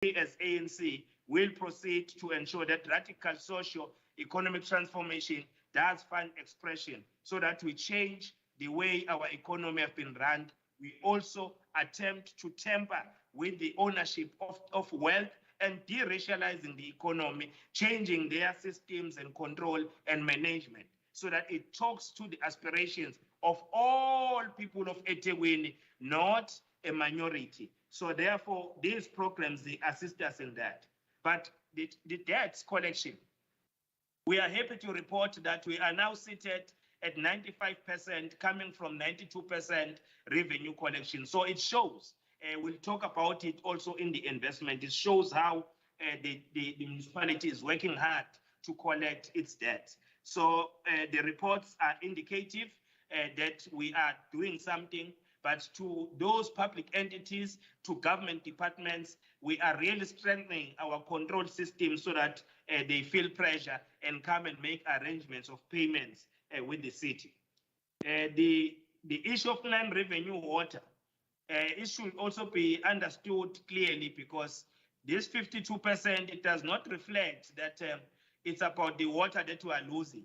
we as ANC will proceed to ensure that radical socio-economic transformation does find expression so that we change the way our economy has been run. We also attempt to tamper with the ownership of wealth and de-racializing the economy, changing their systems and control and management so that it talks to the aspirations of all people of eThekwini, not a minority. So therefore, these programs, they assist us in that. But the debt collection, we are happy to report that we are now seated at 95%, coming from 92% revenue collection. So it shows, we'll talk about it also in the investment, it shows how the municipality is working hard to collect its debt. So the reports are indicative that we are doing something, but to those public entities, to government departments, we are really strengthening our control system so that they feel pressure and come and make arrangements of payments with the city. The issue of non-revenue water, it should also be understood clearly, because this 52%, it does not reflect that it's about the water that we are losing.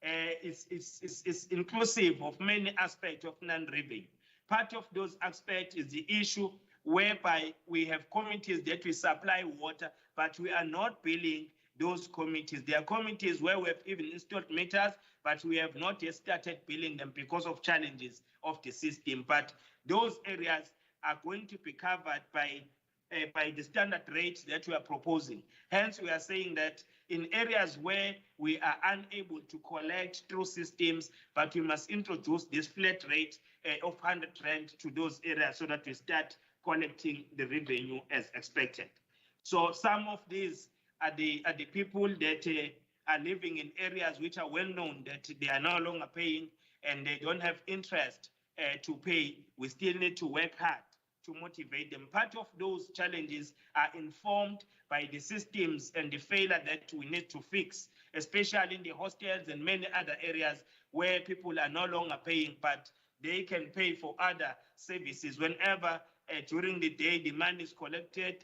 It's inclusive of many aspects of non-revenue. Part of those aspects is the issue whereby we have communities that we supply water, but we are not billing those communities. There are communities where we have even installed meters, but we have not yet started billing them because of challenges of the system. But those areas are going to be covered by the standard rates that we are proposing. Hence, we are saying that in areas where we are unable to collect through systems, but we must introduce this flat rate of 100 Rand to those areas so that we start collecting the revenue as expected. So some of these are the people that are living in areas which are well known that they are no longer paying and they don't have interest to pay. We still need to work hard to motivate them. Part of those challenges are informed by the systems and the failure that we need to fix, especially in the hostels and many other areas where people are no longer paying, but they can pay for other services. Whenever during the day the money is collected,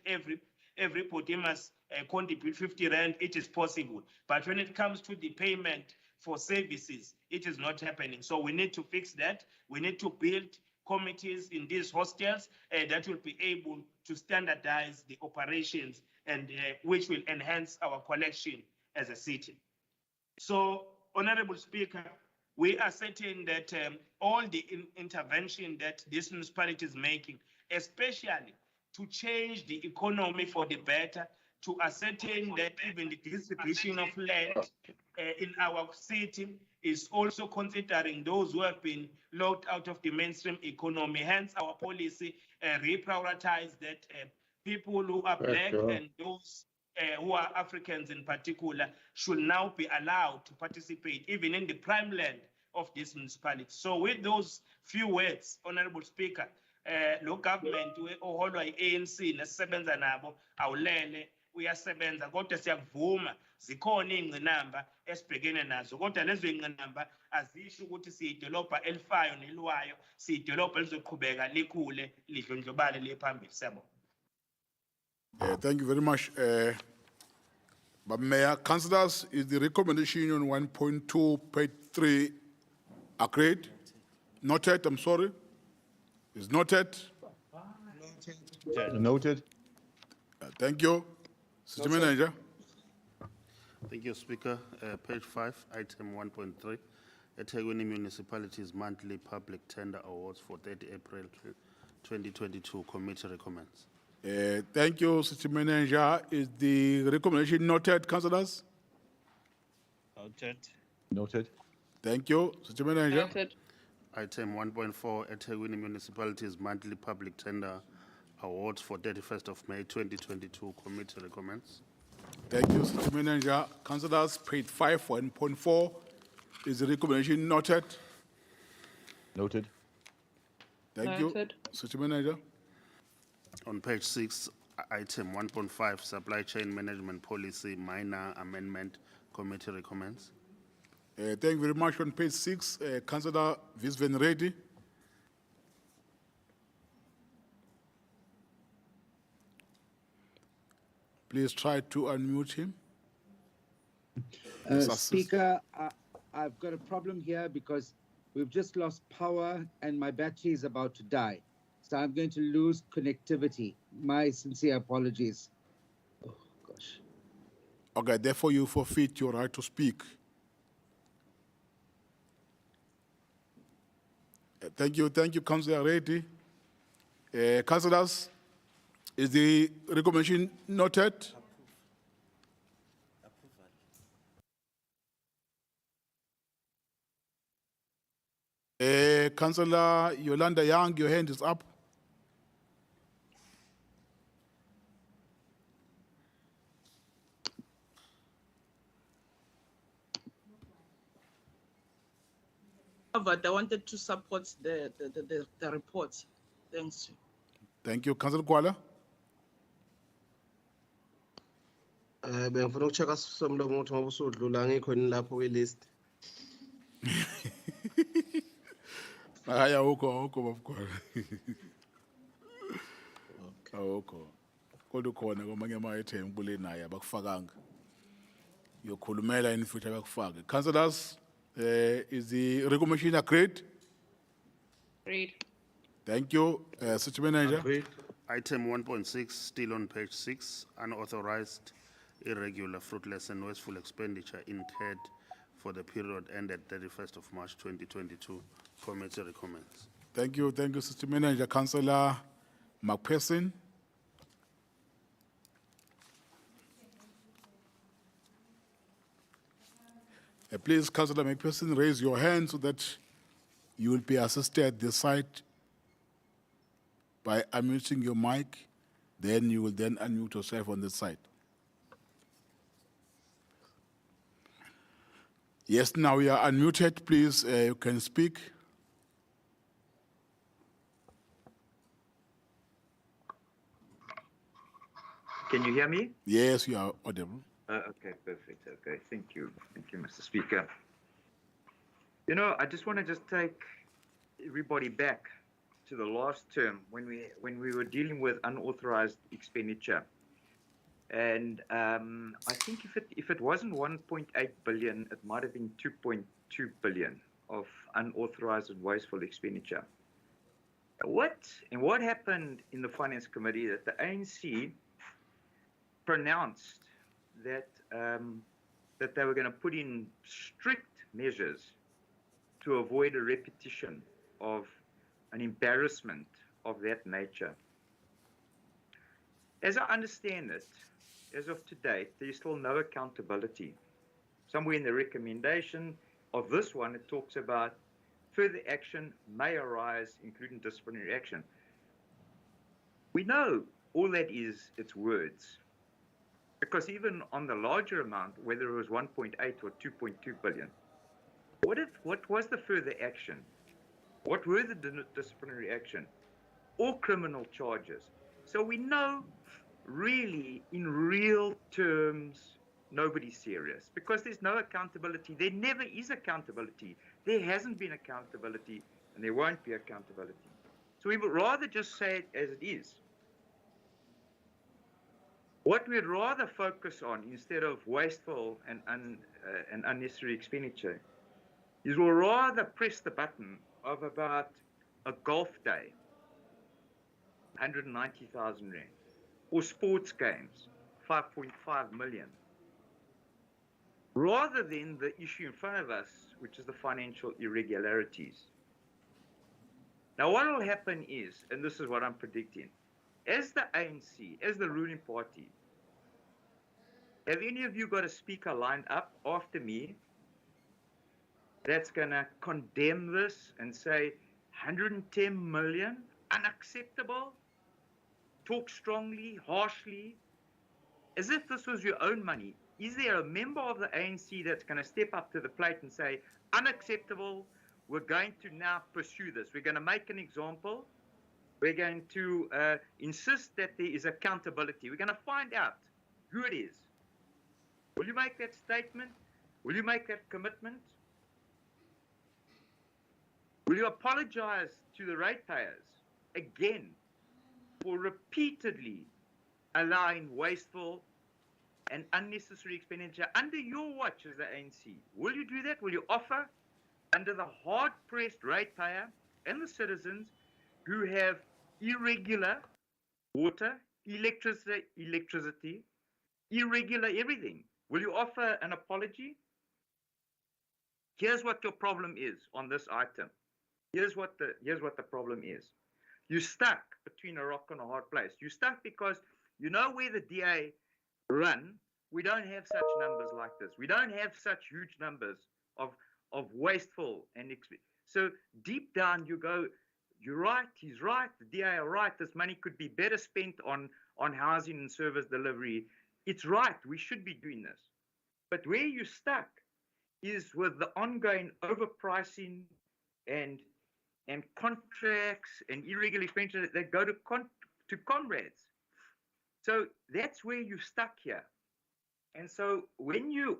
everybody must contribute 50 Rand, it is possible. But when it comes to the payment for services, it is not happening. So we need to fix that. We need to build committees in these hostels that will be able to standardize the operations and which will enhance our collection as a city. So, Honorable Speaker, we are certain that all the intervention that this municipality is making, especially to change the economy for the better, to ascertain that even the distribution of land in our city is also considering those who have been locked out of the mainstream economy. Hence, our policy reprioritize that people who are black and those who are Africans in particular should now be allowed to participate even in the prime land of this municipality. So with those few words, Honorable Speaker, lo government oholwa i-ANC nesisebenza nabo awulele uyasebenza, kodwa siyakuvuma zikhona iy'ngqinamba esibhekene nazo, kodwa lezo iy'ngqinamba azisho ukuthi siyidolobha elifayo neliwayo, siyidolobha elizoqhubeka likhule lidlondlobale liye phambili. Siyabonga. Thank you very much. But Mayor, councillors, is the recommendation on 1.2, page 3 agreed? Noted, I'm sorry. Is noted? Noted. Thank you. City Manager. Thank you, Speaker. Page 5, item 1.3. eThekwini Municipalities monthly public tender awards for 30 April 2022. Committee recommends. Thank you, City Manager. Is the recommendation noted, councillors? Noted. Noted. Thank you, City Manager. Noted. Item 1.4, eThekwini Municipalities monthly public tender awards for 31st of May 2022. Committee recommends. Thank you, City Manager. Councillors, page 5, 1.4. Is the recommendation noted? Noted. Thank Noted. you, City Manager. On page 6, item 1.5, supply chain management policy minor amendment. Committee recommends. Thank you very much. On page 6, Councillor Visven Reddy. Please try to unmute him. Yes, assist. Speaker, I've got a problem here because we've just lost power and my battery is about to die. So I'm going to lose connectivity. My sincere apologies. Oh, gosh. Okay, therefore you forfeit your right to speak. Thank you, Councillor Reddy. Councillors, is the recommendation noted? Councillor Yolanda Young, your hand is up. But I wanted to support the report. Thanks. Thank you, Councillor Kuala. Bengifuna ukucheka somlomo ukuthi ngoba usudlula ngikho ni lapho kwi-list. Hayi awukho babukhona. Awukho. Kodwa ukhona kwamanye ama-item kule naye abakufakanga. Yokhulumela in future bakufake. Councillors, is the recommendation agreed? Agreed. Thank you. City Manager. Agreed. Item 1.6, still on page 6, unauthorized, irregular, fruitless, and wasteful expenditure incurred for the period ended 31st of March 2022. Committee recommends. Thank you, City Manager. Councillor McPherson. Please, Councillor McPherson, raise your hand so that you will be assisted at the site by unmuting your mic. Then you will then unmute yourself on the site. Yes, now you are unmuted. Please, you can speak. Can you hear me? Yes, you are audible. Okay, perfect. Okay, thank you. Thank you, Mr. Speaker. You know, I just want to take everybody back to the last term when we were dealing with unauthorized expenditure. And I think if it wasn't 1.8 billion, it might have been 2.2 billion of unauthorized and wasteful expenditure. What happened in the Finance Committee that the ANC pronounced that that they were going to put in strict measures to avoid a repetition of an embarrassment of that nature. As I understand it, as of today, there is still no accountability. Somewhere in the recommendation of this one, it talks about further action may arise, including disciplinary action. We know all that is, it's words. Because even on the larger amount, whether it was 1.8 or 2.2 billion, what was the further action? What were the disciplinary action? Or criminal charges? So we know really, in real terms, nobody's serious because there's no accountability. There never is accountability. There hasn't been accountability and there won't be accountability. So we would rather just say it as it is. What we'd rather focus on instead of wasteful and unnecessary expenditure is we'll rather press the button of about a golf day, 190,000 rand, or sports games, 5.5 million, rather than the issue in front of us, which is the financial irregularities. Now, what will happen is, and this is what I'm predicting, as the ANC, as the ruling party, have any of you got a speaker lined up after me that's going to condemn this and say 110 million, unacceptable, talk strongly, harshly, as if this was your own money? Is there a member of the ANC that's going to step up to the plate and say, unacceptable, we're going to now pursue this, we're going to make an example, we're going to insist that there is accountability, we're going to find out who it is? Will you make that statement? Will you make that commitment? Will you apologize to the ratepayers again for repeatedly allowing wasteful and unnecessary expenditure under your watch as the ANC? Will you do that? Will you offer under the hard-pressed ratepayer and the citizens who have irregular water, electricity, irregular everything? Will you offer an apology? Here's what your problem is on this item. Here's what the problem is. You're stuck between a rock and a hard place. You're stuck because you know where the DA run, we don't have such numbers like this. We don't have such huge numbers of wasteful and so deep down you go, you're right, he's right, the DA are right, this money could be better spent on housing and service delivery. It's right, we should be doing this. But where you're stuck is with the ongoing overpricing and contracts and irregular expenditure that go to comrades. So that's where you're stuck here. And so when you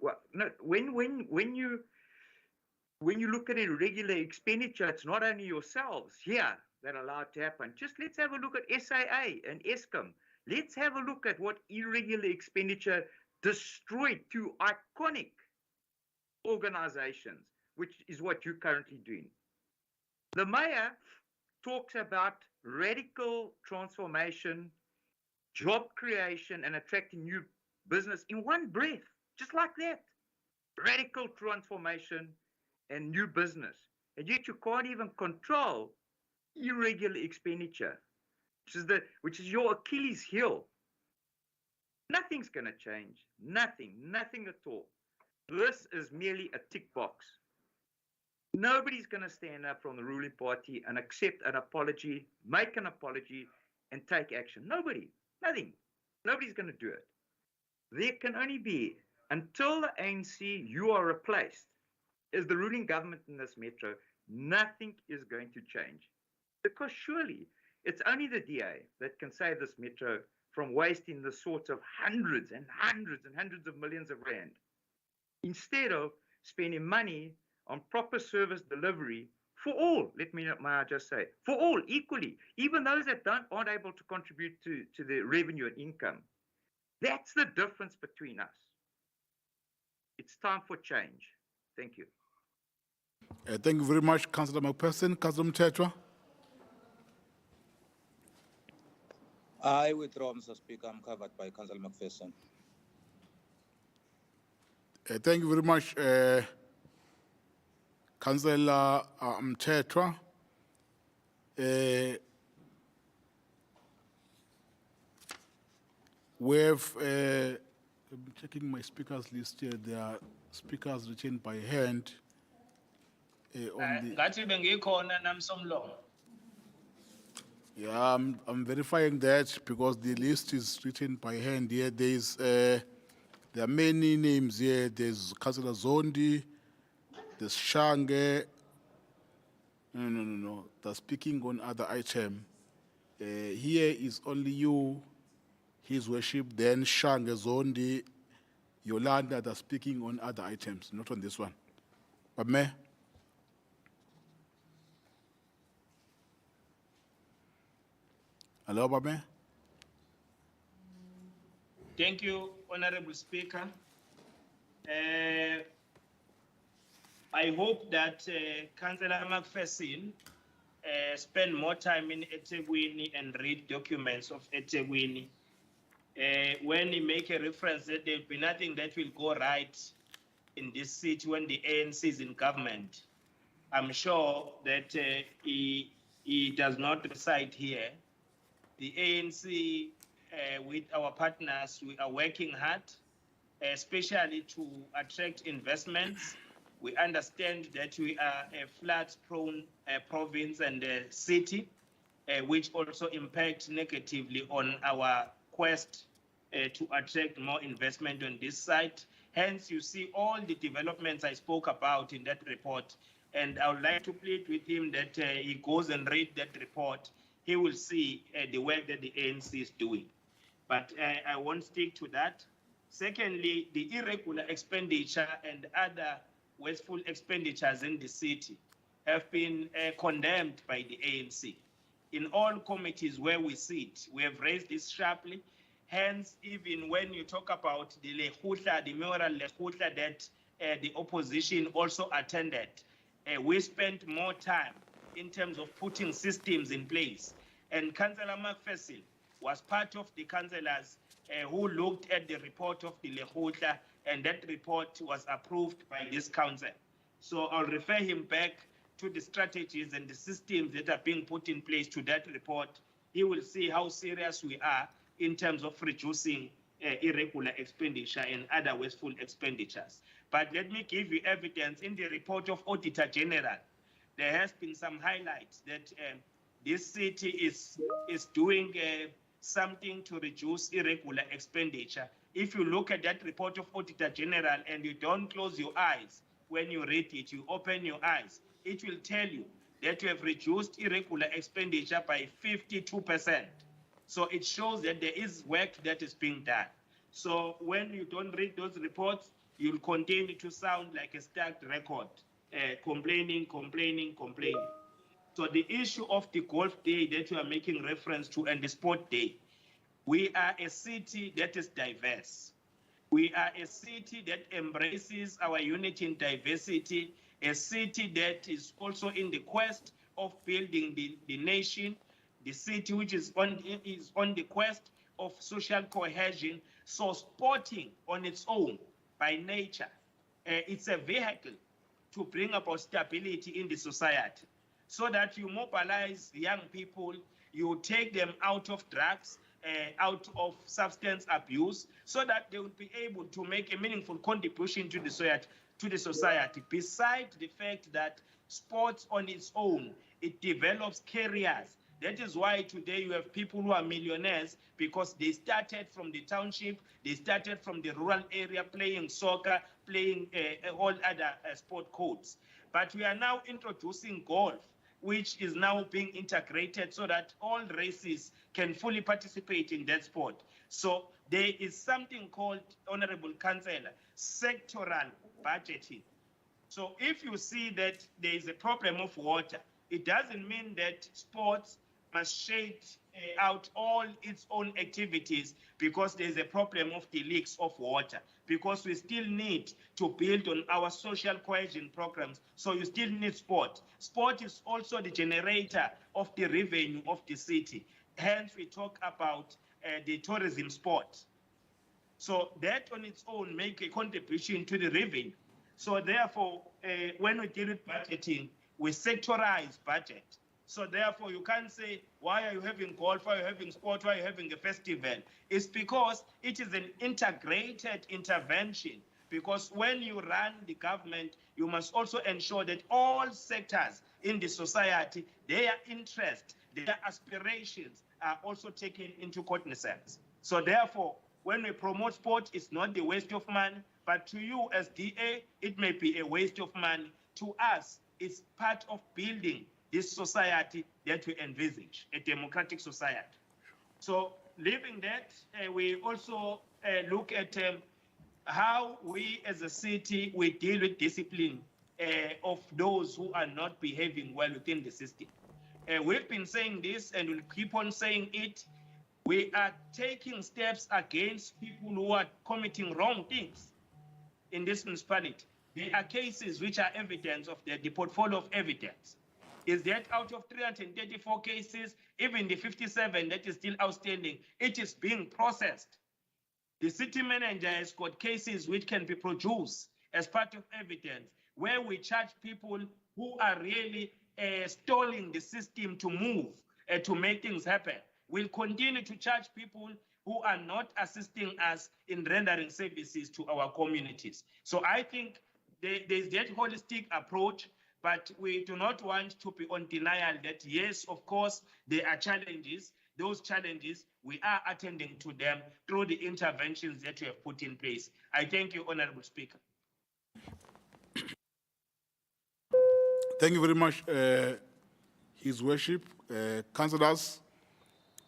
look at irregular expenditure, it's not only yourselves here that allow it to happen. Just let's have a look at SAA and Eskom. Let's have a look at what irregular expenditure destroyed two iconic organizations, which is what you're currently doing. The mayor talks about radical transformation, job creation, and attracting new business in one breath, just like that. Radical transformation and new business. And yet you can't even control irregular expenditure, which is your Achilles heel. Nothing's going to change. Nothing at all. This is merely a tick box. Nobody's going to stand up from the ruling party and accept an apology, make an apology, and take action. Nobody. Nothing. Nobody's going to do it. There can only be, until the ANC, you are replaced as the ruling government in this metro, nothing is going to change. Because surely it's only the DA that can save this metro from wasting the sorts of hundreds and hundreds and hundreds of millions of rand, instead of spending money on proper service delivery for all, may I just say, for all equally, even those that aren't able to contribute to the revenue and income. That's the difference between us. It's time for change. Thank you. Thank you very much, Councillor McPherson. Councillor Mthethwa. I withdraw, Mr. Speaker. I'm covered by Councillor McPherson. Thank you very much, Councillor Mthethwa. We have, I'm checking my speakers list here. There are speakers retained by hand. Ngathi bengikhona namsomlomo. Yeah, I'm verifying that because the list is written by hand here. There are many names here. There's Councillor Zondi, there's Shange. No. They're speaking on other item. Here is only you, His Worship, then Shange, Zondi, Yolanda, they're speaking on other items, not on this one. But Mayor? Hello, Babe. Thank you, Honorable Speaker. I hope that Councillor McPherson spend more time in eThekwini and read documents of eThekwini. When he make a reference that there will be nothing that will go right in this city when the ANC is in government, I'm sure that he does not reside here. The ANC, with our partners, we are working hard, especially to attract investments. We understand that we are a flood-prone province and city, which also impacts negatively on our quest to attract more investment on this site. Hence, you see all the developments I spoke about in that report. And I would like to plead with him that he goes and read that report. He will see the work that the ANC is doing. But I won't stick to that. Secondly, the irregular expenditure and other wasteful expenditures in the city have been condemned by the ANC. In all committees where we sit, we have raised this sharply. Hence, even when you talk about the lekgotla, the mayoral lekgotla that the opposition also attended, we spent more time in terms of putting systems in place. And Councillor McPherson was part of the councillors who looked at the report of the lekgotla, and that report was approved by this council. So I'll refer him back to the strategies and the systems that are being put in place to that report. He will see how serious we are in terms of reducing irregular expenditure and other wasteful expenditures. But let me give you evidence in the report of Auditor General. There has been some highlights that this city is doing something to reduce irregular expenditure. If you look at that report of Auditor General and you don't close your eyes when you read it, you open your eyes, it will tell you that you have reduced irregular expenditure by 52%. So it shows that there is work that is being done. So when you don't read those reports, you'll continue to sound like a stacked record, complaining. So the issue of the golf day that you are making reference to and the sport day, we are a city that is diverse. We are a city that embraces our unity in diversity, a city that is also in the quest of building the nation, the city which is on the quest of social cohesion. So sporting on its own, by nature, it's a vehicle to bring about stability in the society, so that you mobilize young people, you take them out of drugs, out of substance abuse, so that they will be able to make a meaningful contribution to the society. Besides the fact that sports on its own, it develops careers. That is why today you have people who are millionaires, because they started from the township, they started from the rural area playing soccer, playing all other sport codes. But we are now introducing golf, which is now being integrated so that all races can fully participate in that sport. So there is something called, Honorable Councillor, sectoral budgeting. So if you see that there is a problem of water, it doesn't mean that sports must shade out all its own activities because there's a problem of the leaks of water, because we still need to build on our social cohesion programs. So you still need sport. Sport is also the generator of the revenue of the city. Hence, we talk about the tourism sport. So that on its own make a contribution to the revenue. So therefore, when we deal with budgeting, we sectorize budget. So therefore, you can't say, why are you having golf, why are you having sport, why are you having a festival? It's because it is an integrated intervention. Because when you run the government, you must also ensure that all sectors in the society, their interests, their aspirations are also taken into cognizance. So therefore, when we promote sport, it's not the waste of money, but to you as DA, it may be a waste of money. To us, it's part of building this society that we envisage, a democratic society. So leaving that, we also look at how we as a city, we deal with discipline of those who are not behaving well within the system. We've been saying this and we'll keep on saying it. We are taking steps against people who are committing wrong things in this municipality. There are cases which are evidence of the portfolio of evidence. Is that out of 334 cases, even the 57 that is still outstanding, it is being processed. The city manager has got cases which can be produced as part of evidence, where we charge people who are really stalling the system to move, to make things happen. We'll continue to charge people who are not assisting us in rendering services to our communities. So I think there's that holistic approach, but we do not want to be on denial that, yes, of course, there are challenges. Those challenges, we are attending to them through the interventions that we have put in place. I thank you, Honorable Speaker. Thank you very much, His Worship. Councillors,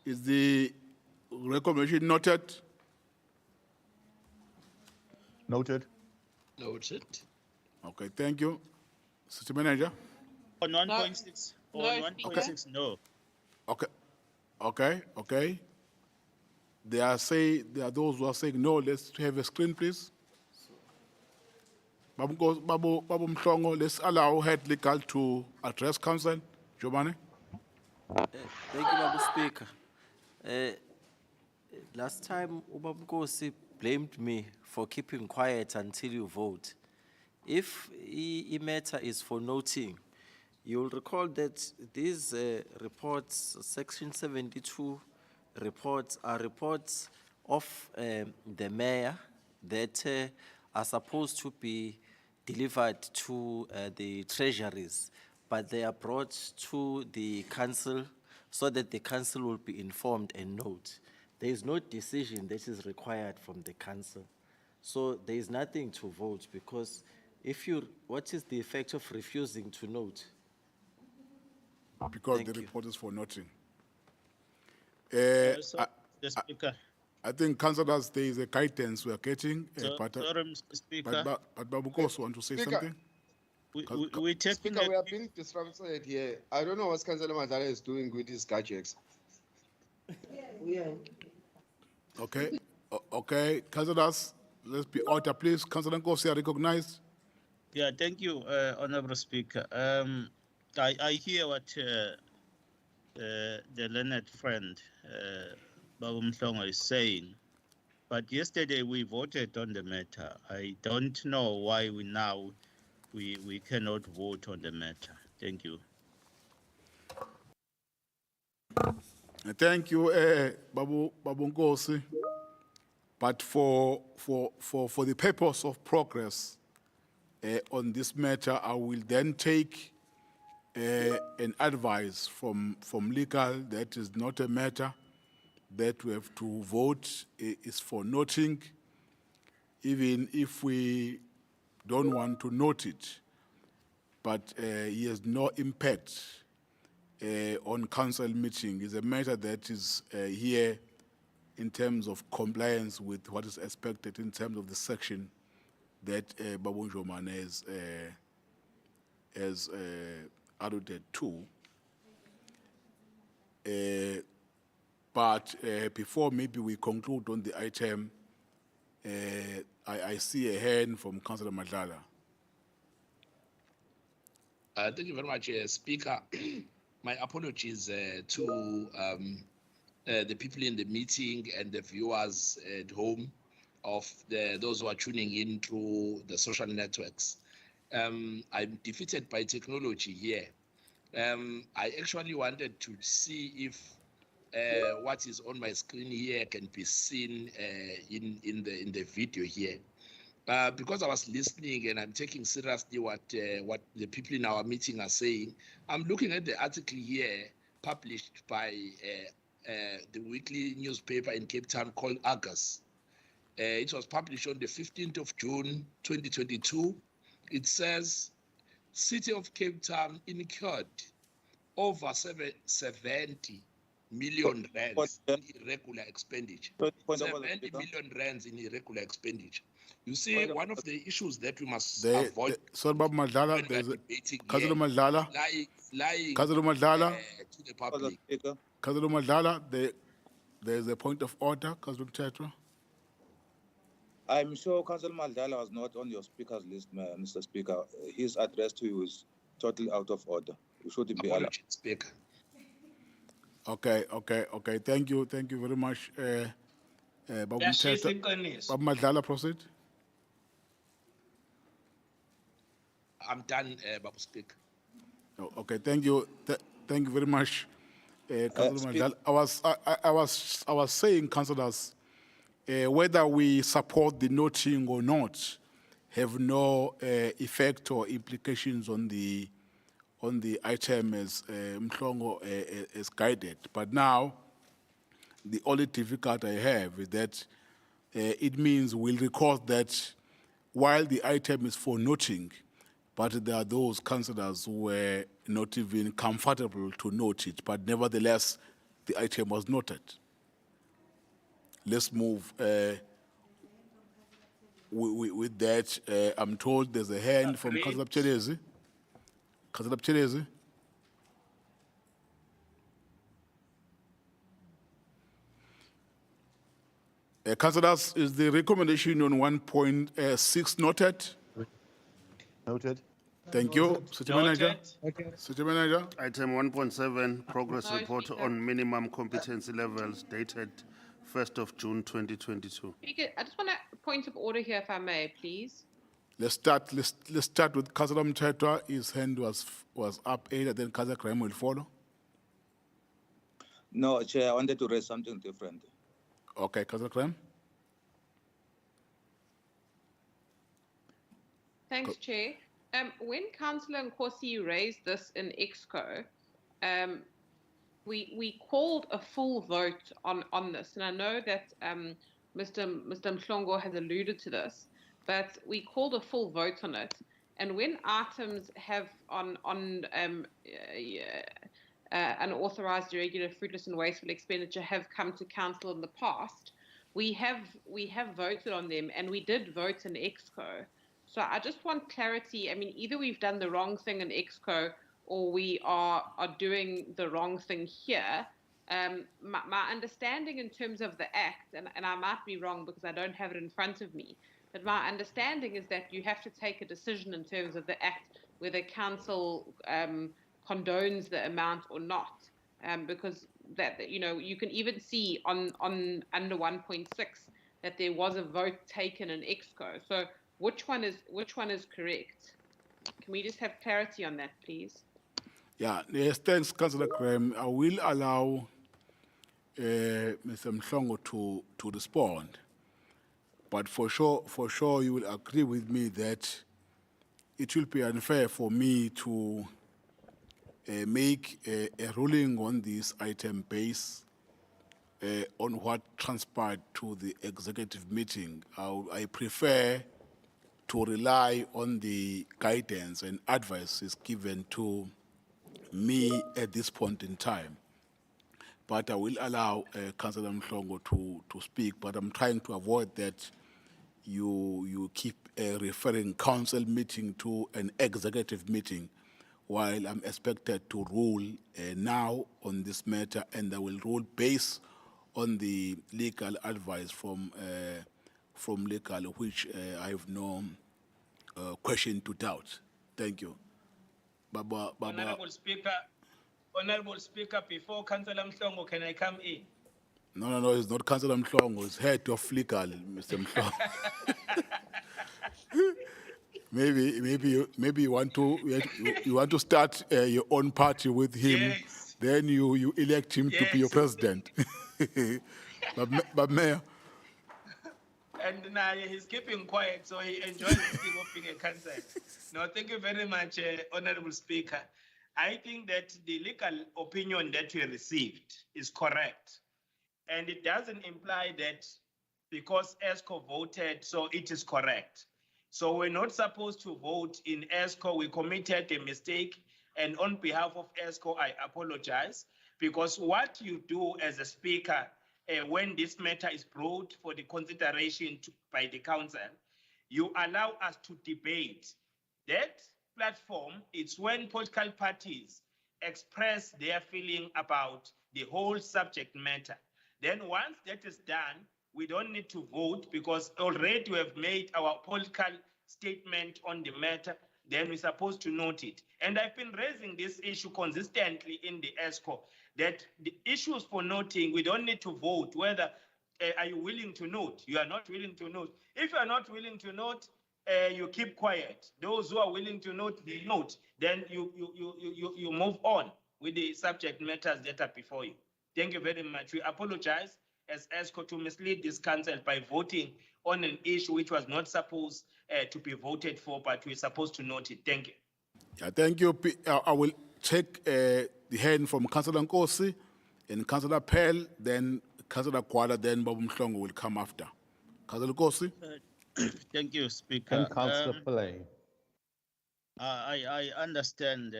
is the recommendation noted? Noted. Noted. Okay, thank you. City Manager? On 1.6, No, on 1.6, no. Okay. there are those who are saying, no, let's have a screen, please. Babu Mhlongo, let's allow head legal to address council. Giovanni? Thank you, Babu Speaker. Last time, Ubaba Nkosi blamed me for keeping quiet until you vote. If a matter is for noting, you'll recall that these reports, Section 72 reports, are reports of the mayor that are supposed to be delivered to the treasuries, but they are brought to the council so that the council will be informed and note. There is no decision that is required from the council. So there is nothing to vote because what is the effect of refusing to note? Because Thank the you. report is for nothing. So, the Speaker. I think councillors, there is a guidance we are getting, So, but sorry, Mr. Speaker. Babu Nkosi want to say Speaker. something? We taking Speaker, we are being disrupted here. I don't know what Councillor Madala is doing with his gadgets. Okay, okay, councillors, let's be order, please. Councillor Nkosi, are recognized. Yeah, thank you, Honorable Speaker. I hear what the learned friend, Babu Mhlongo, is saying. But yesterday we voted on the matter. I don't know why we cannot vote on the matter. Thank you. Thank you, Babu Nkosi. But for the purpose of progress on this matter, I will then take an advice from legal that is not a matter that we have to vote, is for noting, even if we don't want to note it. But he has no impact on council meeting. It's a matter that is here in terms of compliance with what is expected in terms of the section that Babu Njomane has alluded to. But before maybe we conclude on the item, I see a hand from Councillor Madlala. Thank you very much, Speaker. My apologies to the people in the meeting and the viewers at home of those who are tuning in through the social networks. I'm defeated by technology here. I actually wanted to see if what is on my screen here can be seen in the video here. Because I was listening and I'm taking seriously what the people in our meeting are saying, I'm looking at the article here published by the weekly newspaper in Cape Town called Argus. It was published on the 15th of June, 2022. It says, City of Cape Town incurred over 70 million rands in irregular expenditure. 70 million rands in irregular expenditure. You see, one of the issues that we must avoid. Sorry, Babu Madlala, there's Councillor Madlala. Lying Councillor Madlala. To the public. Councillor Madlala, there's a point of order, Councillor Chapter. I'm sure Councillor Madlala was not on your speaker's list, Mr. Speaker. His address to you is totally out of order. You shouldn't be allowed. Speaker. Okay. Thank you very much. Babu Madlala, proceed. I'm done, Babu Speaker. Okay, thank you very much, Councillor Madlala. I was saying, councillors, whether we support the noting or not, have no effect or implications on the item as Mhlongo is guided. But now, the only difficulty I have is that it means we'll record that while the item is for noting, but there are those councillors who were not even comfortable to note it, but nevertheless, the item was noted. Let's move with that. I'm told there's a hand from Councillor Pchelezi. Councillor Pchelezi. Councillors, is the recommendation on 1.6 noted? Noted. Thank you. City Manager. Okay. City Manager. Item 1.7, progress No, report Speaker. on minimum competency levels dated 1st of June 2022. Speaker, I just want a point of order here, if I may, please. Let's start with Councillor Mthethwa. His hand was up earlier, then Councillor Graham will follow. No, Chair, I wanted to raise something different. Okay, Councillor Graham. Thanks, Chair. When Councillor Nkosi raised this in EXCO, we called a full vote on this, and I know that Mr. Mhlongo has alluded to this, but we called a full vote on it. And when items have on unauthorized, irregular, fruitless, and wasteful expenditure have come to council in the past, we have voted on them, and we did vote in EXCO. So I just want clarity. I mean, either we've done the wrong thing in EXCO, or we are doing the wrong thing here. My understanding in terms of the Act, and I might be wrong because I don't have it in front of me, but my understanding is that you have to take a decision in terms of the Act whether council condones the amount or not, because that, you know, you can even see on under 1.6 that there was a vote taken in EXCO. So which one is correct? Can we just have clarity on that, please? Yeah, yes, thanks, Councillor Graham. I will allow Mr. Mhlongo to respond. But for sure, you will agree with me that it will be unfair for me to make a ruling on this item based on what transpired to the executive meeting. I prefer to rely on the guidance and advices given to me at this point in time. But I will allow Councillor Mhlongo to speak, but I'm trying to avoid that you keep referring council meeting to an executive meeting while I'm expected to rule now on this matter, and I will rule based on the legal advice from legal, which I have no question to doubt. Thank you. Baba. Honorable Speaker, before Councillor Mhlongo, can I come in? No, it's not Councillor Mhlongo, it's head of legal, Mr. Mhlongo. maybe you want to start your own party with him. Yes. Then you elect him to be your president. but Mayor. And now he's keeping quiet, so he enjoys the thing of being a councillor. No, thank you very much, Honorable Speaker. I think that the legal opinion that we received is correct. And it doesn't imply that because ESCO voted, so it is correct. So we're not supposed to vote in ESCO. We committed a mistake. And on behalf of ESCO, I apologize. Because what you do as a speaker, when this matter is brought for the consideration by the council, you allow us to debate. That platform, it's when political parties express their feeling about the whole subject matter. Then once that is done, we don't need to vote because already we have made our political statement on the matter. Then we're supposed to note it. And I've been raising this issue consistently in the ESCO, that the issues for noting, we don't need to vote whether are you willing to note? You are not willing to note. If you are not willing to note, you keep quiet. Those who are willing to note, they note. Then you move on with the subject matters that are before you. Thank you very much. We apologize as ESCO to mislead this council by voting on an issue which was not supposed to be voted for, but we're supposed to note it. Thank you. Yeah, thank you. I will take the hand from Councillor Nkosi and Councillor Pell, then Councillor Kwala, then Babu Mhlongo will come after. Councillor Nkosi. Thank you, Speaker. And Councillor Pillay. I understand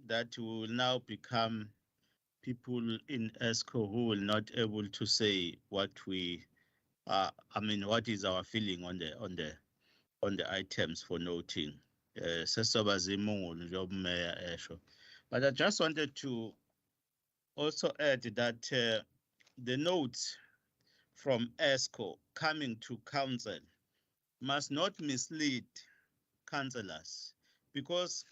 that we will now become people in ESCO who will not able to say what we what is our feeling on the items for noting. But I just wanted to also add that the notes from ESCO coming to council must not mislead councillors, because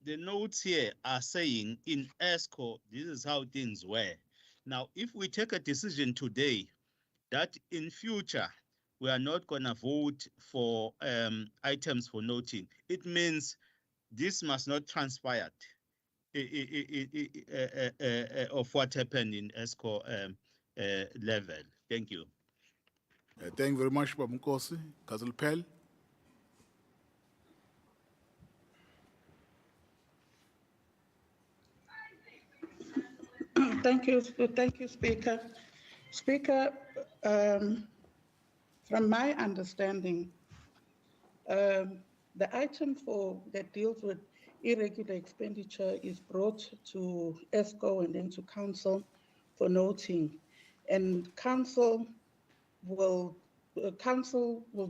the notes here are saying in ESCO, this is how things were. Now, if we take a decision today that in future we are not going to vote for items for noting, it means this must not transpire of what happened in ESCO level. Thank you. Thank you very much, Babukosi. Council Pell. Thank you, Speaker. Speaker, from my understanding, the item that deals with irregular expenditure is brought to ESCO and then to Council for noting, and Council will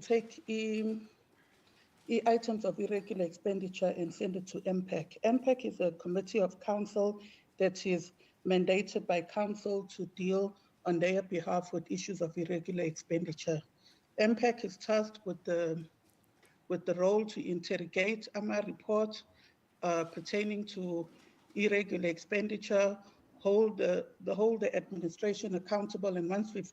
take items of irregular expenditure and send it to MPAC. MPAC is a committee of Council that is mandated by Council to deal on their behalf with issues of irregular expenditure. MPAC is tasked with the role to interrogate AMA report pertaining to irregular expenditure, hold the administration accountable, and once we've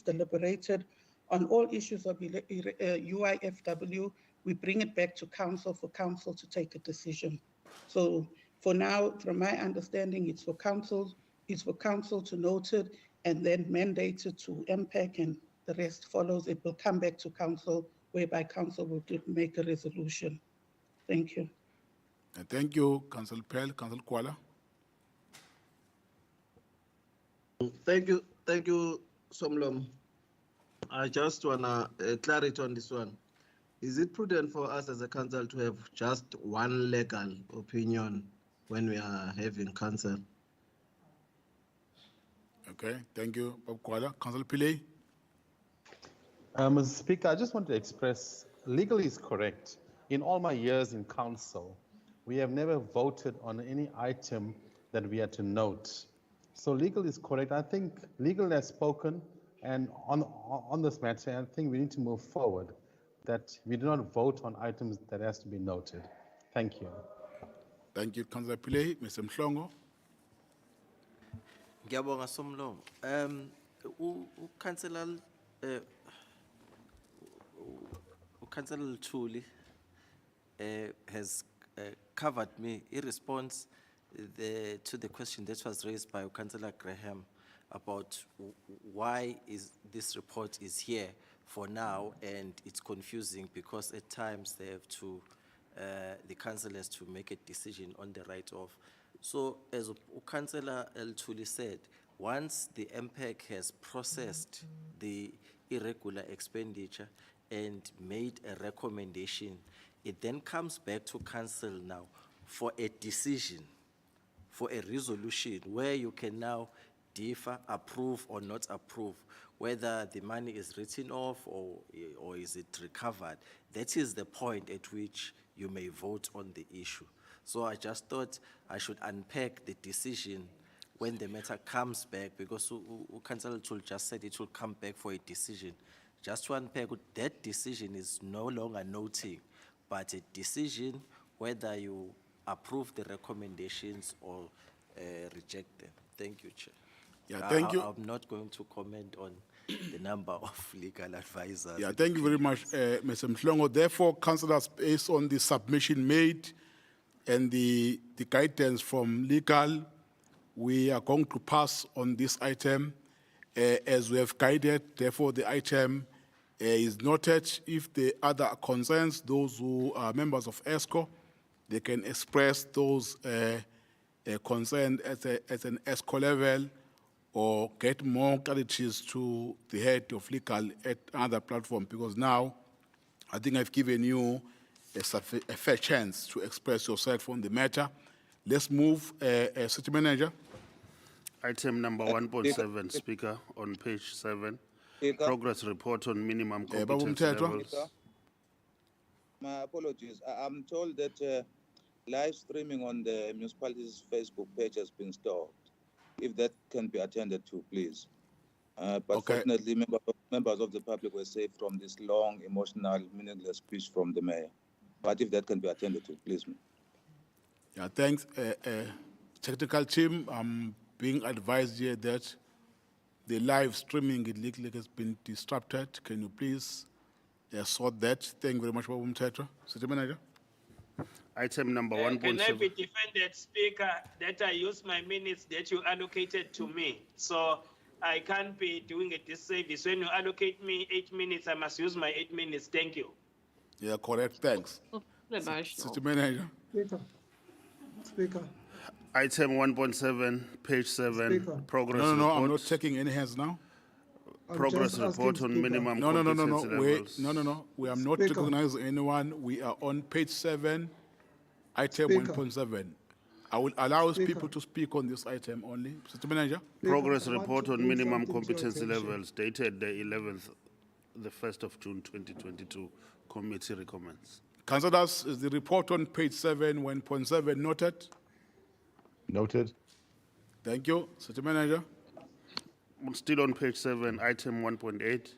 deliberated on all issues of UIFW, we bring it back to Council for Council to take a decision. So for now, from my understanding, it's for Council to note it and then mandate it to MPAC, and the rest follows. It will come back to Council, whereby Council will make a resolution. Thank you. Thank you, Council Pell. Council Kuala. Thank you, Somlom. I just wanna clarity on this one. Is it prudent for us as a council to have just one legal opinion when we are having council? Okay, thank you, Bob Kuala. Council Pillay. Mr. Speaker, I just want to express, legally is correct. In all my years in council, we have never voted on any item that we had to note. So legal is correct. I think legal has spoken, and on this matter, I think we need to move forward, that we do not vote on items that has to be noted. Thank you. Thank you, Councillor Pillay. Mr. Mhlongo. Ngiyabonga Somlomo. Councillor Councillor Thuli has covered me in response to the question that was raised by Councillor Graham about why this report is here for now, and it's confusing because at times they have to, the council has to make a decision on the write-off. So as Councillor Thuli said, once the MPAC has processed the irregular expenditure and made a recommendation, it then comes back to council now for a decision, for a resolution where you can now differ, approve or not approve, whether the money is written off or is it recovered. That is the point at which you may vote on the issue. So I just thought I should unpack the decision when the matter comes back, because Councillor Thuli just said it will come back for a decision. Just to unpack, that decision is no longer noting, but a decision whether you approve the recommendations or reject them. Thank you, Chair. Yeah, thank you. I'm not going to comment on the number of legal advisors. Yeah, thank you very much, Mr. Mhlongo. Therefore, councillors, based on the submission made and the guidance from legal, we are going to pass on this item as we have guided. Therefore, the item is noted. If the other concerns, those who are members of ESCO, they can express those concerns at an ESCO level, or get more clarities to the head of legal at another platform, because now I think I've given you a fair chance to express yourself on the matter. Let's move, City Manager. Item number 1.7, Speaker, on page 7. Speaker. Progress report on minimum competence Mthethwa. levels. My apologies. I'm told that live streaming on the municipality's Facebook page has been stopped. If that can be attended to, please. But Okay. fortunately, members of the public were saved from this long, emotional, meaningless speech from the mayor. But if that can be attended to, please. Yeah, thanks. Technical team, I'm being advised here that the live streaming it looks like has been disrupted. Can you please sort that? Thank you very much, Babu Mthetho. City Manager. Item number Can I 1.7. be defended, Speaker, that I use my minutes that you allocated to me? So I can't be doing a disservice. When you allocate me 8 minutes, I must use my 8 minutes. Thank you. Yeah, correct. Thanks. Emotional. City Manager. Speaker. Item 1.7, page 7, Speaker. progress No, report. I'm not taking any hands now. Progress just report asking on Speaker. minimum No. competency levels. We are not Speaker. recognizing anyone. We are on page 7, item Speaker. 1.7. I will allow Speaker. people to speak on this item only. City Manager. Progress I want report to on bring minimum something to your competency attention. levels dated the 1st of June 2022. Committee recommends. Councillors, is the report on page 7, 1.7 noted? Noted. Thank you. City Manager. Still on page 7, item 1.8,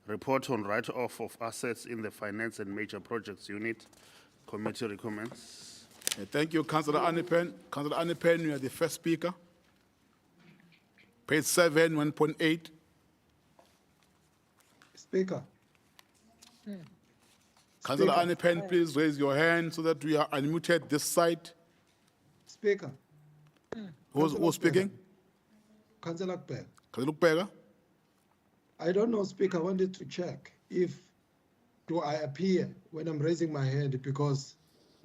report on write-off of assets in the finance and major projects unit. Committee recommends. Thank you, Councillor Anipen. Councillor Anipen, you are the first speaker. Page 7, 1.8. Speaker. Councillor Speaker. Anipen, please raise your hand so that we are unmuted this side. Speaker. Who's speaking? Councillor Akbel. Councillor Lukpega? I don't know, Speaker. I wanted to check if do I appear when I'm raising my hand, because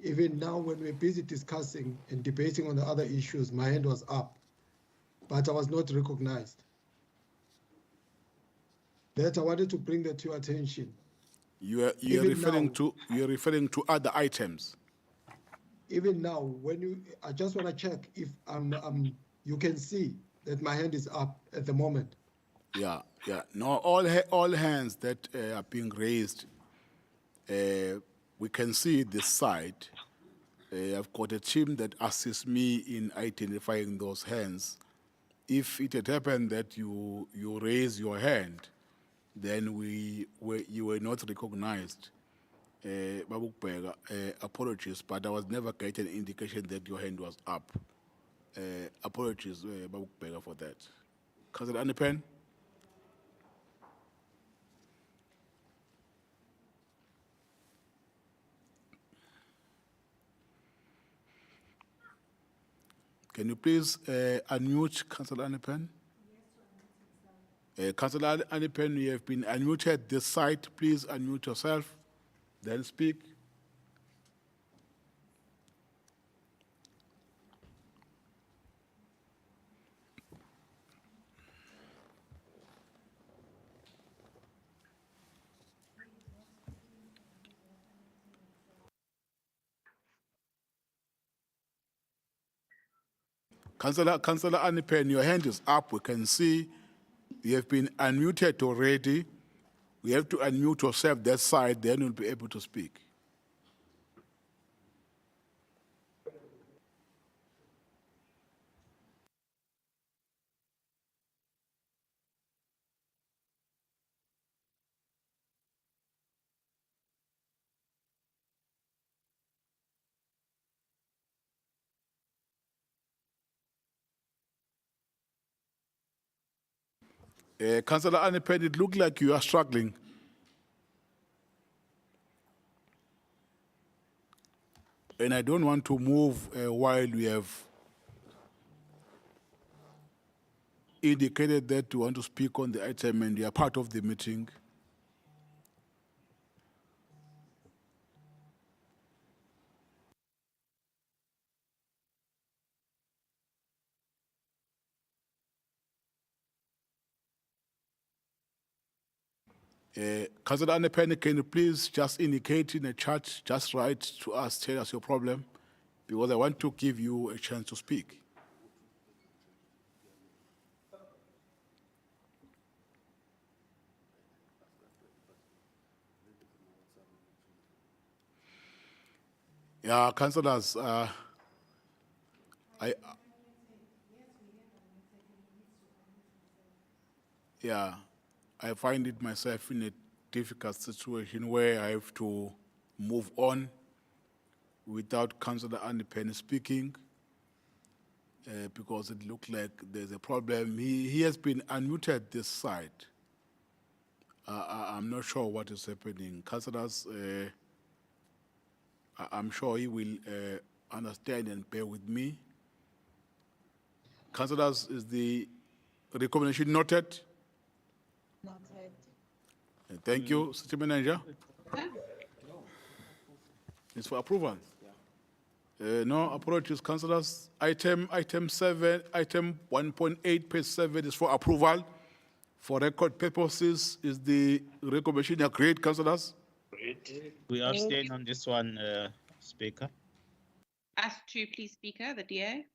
even now when we're busy discussing and debating on the other issues, my hand was up, but I was not recognized. That I wanted to bring that to your attention. You are Even referring to other items. Even now, when I just want to check if you can see that my hand is up at the moment. Yeah. No, all hands that are being raised, we can see this side. I've got a team that assists me in identifying those hands. If it had happened that you raise your hand, then you were not recognized. Babu Kubheka, apologies, but I was never getting an indication that your hand was up. Apologies, Babu Kubheka, for that. Councillor Anipen? Can you please unmute Councillor Anipen? Councillor Anipen, you have been unmuted this side. Please unmute yourself, then speak. Councillor Anipen, your hand is up. We can see you have been unmuted already. We have to unmute yourself that side, then you'll be able to speak. Councillor Anipen, it looks like you are struggling. And I don't want to move while we have indicated that you want to speak on the item and you are part of the meeting. Councillor Anipen, can you please just indicate in the chat, just write to us, tell us your problem, because I want to give you a chance to speak. Yeah, councillors, yeah, I find it myself in a difficult situation where I have to move on without Councillor Andipen speaking because it looked like there's a problem. He has been unmuted this side. I'm not sure what is happening. Councillors, I'm sure he will understand and bear with me. Councillors, is the recommendation noted? Noted. Thank you, City Manager. It's for approval. No approaches, councillors. Item 7, item 1.8, page 7 is for approval. For record purposes, is the recommendation agreed, councillors? We abstain on this one, Speaker. Us too, please, Speaker, the DA.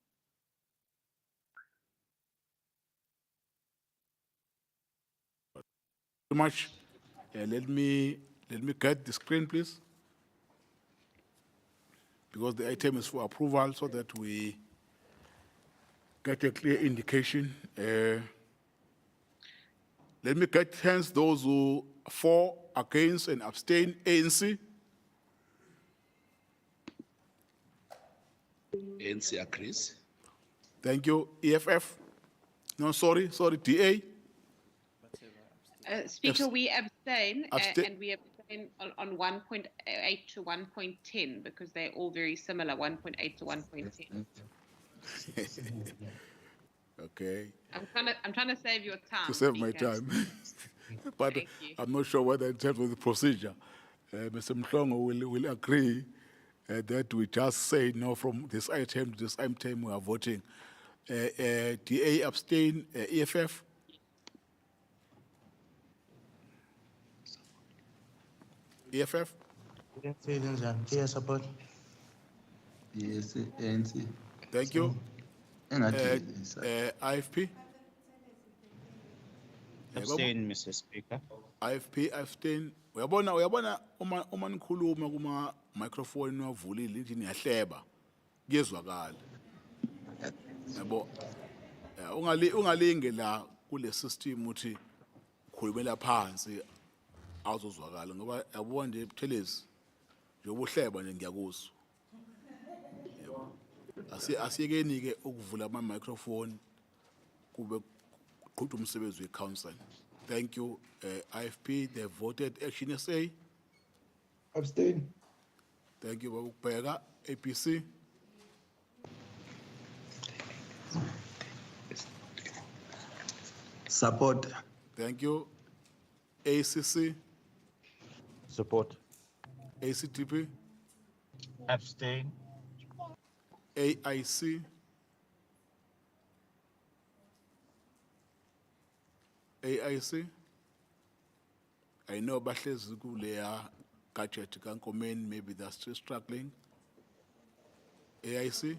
Very much. Let me get the screen, please, because the item is for approval, so that we get a clear indication. Let me get hands those who are for, against, and abstain. ANC. ANC agrees. Thank you. EFF. No, sorry, DA. Speaker, we abstain, Abstain. and we abstain on 1.8 to 1.10 because they're all very similar, 1.8 to 1.10. Okay. I'm trying to save your time. To save my Speaker. time. But Thank you. I'm not sure whether in terms of the procedure, Mr. Mhlongo will agree that we just say no from this item to this item we are voting. DA abstain, EFF. EFF. Support. Yes, ANC. Thank you. IFP. Abstain, Mr. Speaker. IFP abstain. Uyabona uma nikhuluma kuma microphone niwavulile ithi niyahleba kuyezwakala. Yabo. Ungalinge la kule system uthi khulumela phansi awuzozwakala ngoba yabona nje ebuthelezi njengoba uhleba nje ngiyakuzwa. Asiyekeni ke ukuvula ama microphone kube kuqhutha umsebenzi we-council. Thank you. IFP, they voted. Action SA. Abstain. Thank you, Babukbeka. APC. Support. Thank you. ACC. Support. ACTP. Abstain. AIC. AIC. I know bahlezi kuleya gadget kankomeni, maybe they're still struggling. AIC.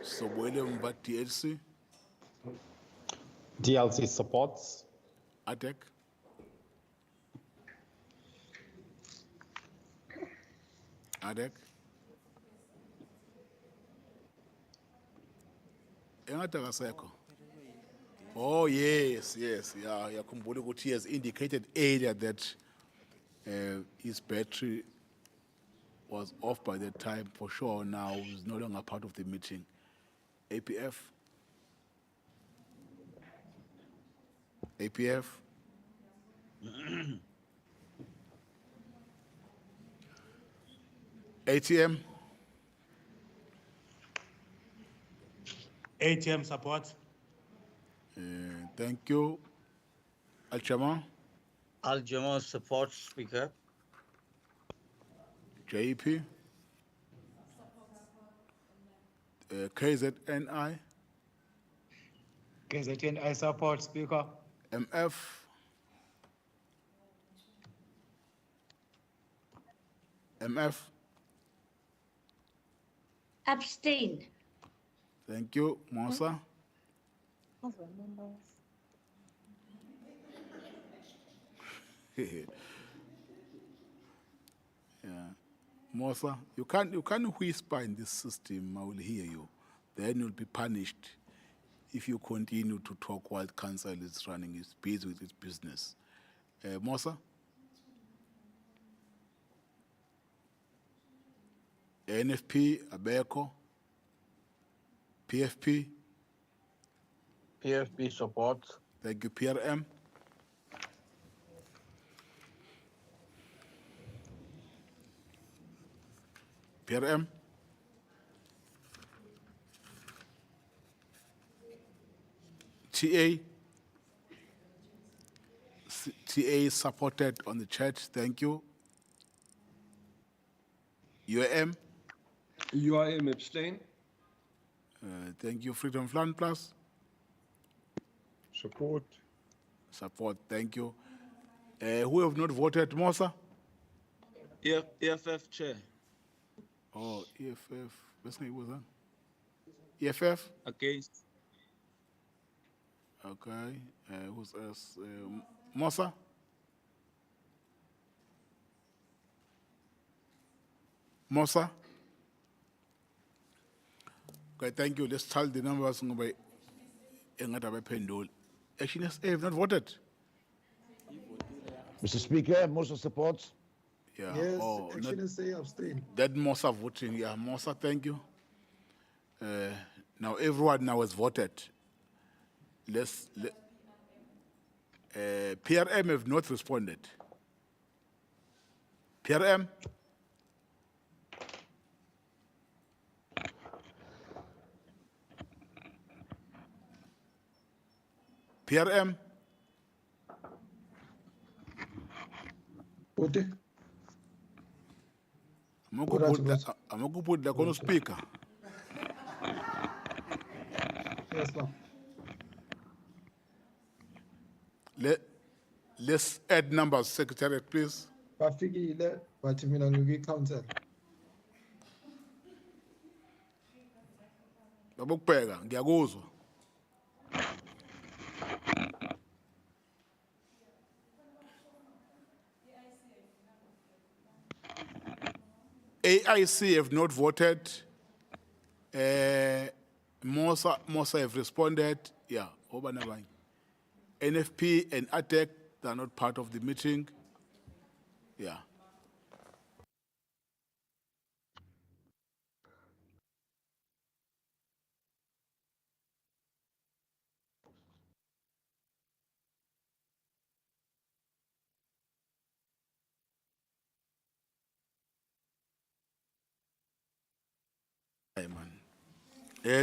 So William but DLC. DLC supports. ADEC. ADEC. Engathi akasekho. Oh yes, yeah. Yakhumbula ukuthi he has indicated earlier that his battery was off by that time. For sure, now he's no longer part of the meeting. APF. APF. ATM. ATM support. Thank you. Al-Jama. Al-Jama support, Speaker. JEP. KZNI. KZNI support, Speaker. MF. MF. Abstain. Thank you. Mosa. Yeah. Mosa, you can't whisper in this system. I will hear you. Then you'll be punished if you continue to talk while council is running its busy with its business. Mosa? NFP, Abeko, PFP, PFP support. thank you, PRM. PRM. TA. TA is supported on the chat, thank you. UAM. UIM abstain. Thank you. Freedom Fund Plus. Support. Support, thank you. Who have not voted, Mosa? EFF Chair. Oh, EFF. What's name was that? EFF? Against. Okay. Who's else? Mosa? Mosa? Okay, thank you. Let's tell the numbers. Actually, they have not voted. Mr. Speaker, Mosa supports. Yeah. Yes, Oh, action say abstain. that Mosa voting. Yeah, Mosa, thank you. Now everyone now has voted. PRM have not responded. PRM? PRM? Vote. I'm going to put the speaker. Yes, ma'am. Let's add numbers, Secretariat, please. Bafikile, but mina ngi council. Babukubheka, ngiyakuzwa. AIC have not voted. Mosa have responded. Yeah, Obanabang. NFP and ATEC, they are not part of the meeting. Yeah.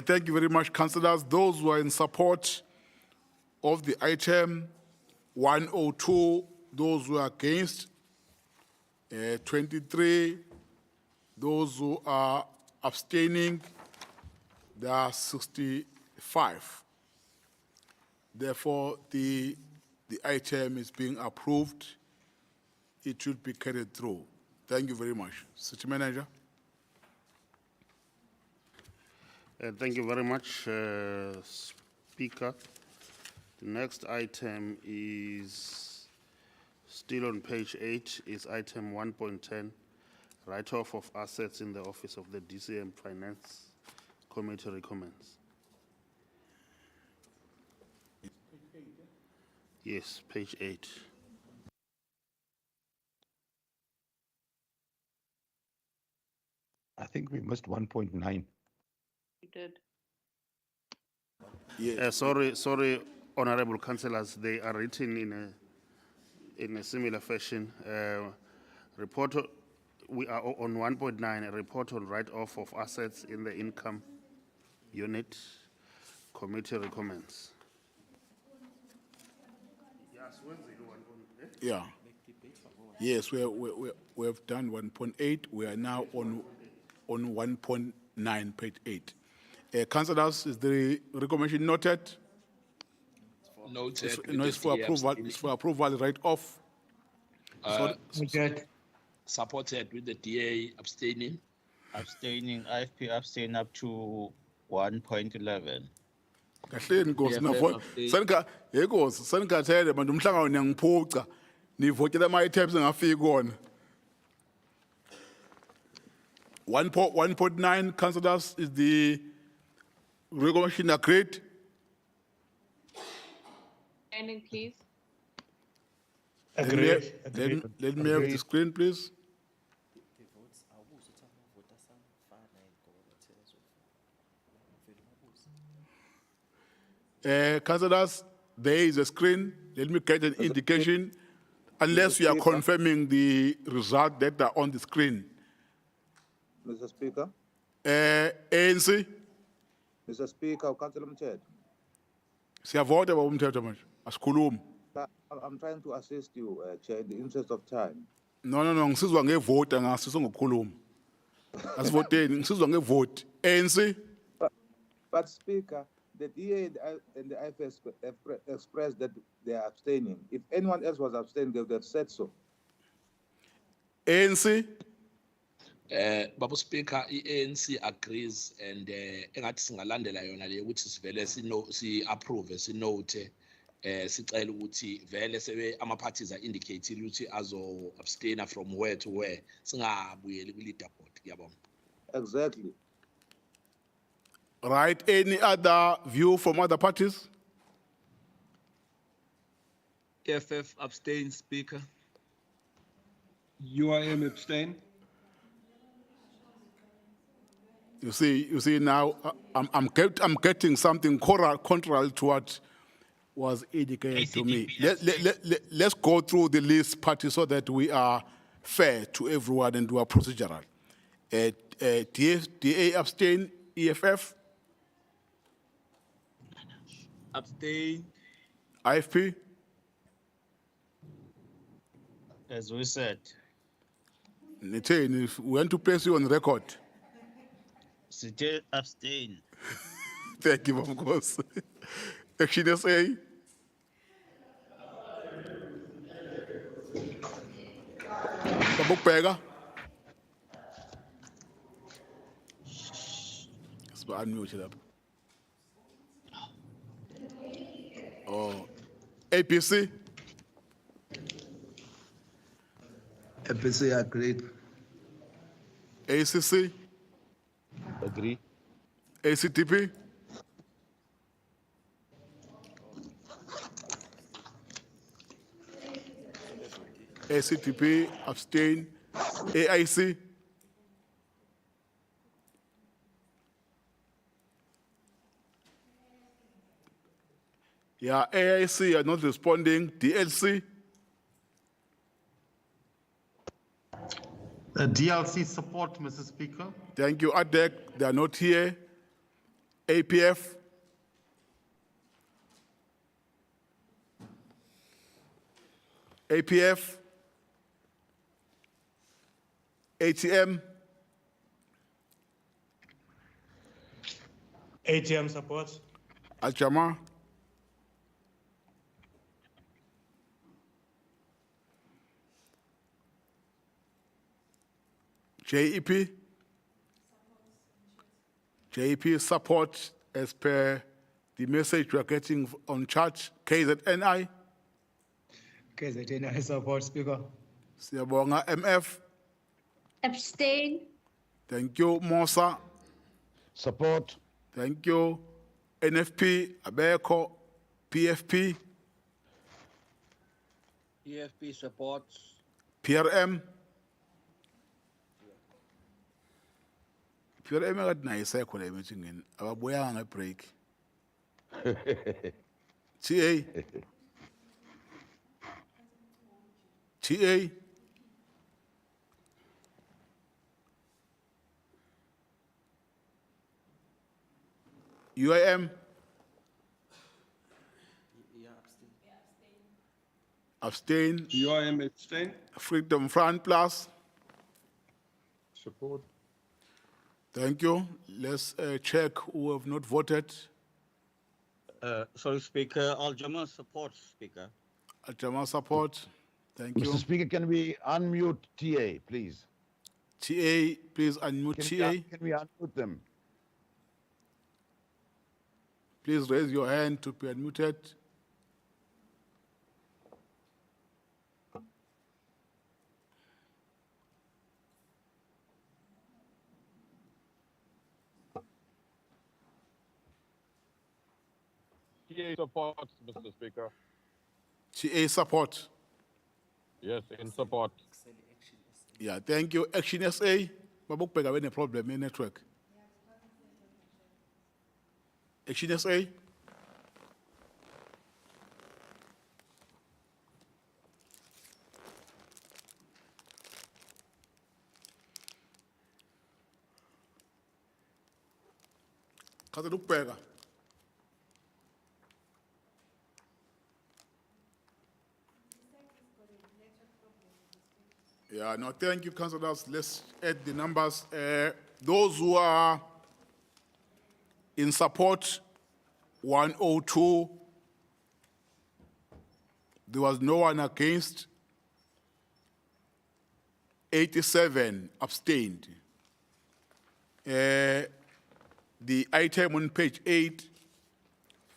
Thank you very much, councillors. Those who are in support of the item 102, those who are against, 23, those who are abstaining, there are 65. Therefore, the item is being approved. It should be carried through. Thank you very much. City Manager. Thank you very much, Speaker. The next item is still on page 8, is item 1.10, write-off of assets in the office of the DCM Finance Committee recommends. Yes, page 8. I think we missed 1.9. You did. Yeah. Sorry, honorable councillors, they are written in a similar fashion. Report. We are on 1.9, a report on write-off of assets in the income unit. Committee recommends. Yeah. Yes, we have done 1.8. We are now on 1.9, page 8. Councillors, is the recommendation noted? Noted. It's for approval. It's for approval right off. Supported with the DA abstaining. Abstaining, IFP abstain up to 1.11. Kahle Nkosi nafo sanika yekhosi sanikathele manje umhlangano niyangiphuca nivotela ama items engafiki kona 1.9, councillors, is the recommendation agreed? Standing, please. Agreed. Let me have the screen, please. Councillors, there is a screen. Let me get an indication, unless you are Speaker. confirming the result that are on the screen. Mr. Speaker. ANC, Mr. Speaker, Councillor Mched. siyavota baba umthetho manje. Asikhulumi. I'm trying to assist you, Chair, in the interest of time. No, ngisizwa ngevota ngasizwa ngokukhuluma. Asivoteni, ngisizwa ngevoti. ANC, But Speaker, the DA and the IFS have expressed that they are abstaining. If anyone else was abstaining, they would have said so. ANC, Babu Speaker, ANC agrees and engathi singalandela yona le ukuthi sivele si approve sinote sicela ukuthi vele sebe ama parties are indicated ukuthi azo abstain from where to where singabuyeli ku leader board ngiyabonga. Exactly. right? Any other view from other parties? EFF abstain, Speaker. UIM abstain. You see now, I'm getting something contrary to what was indicated to me. Let's go through the list party so that we are fair to everyone and we are procedural. DA abstain, EFF? Abstain. IFP? As we said. If we want to place you on record. Still abstain. Thank you, of course. Action SA? Babukbega? Let's unmute it up. Oh, APC? APC agreed. ACC? Agree. ACTP? ACTP, abstain. AIC? Yeah, AIC are not responding. DLC? DLC support, Mr. Speaker. Thank you, ADEC. They are not here. APF? APF? ATM? ATM support. Al-Jama? JEP? JEP support as per the message we are getting on chat. KZNI? KZNI support, Speaker. Siyabonga. MF? Abstain. Thank you. Mosa? Support. Thank you. NFP? Abeko? PFP? EFP supports. PRM? PRM akade nayo isekho le meeting ababuyanga ngebreak. TA? TA? UIM? Abstain. UIM abstain. Freedom Front Plus? Support. Thank you. Let's check who have not voted. Sorry, Speaker. Al-Jama supports, Speaker. Al-Jama support. Thank you. Mr. Speaker, can we unmute TA, please? TA, please unmute TA. Can we unmute them? Please raise your hand to be unmuted. TA support, Mr. Speaker. TA support. Yes, in support. Yeah, thank you. Action SA. Babukbeka bene problem in network. Action SA. Kade ukubheka. Yeah, no, thank you, councillors. Let's add the numbers. Those who are in support, 102. There was no one against. 87 abstained. The item on page 8,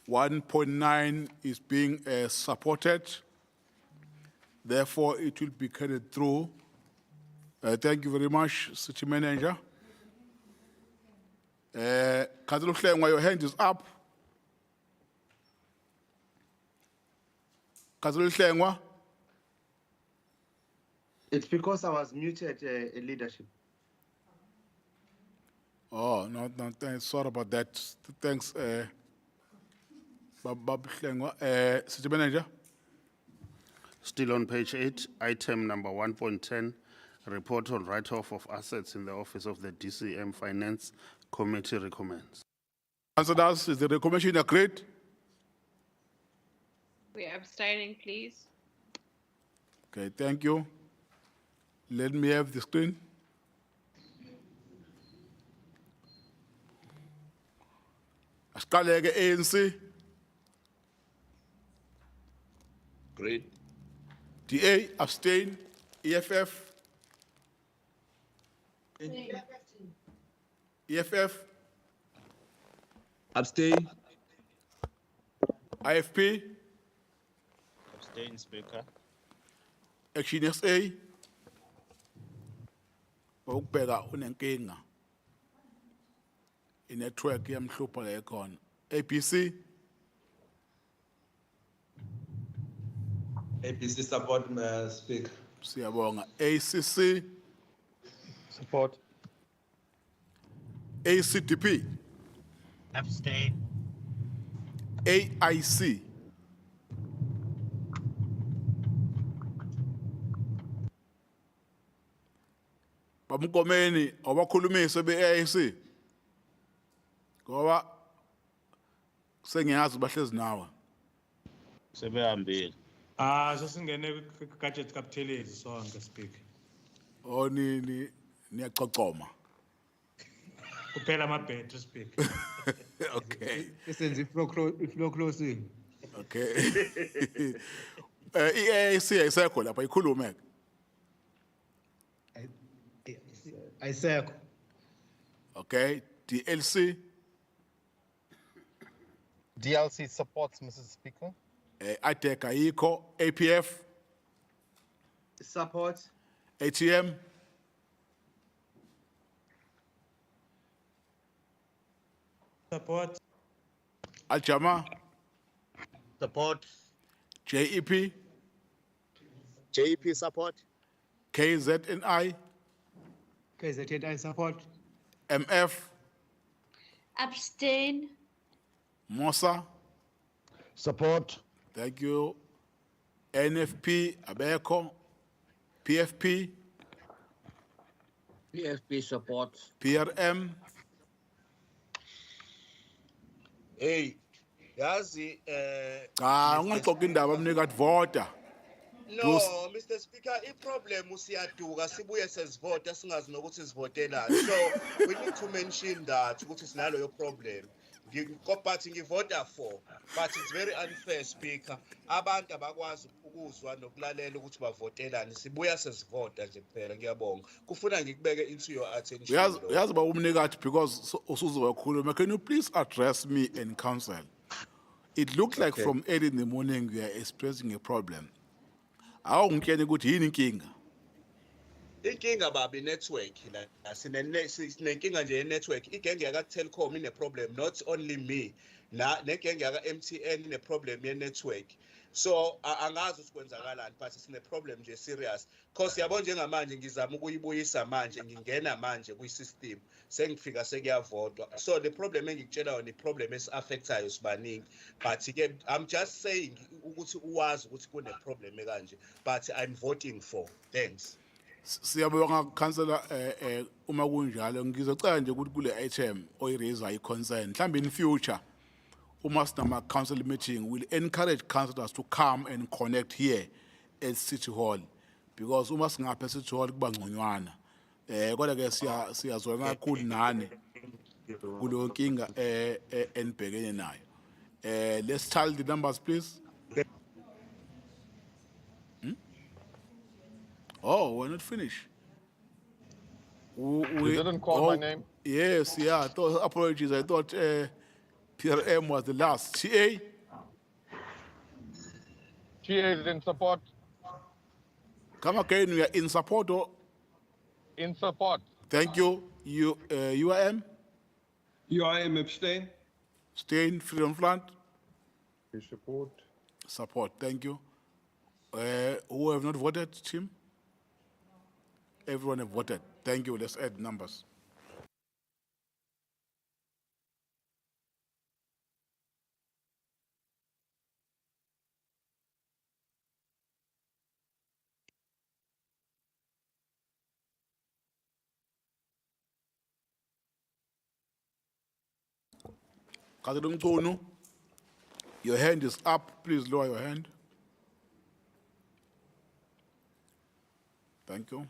1.9 is being supported. Therefore, it will be carried through. Thank you very much, City Manager. Councillor Hlengwa, your hand is up. Councillor Hlengwa. It's because I was muted, leadership. Oh, no, thanks. Sorry about that. Thanks, Bab Hlengwa. City Manager. Still on page 8, item number 1.10, report on write-off of assets in the office of the DCM Finance Committee recommends. Councillors, is the recommendation agreed? We are abstaining, please. Okay, thank you. Let me have the screen. Asiqaleke ANC. Great. DA, abstain. EFF. EFF. Abstain. IFP. Abstain, Speaker. Action SA. Ukubheka unenkinga. I-network yamhlupha la ekhona. APC. APC support, Speaker. Siyabonga. ACC. Support. ACDP. Abstain. AIC. Bamkomeni abakhulumise be-AIC. Ngoba sengiyazi bahlezi nawe. Sebehambile. Sesingene gadget kapithelezi sonke Speaker. Oh niyacocoma. Kuphela ama-battery Speaker. Okay. Listen, if no closing. Okay. I-AIC ayisekho lapha ikhulume. Ayisekho. Okay. DLC. DLC supports, Mr. Speaker. ITEC ayikho. APF. Support. ATM. Support. Aljama. Support. JEP. JEP support. KZNI. KZNI support. MF. Abstain. Mosa. Support. Thank you. NFP, Abeko. PFP. PFP support. PRM. Hey, yazi, Ungaxoxa indaba mnika vota. no, Mr. Speaker, i-problem usiyaduka sibuye sesivota singazi nokuthi sivotelani. So we need to mention that ukuthi sinaloyo problem. But ngivota for, but it's very unfair, Speaker. Abantu abakwazi ukuzwa nokulalela ukuthi bavotelani. Sibuya sesivota nje kuphela, ngiyabonga. Kufuna ngikubeke into your attention. Yazi ba umnikathi because usuzokhuluma. Can you please address me in council? It looked like from early in the morning we are expressing a problem. Awungitshela ukuthi yini inkinga? Inkinga babi network la sinenkinga nje network igenge yaka Telkom ine problem, not only me. negenge yaka MTN ine-problem ye-network. So angazi ukuthi kwenzakalani, but sine-problem nje serious. Cause yabo njengamanje ngizama ukuyibuyisa manje, ngingena manje kwi-system, sengifika sekuyavotwa. So the problem engikutshela yona i-problem esi-affectayo sibaningi. But-ke I'm just saying ukuthi uwazi ukuthi kune-problem ekanje, but I'm voting for. Thanks. Siyabonga councillor uma kunjalo ngizocela nje ukuthi kule item oyiraise i-concern mhlawumbe in future uma sinama council meeting will encourage councillors to come and connect here at City Hall because uma singapha City Hall kuba ngconywana kodwa ke siyazwana kakhulu nani kulo nkinga enibhekene nayo. Let's tally the numbers please. Oh, we're not finished. You didn't call my name? Yes, yeah. I thought, apologies. I thought Pierre M was the last. TA? TA is in support. Come again. We are in support. Or? In support. Thank you. UIM? UIM abstain. Abstain. Freedom Front? Support. Support. Thank you. Who have not voted, Tim? Everyone have voted. Thank you. Let's add numbers. Councillor Mchunu, your hand is up. Please lower your hand. Thank you.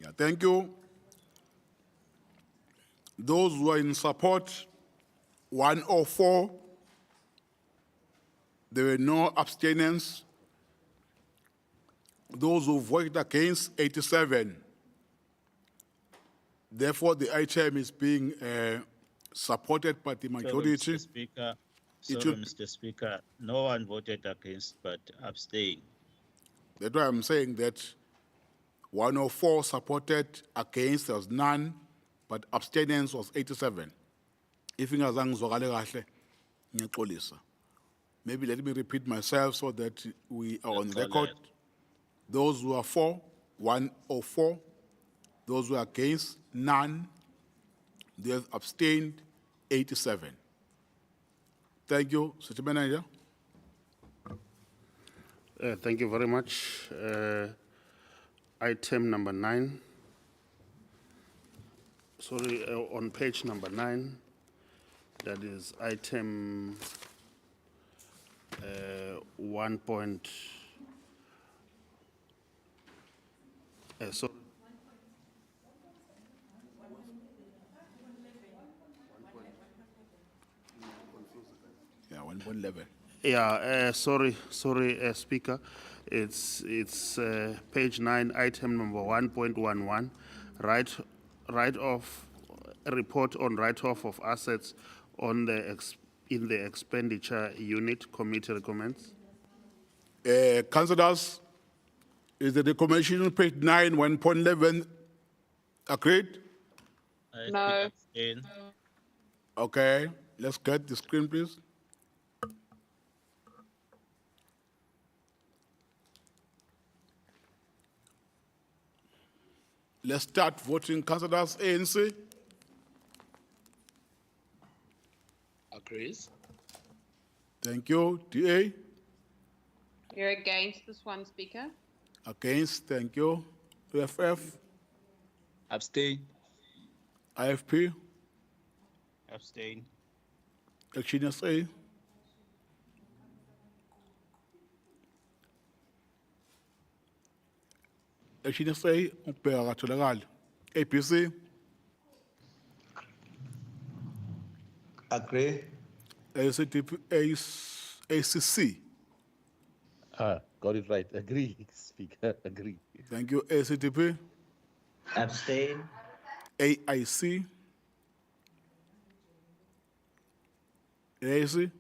Yeah, thank you. Those who are in support, 104. There were no abstentions. Those who voted against, 87. Therefore, the item is being supported by the majority. Sorry, Mr. Speaker. Mr. Speaker. No one voted against, but abstained. That's why I'm saying that 104 supported, against there was none, but abstentions was 87. If maybe let me repeat myself so that we are on record. Those who are for, 104. Those who are against, none. They have abstained, 87. Thank you, City Manager. Thank you very much. Item number 9. Sorry, on page number 9, that is item 1. Yeah, 1.11. Yeah, sorry, Speaker. It's page 9, item number 1.11, write-off, a report on write-off of assets on the in the expenditure unit. Committee recommends. Councillors, is the recommendation on page 9, 1.11 agreed? No. Okay, let's get the screen, please. Let's start voting. Councillors, ANC. Agrees. Thank you. DA. You're against this one, Speaker. Against. Thank you. UFF. Abstain. IFP. Abstain. Action SA. Action SA. Umpera katholakala. APC. Agree. ACC. Got it right. Agree, Speaker. Agree. Thank you. ACTP. Abstain. AIC. AC?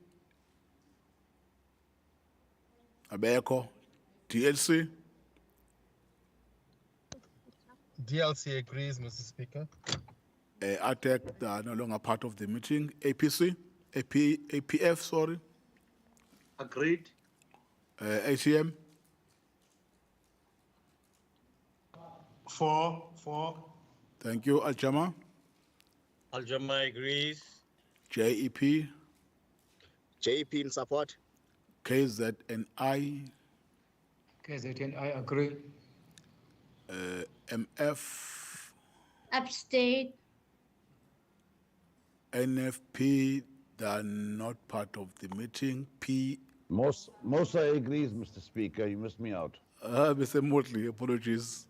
Abeko. DLC? DLC agrees, Mr. Speaker. ATEC, they are no longer part of the meeting. APC? APF, sorry. Agreed. ATM? Four. Thank you. Aljama? Aljama agrees. JEP? JP in support. KZNI? KZNI agree. MF? Abstain. NFP, they are not part of the meeting. Mosa agrees, Mr. Speaker. You missed me out. Mr. Motley, apologies.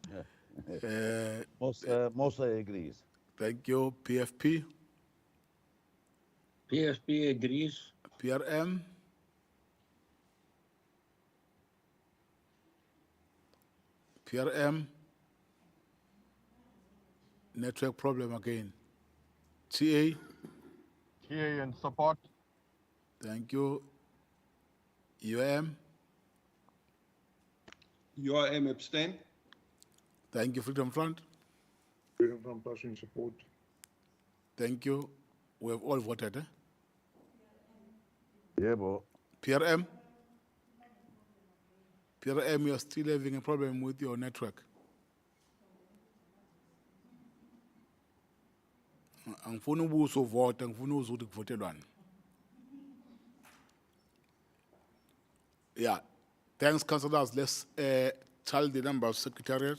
Mosa agrees. Thank you. PFP? PSP agrees. PRM? PRM? Network problem again. TA? TA in support. Thank you. UM? UIM abstain. Thank you. Freedom Front? Freedom from Plus in support. Thank you. We have all voted. Yeah, bo. PRM? PRM, you're still having a problem with your network. Angifuni ubuso vote, angifuni uzuthi kuvotelwane. Yeah. Thanks, councillors. Let's tell the number of secretariat.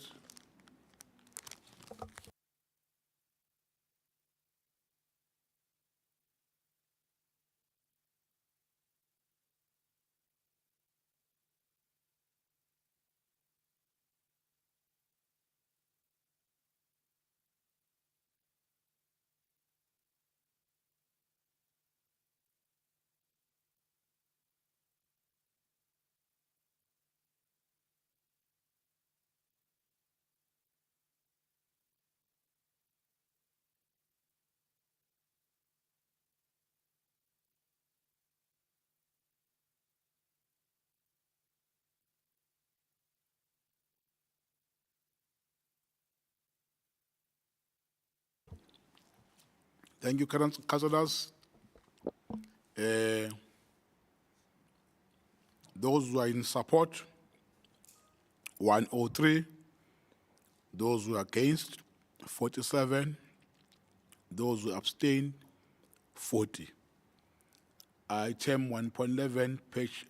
Thank you, councillors. Those who are in support, 103. Those who are against, 47. Those who abstain, 40. Item 1.11, page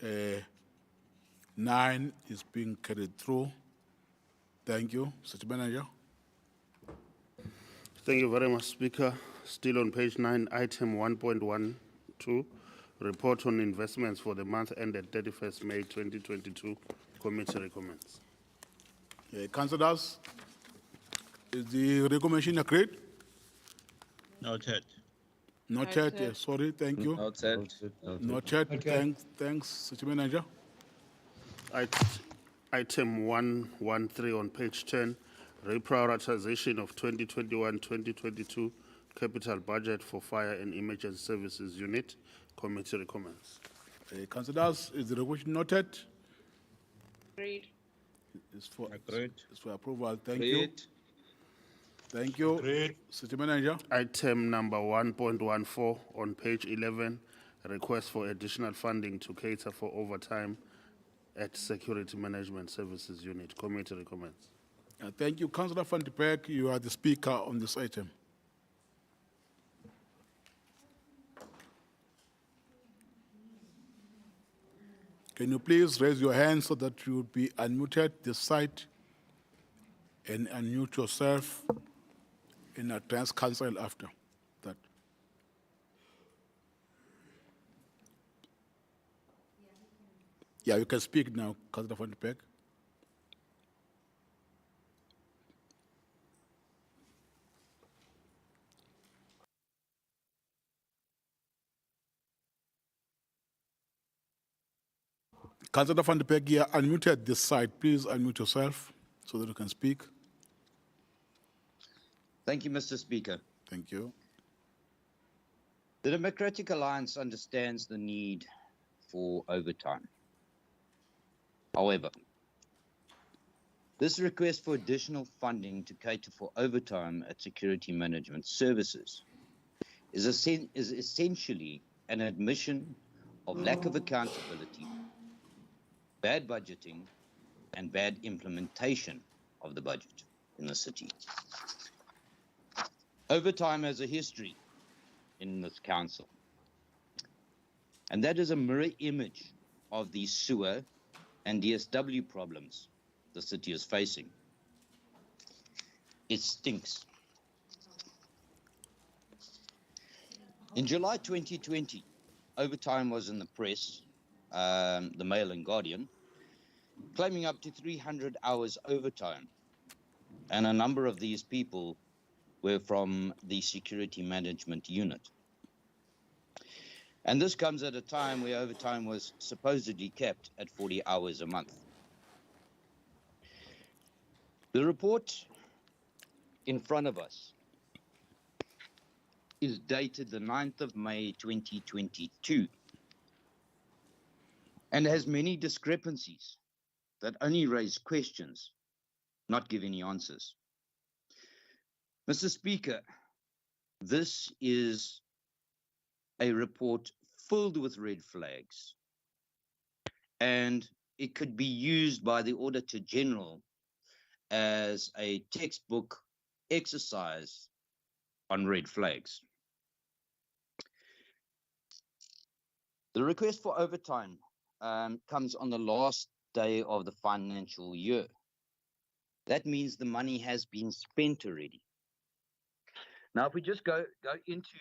9 is being carried through. Thank you. City Manager. Thank you very much, Speaker. Still on page 9, item 1.12, report on investments for the month ended 31st May 2022. Committee recommends. Councillors, is the recommendation agreed? Noted. Noted. Yes, sorry, thank you. Noted. Noted. Thanks, City Manager. Item 113 on page 10, reprioritization of 2021-2022 capital budget for Fire and Emergency Services Unit. Committee recommends. Councillors, is the recommendation noted? Agreed. It's for, Agreed. It's for approval. Thank you. Thank you. Agreed. City Manager. Item number 1.14 on page 11, request for additional funding to cater for overtime at Security Management Services Unit. Committee recommends. Thank you. Councillor Van de Beek, you are the speaker on this item. Can you please raise your hand so that you will be unmuted this side and unmute yourself and address council after that. Yeah, you can speak now, Councillor Van de Beek. Councillor Van de Beek, you are unmuted this side. Please unmute yourself so that you can speak. Thank you, Mr. Speaker. Thank you. The Democratic Alliance understands the need for overtime. However, this request for additional funding to cater for overtime at security management services is essentially an admission of lack of accountability, bad budgeting, and bad implementation of the budget in the city. Overtime has a history in this council, and that is a mirror image of the sewer and DSW problems the city is facing. It stinks. In July 2020, overtime was in the press, the Mail and Guardian, claiming up to 300 hours overtime. And a number of these people were from the security management unit. And this comes at a time where overtime was supposedly kept at 40 hours a month. The report in front of us is dated the 9th of May 2022 and has many discrepancies that only raise questions, not give any answers. Mr. Speaker, this is a report filled with red flags, and it could be used by the Auditor General as a textbook exercise on red flags. The request for overtime comes on the last day of the financial year. That means the money has been spent already. Now, if we just go into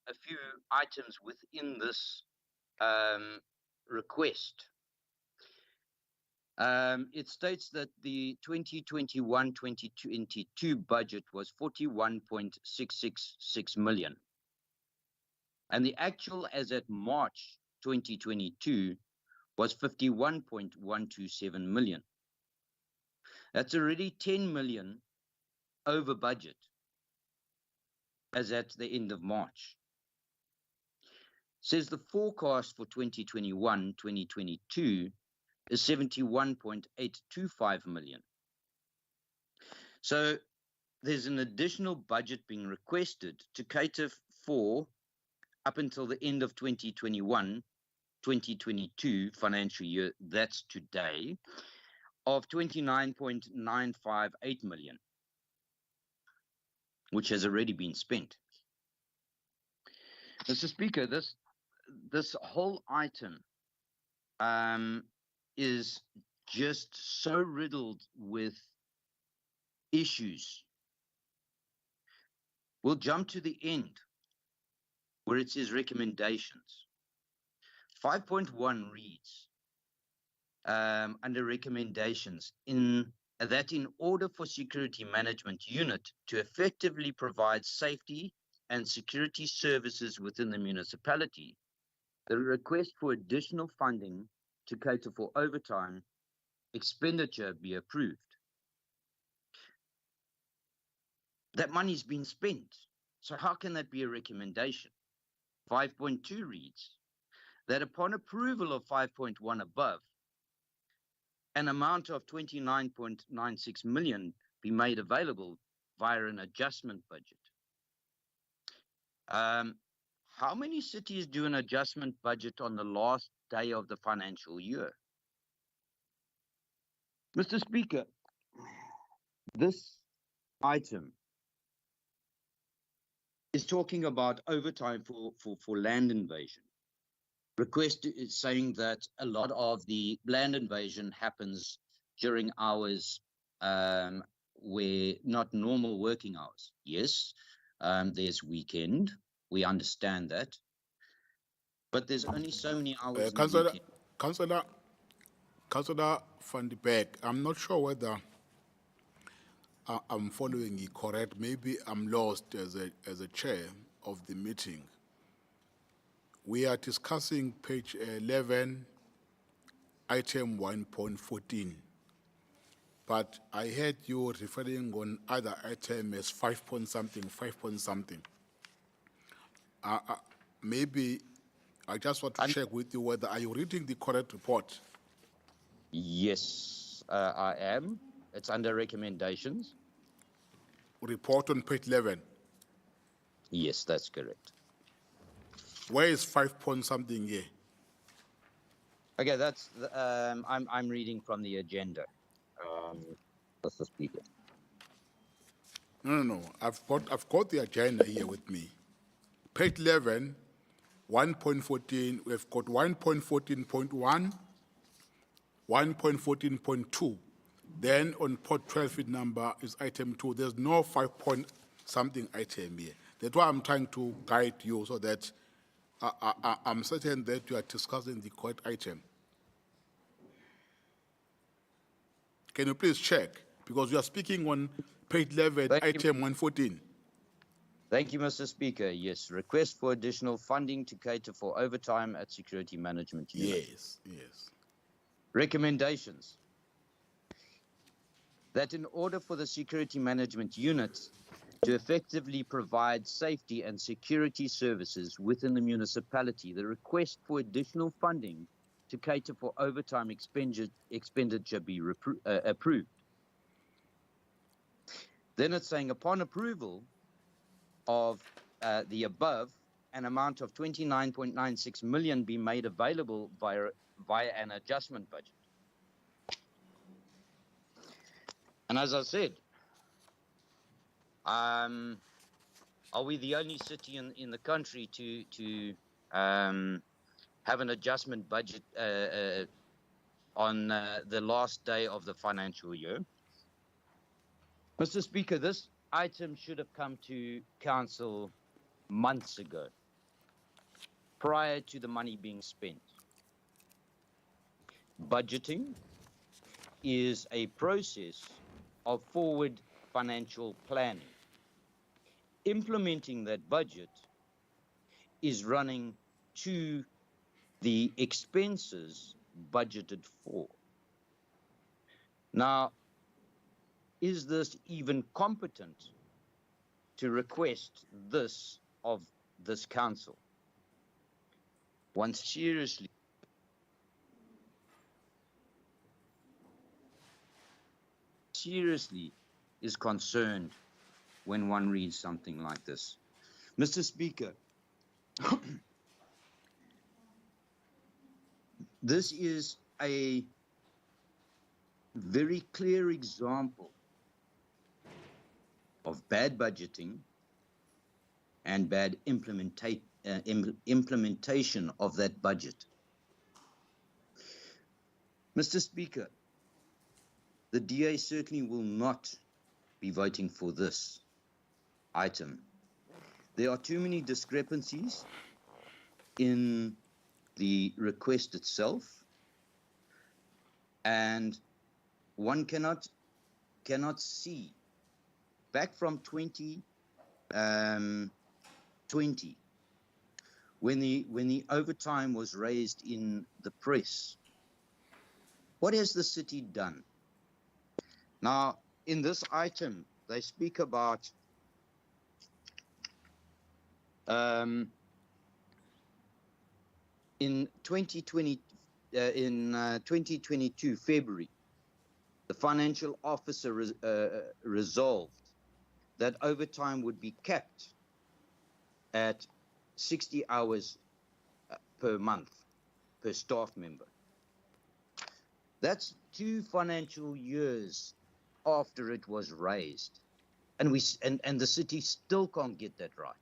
a few items within this request, it states that the 2021-2022 budget was 41.666 million. And the actual as at March 2022 was 51.127 million. That's already 10 million over budget as at the end of March. Says the forecast for 2021-2022 is 71.825 million. So there's an additional budget being requested to cater for up until the end of 2021-2022 financial year, that's today, of 29.958 million, which has already been spent. Mr. Speaker, this whole item is just so riddled with issues. We'll jump to the end where it says recommendations. 5.1 reads under recommendations that in order for security management unit to effectively provide safety and security services within the municipality, the request for additional funding to cater for overtime expenditure be approved. That money's been spent, so how can that be a recommendation? 5.2 reads that upon approval of 5.1 above, an amount of 29.96 million be made available via an adjustment budget. How many cities do an adjustment budget on the last day of the financial year? Mr. Speaker, this item is talking about overtime for land invasion. Request is saying that a lot of the land invasion happens during hours where not normal working hours. Yes, there's weekend. We understand that. But there's only so many hours in the weekend. Councillor van de Beek, I'm not sure whether I'm following you correct. Maybe I'm lost as a chair of the meeting. We are discussing page 11, item 1.14. But I heard you referring on other item as 5 point something, 5 point something. maybe I just want to check with you whether are you reading the correct report? Yes, I am. It's under recommendations. Report on page 11. Yes, that's correct. Where is 5 point something here? Okay, that's I'm reading from the agenda. Mr. Speaker. No. I've got the agenda here with me. Page 11, 1.14. We've got 1.14.1, 1.14.2. Then on port 12 feet number is item 2. There's no 5 point something item here. That's why I'm trying to guide you so that I'm certain that you are discussing the correct item. Can you please check? Because you are speaking on page 11, item 114. Thank you, Mr. Speaker. Yes, request for additional funding to cater for overtime at Security Management Unit. Yes. Recommendations. That in order for the Security Management Unit to effectively provide safety and security services within the municipality, the request for additional funding to cater for overtime expenditure be approved. Then it's saying upon approval of the above, an amount of 29.96 million be made available via an adjustment budget. And as I said, are we the only city in the country to have an adjustment budget on the last day of the financial year? Mr. Speaker, this item should have come to Council months ago, prior to the money being spent. Budgeting is a process of forward financial planning. Implementing that budget is running to the expenses budgeted for. Now, is this even competent to request this of this council? One seriously is concerned when one reads something like this. Mr. Speaker, this is a very clear example of bad budgeting and bad implementation of that budget. Mr. Speaker, the DA certainly will not be voting for this item. There are too many discrepancies in the request itself, and one cannot see back from 2020 when the overtime was raised in the press. What has the city done? Now, in this item, they speak about in 2022 February, the financial officer resolved that overtime would be capped at 60 hours per month per staff member. That's 2 financial years after it was raised, and the city still can't get that right.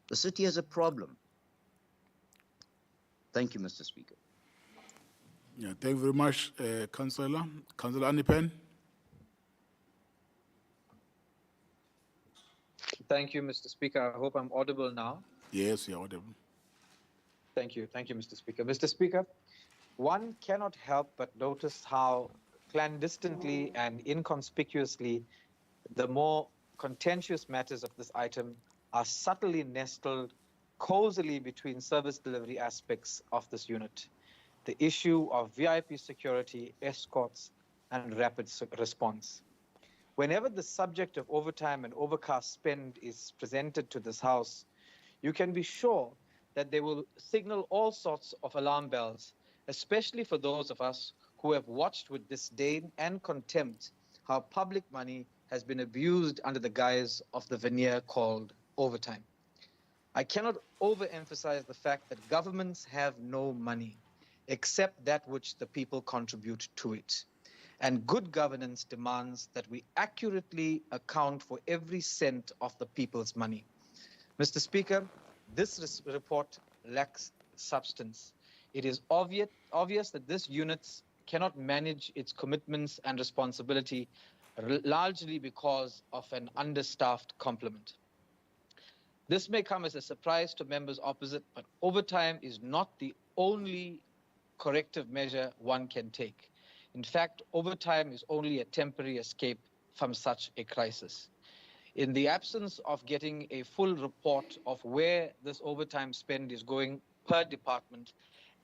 The city has a problem. Thank you, Mr. Speaker. Yeah, thank you very much, Councillor. Councillor Anipen. Thank you, Mr. Speaker. I hope I'm audible now. Yes, you're audible. Thank you, Mr. Speaker. Mr. Speaker, one cannot help but notice how clandestinely and inconspicuously the more contentious matters of this item are subtly nestled cozily between service delivery aspects of this unit. The issue of VIP security, escorts, and rapid response. Whenever the subject of overtime and overcast spend is presented to this House, you can be sure that they will signal all sorts of alarm bells, especially for those of us who have watched with disdain and contempt how public money has been abused under the guise of the veneer called overtime. I cannot overemphasize the fact that governments have no money except that which the people contribute to it. And good governance demands that we accurately account for every cent of the people's money. Mr. Speaker, this report lacks substance. It is obvious that this unit cannot manage its commitments and responsibility largely because of an understaffed complement. This may come as a surprise to members opposite, but overtime is not the only corrective measure one can take. In fact, overtime is only a temporary escape from such a crisis. In the absence of getting a full report of where this overtime spend is going per department,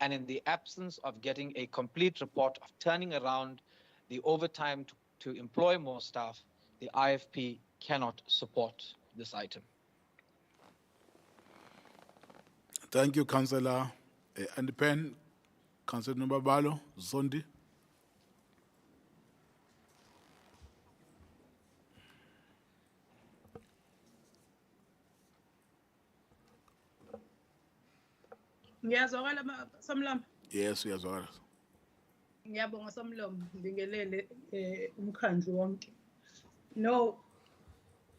and in the absence of getting a complete report of turning around the overtime to employ more staff, the IFP cannot support this item. Thank you, Councillor Andipen. Councillor Nobabalo, Zondi. Ngiyazwakala Somlomo. Yes, we are. Ngiyabonga Somlomo, ngibingelele umkhandlu wonke. No,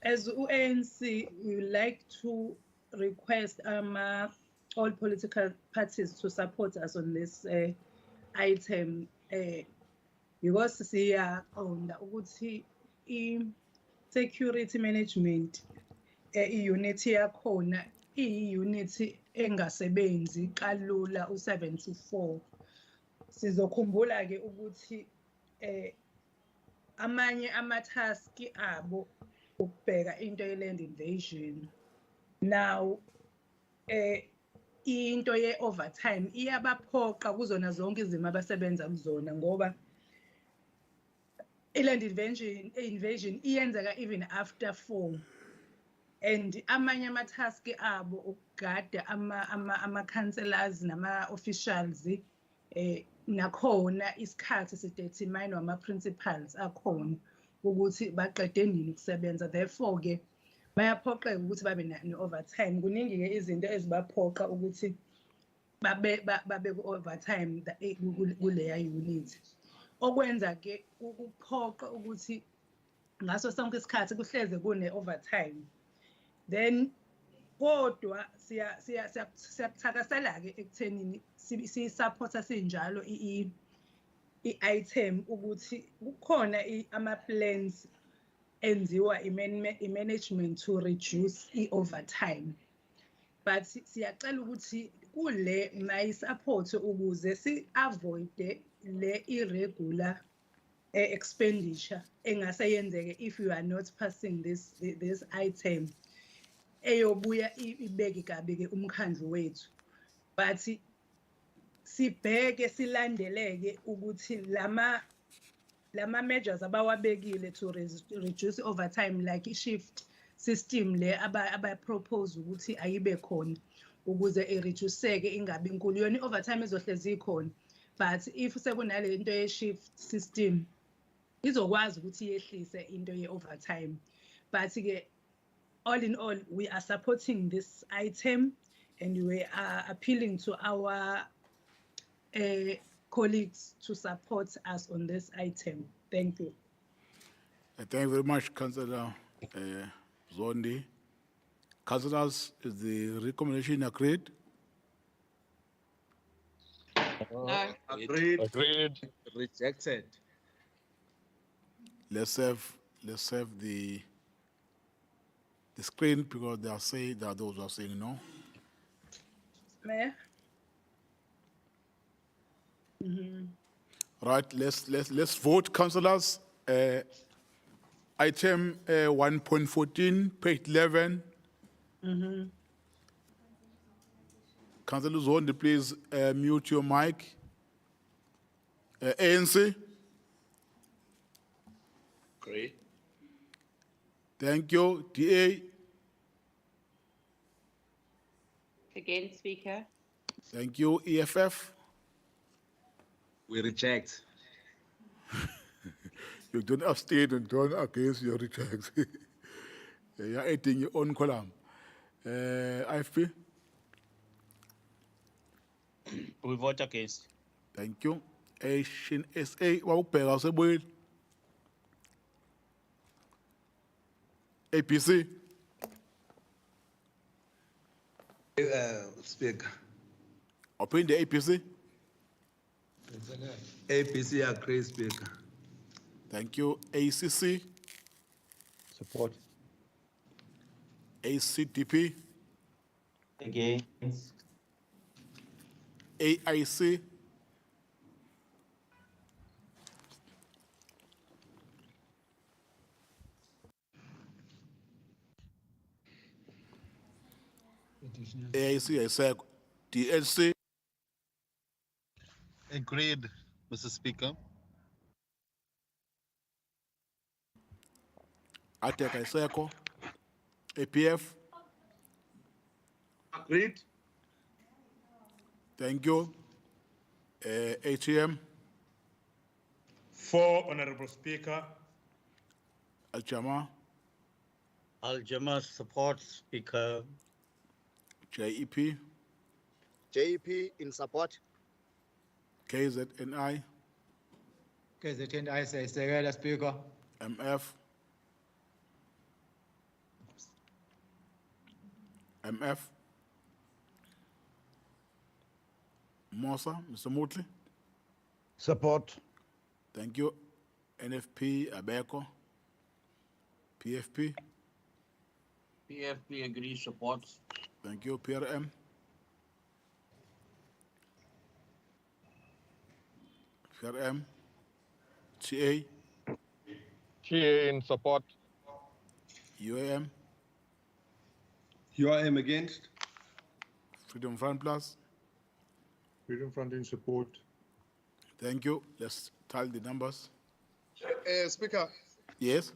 as ANC, we would like to request all political parties to support us on this item because siyaqonda ukuthi i-security management i-unit yakhona iyi-unit engasebenzi kalula u-7 to 4. Sizokhumbula ke ukuthi amanye ama-task abo ukubheka into ye-land invasion. Now into ye-overtime iyabaphoqa kuzona zonke izimo abasebenza kuzona ngoba i-land invasion iyenzeka even after 4. And amanye ama-task abo ukugada ama-councillors nama-officials nakhona isikhathi sidetermine ama-principals akhona ukuthi baqede nini ukusebenza. Therefore ke bayaphoqeka ukuthi babe ne-overtime. Kuningi-ke izinto ezibaphoqa ukuthi babe ku-overtime kuleya unit. Okwenza-ke ukuphoqa ukuthi ngaso sonke isikhathi kuhleze kune-overtime. Then kodwa siyakuthakasela-ke ekuthenini siyisupporta sinjalo i-item ukuthi kukhona ama-plans enziwa i-management to reduce i-overtime. But siyacela ukuthi kule mayisupport ukuze si-avoid le irregular expenditure engase yenzeke if you are not passing this item eyobuya ibeke kabi-ke umkhandlu wethu. But sibheke silandeleke ukuthi lama measures abawabekile to reduce overtime like i-shift system le abapropose ukuthi ayibe khona ukuze i-reduce-ke ingabi nkulu. Yona i-overtime izohlezi ikhona, but if sekunale into ye-shift system izokwazi ukuthi yehlise into ye-overtime. But-ke all in all, we are supporting this item and we are appealing to our colleagues to support us on this item. Thank you. Thank you very much, Councillor Zondi. Councillors, is the recommendation agreed? No. Agreed. Agreed. Rejected. Let's have the screen because they are saying that those who are saying no. Mayor? Right, let's vote, councillors. Item 1.14, page 11. Councillor Zondi, please mute your mic. ANC. Agree. Thank you. DA. Against, Speaker. Thank you. EFF. We reject. You don't abstain and don't against your reject. You're adding your own column. IFP. We vote against. Thank you. Asian SA. Wawubheka usebuyile. APC. Speaker. Open the APC. APC agrees, Speaker. Thank you. ACC. Support. ACTP. Against. AIC. AIC, I said DLC. Agreed, Mr. Speaker. ATEC, I said APF. Agreed. Thank you. ATM. For Honorable Speaker. Al-Jama. Al-Jama supports, Speaker. JEP. JEP in support. KZNI. KZNI siyayisekela Speaker. MF. MF. Mosa, Mr. Motley. Support. Thank you. NFP, Abeko. PFP. PFP agrees, supports. Thank you. PRM. PRM. TA. TA in support. UAM. UIM against. Freedom Front Plus. Freedom Front in support. Thank you. Let's tally the numbers. Speaker, Yes.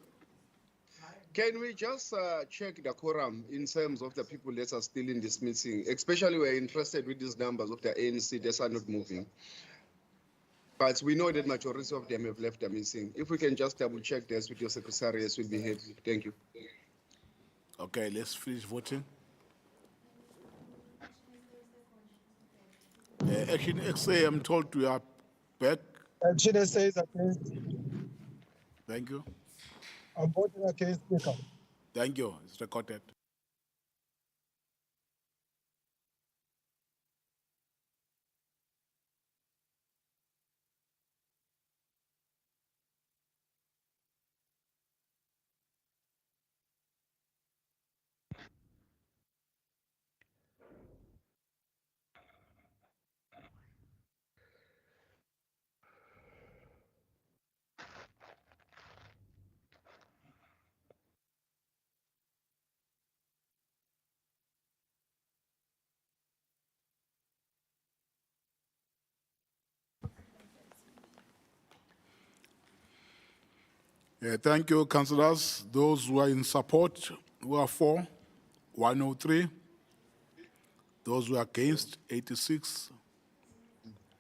can we just check the quorum in terms of the people that are still in this meeting? Especially we're interested with these numbers of the ANC that are not moving. But we know that majority of them have left the meeting. If we can just double check this with your secretariat, we'll be happy. Thank you. Okay, let's finish voting. Action XA, I'm told we are back. Action says against. Thank you. I'm voting against, Speaker. Thank you. It's recorded. Thank you, councillors. Those who are in support, who are for, 103. Those who are against, 86.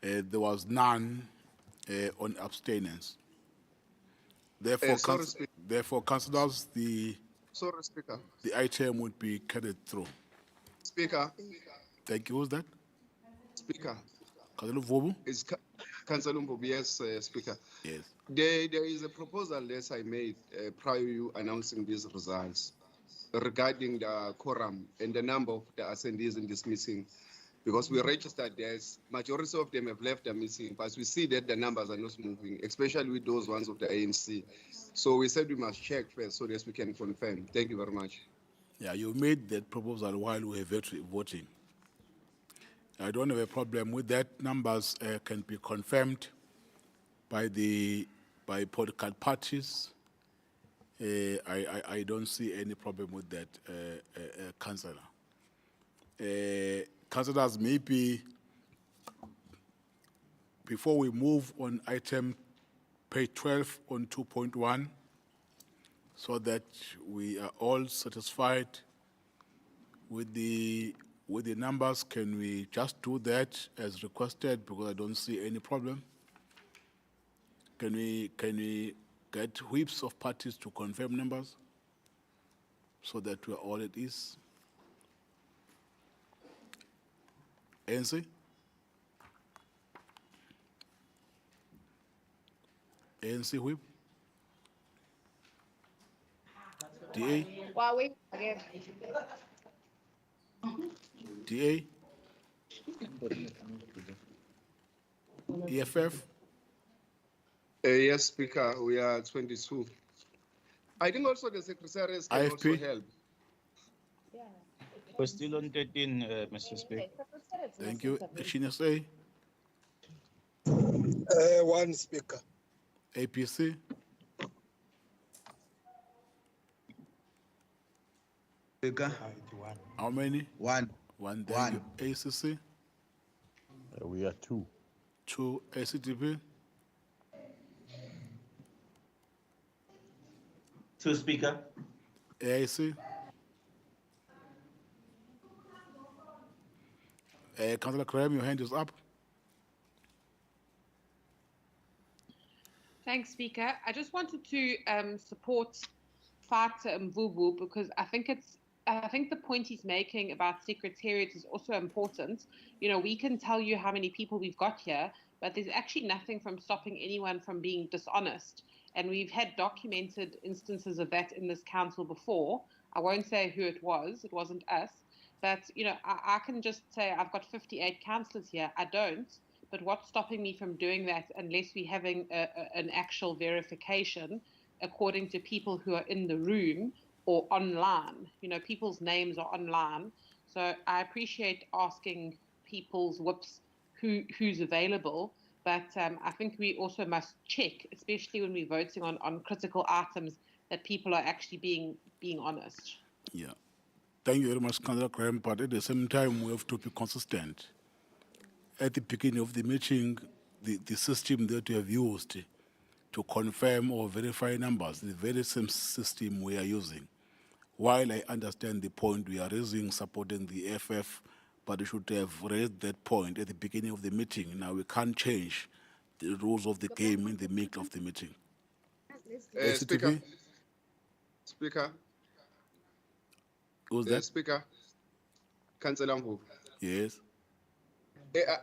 There was none on abstentions. Therefore, sorry, councillors, the Speaker. the item would be carried through. Speaker. Thank you. Who's that? Speaker. Councillor Vobu? Is Councillor Mbobu, yes, Speaker. Yes. There is a proposal that I made prior to you announcing these results regarding the quorum and the number of the attendees in this meeting. Because we registered, there's majority of them have left the meeting, but we see that the numbers are not moving, especially with those ones of the ANC. So we said we must check first so that we can confirm. Thank you very much. Yeah, you made that proposal while we were voting. I don't have a problem with that. Numbers can be confirmed by political parties. I don't see any problem with that, councillor. Councillors, maybe before we move on item page 12 on 2.1, so that we are all satisfied with the with the numbers, can we just do that as requested, because I don't see any problem? Can we get whips of parties to confirm numbers so that we're all at ease? ANC? ANC whip? DA? DA? EFF? Yes, Speaker, we are 22. I think also the secretaries can also IFP? help. We're still on 13, Mr. Speaker. Thank you. Machine SA? One speaker. APC? Speaker. How many? One. One. Thank you. ACC? We are 2. 2. ACTP? 2, Speaker. AIC? Councillor Graham, your hand is up. Thanks, Speaker. I just wanted to support Fata Mvubu because I think the point he's making about Secretariat is also important. You know, we can tell you how many people we've got here, but there's actually nothing from stopping anyone from being dishonest. And we've had documented instances of that in this council before. I won't say who it wasn't us. But, you know, I can just say I've got 58 councillors here. I don't. But what's stopping me from doing that unless we're having an actual verification according to people who are in the room or online? You know, people's names are online. So I appreciate asking people's whips who's available. But I think we also must check, especially when we're voting on critical items, that people are actually being honest. Yeah. Thank you very much, Councillor Graham, but at the same time, we have to be consistent. At the beginning of the meeting, the system that we have used to confirm or verify numbers, the very same system we are using. While I understand the point we are raising, supporting the FF, but we should have raised that point at the beginning of the meeting. Now we can't change the rules of the game in the middle of the meeting. Speaker. Speaker. Who's that? Speaker. Councillor Mvubu. Yes.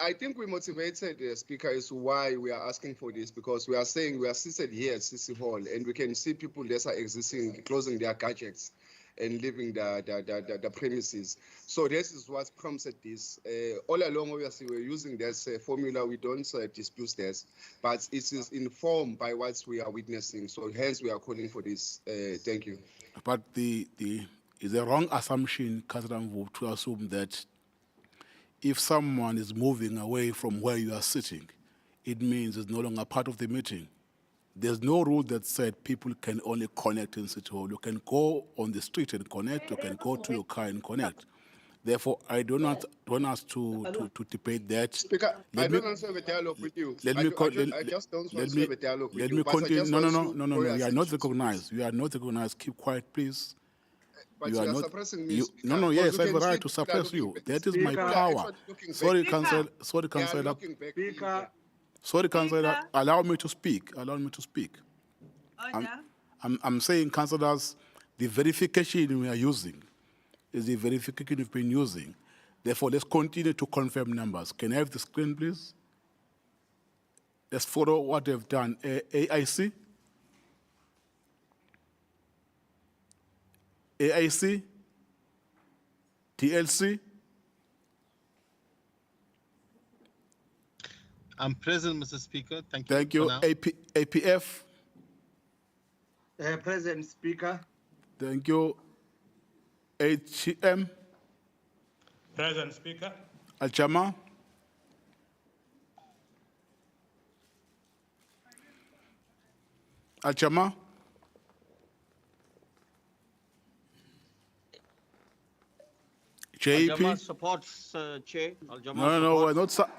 I think we motivated the Speaker as to why we are asking for this, because we are saying we are seated here at CC Hall and we can see people that are existing, closing their gadgets and leaving the premises. So this is what prompted this. All along, obviously, we're using this formula. We don't dispute this, but it is informed by what we are witnessing. So hence, we are calling for this. Thank you. But is a wrong assumption, Councillor Mvubu, to assume that if someone is moving away from where you are sitting, it means it's no longer part of the meeting. There's no rule that said people can only connect in City Hall. You can go on the street and connect. You can go to your car and connect. Therefore, I do not want us to debate that. Speaker, I don't want to have a dialogue with you. I just don't want to have a dialogue with you. Let me continue. No. You are not speak. recognized. You are not recognized. Keep quiet, please. But you are not suppressing me. No, yes, I have a right to suppress you. That is my power. Sorry, Councillor. Sorry, Councillor. Allow me to speak. I'm saying, councillors, the verification we are using is the verification we've been using. Therefore, let's continue to confirm numbers. Can I have the screen, please? Let's follow what they've done. AIC? AIC? TLC? I'm present, Mr. Speaker. Thank you. Thank you. APF? Present, Speaker. Thank you. HM? Present, Speaker. Al-Jama? Al-Jama? JP? Al-Jama supports, Chair. No, we're not.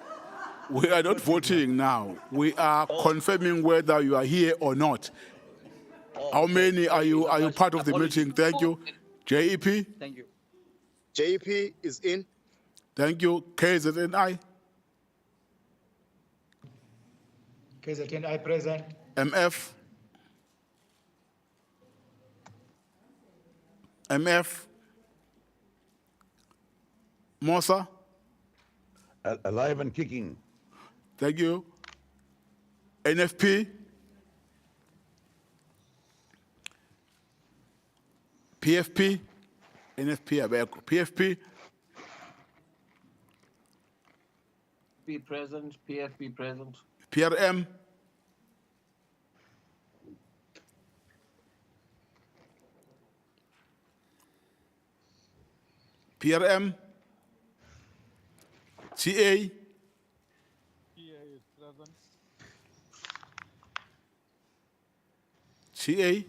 We are not voting now. We are confirming whether you are here or not. How many are you part of the meeting? Thank you. JEP? Thank you. JEP is in. Thank you. KZNI. KZNI present. MF. MF. Mosa. Alive and kicking. Thank you. NFP. PFP. NFP abeko. PFP. P present, PFP present. PRM. PRM. TA. TA.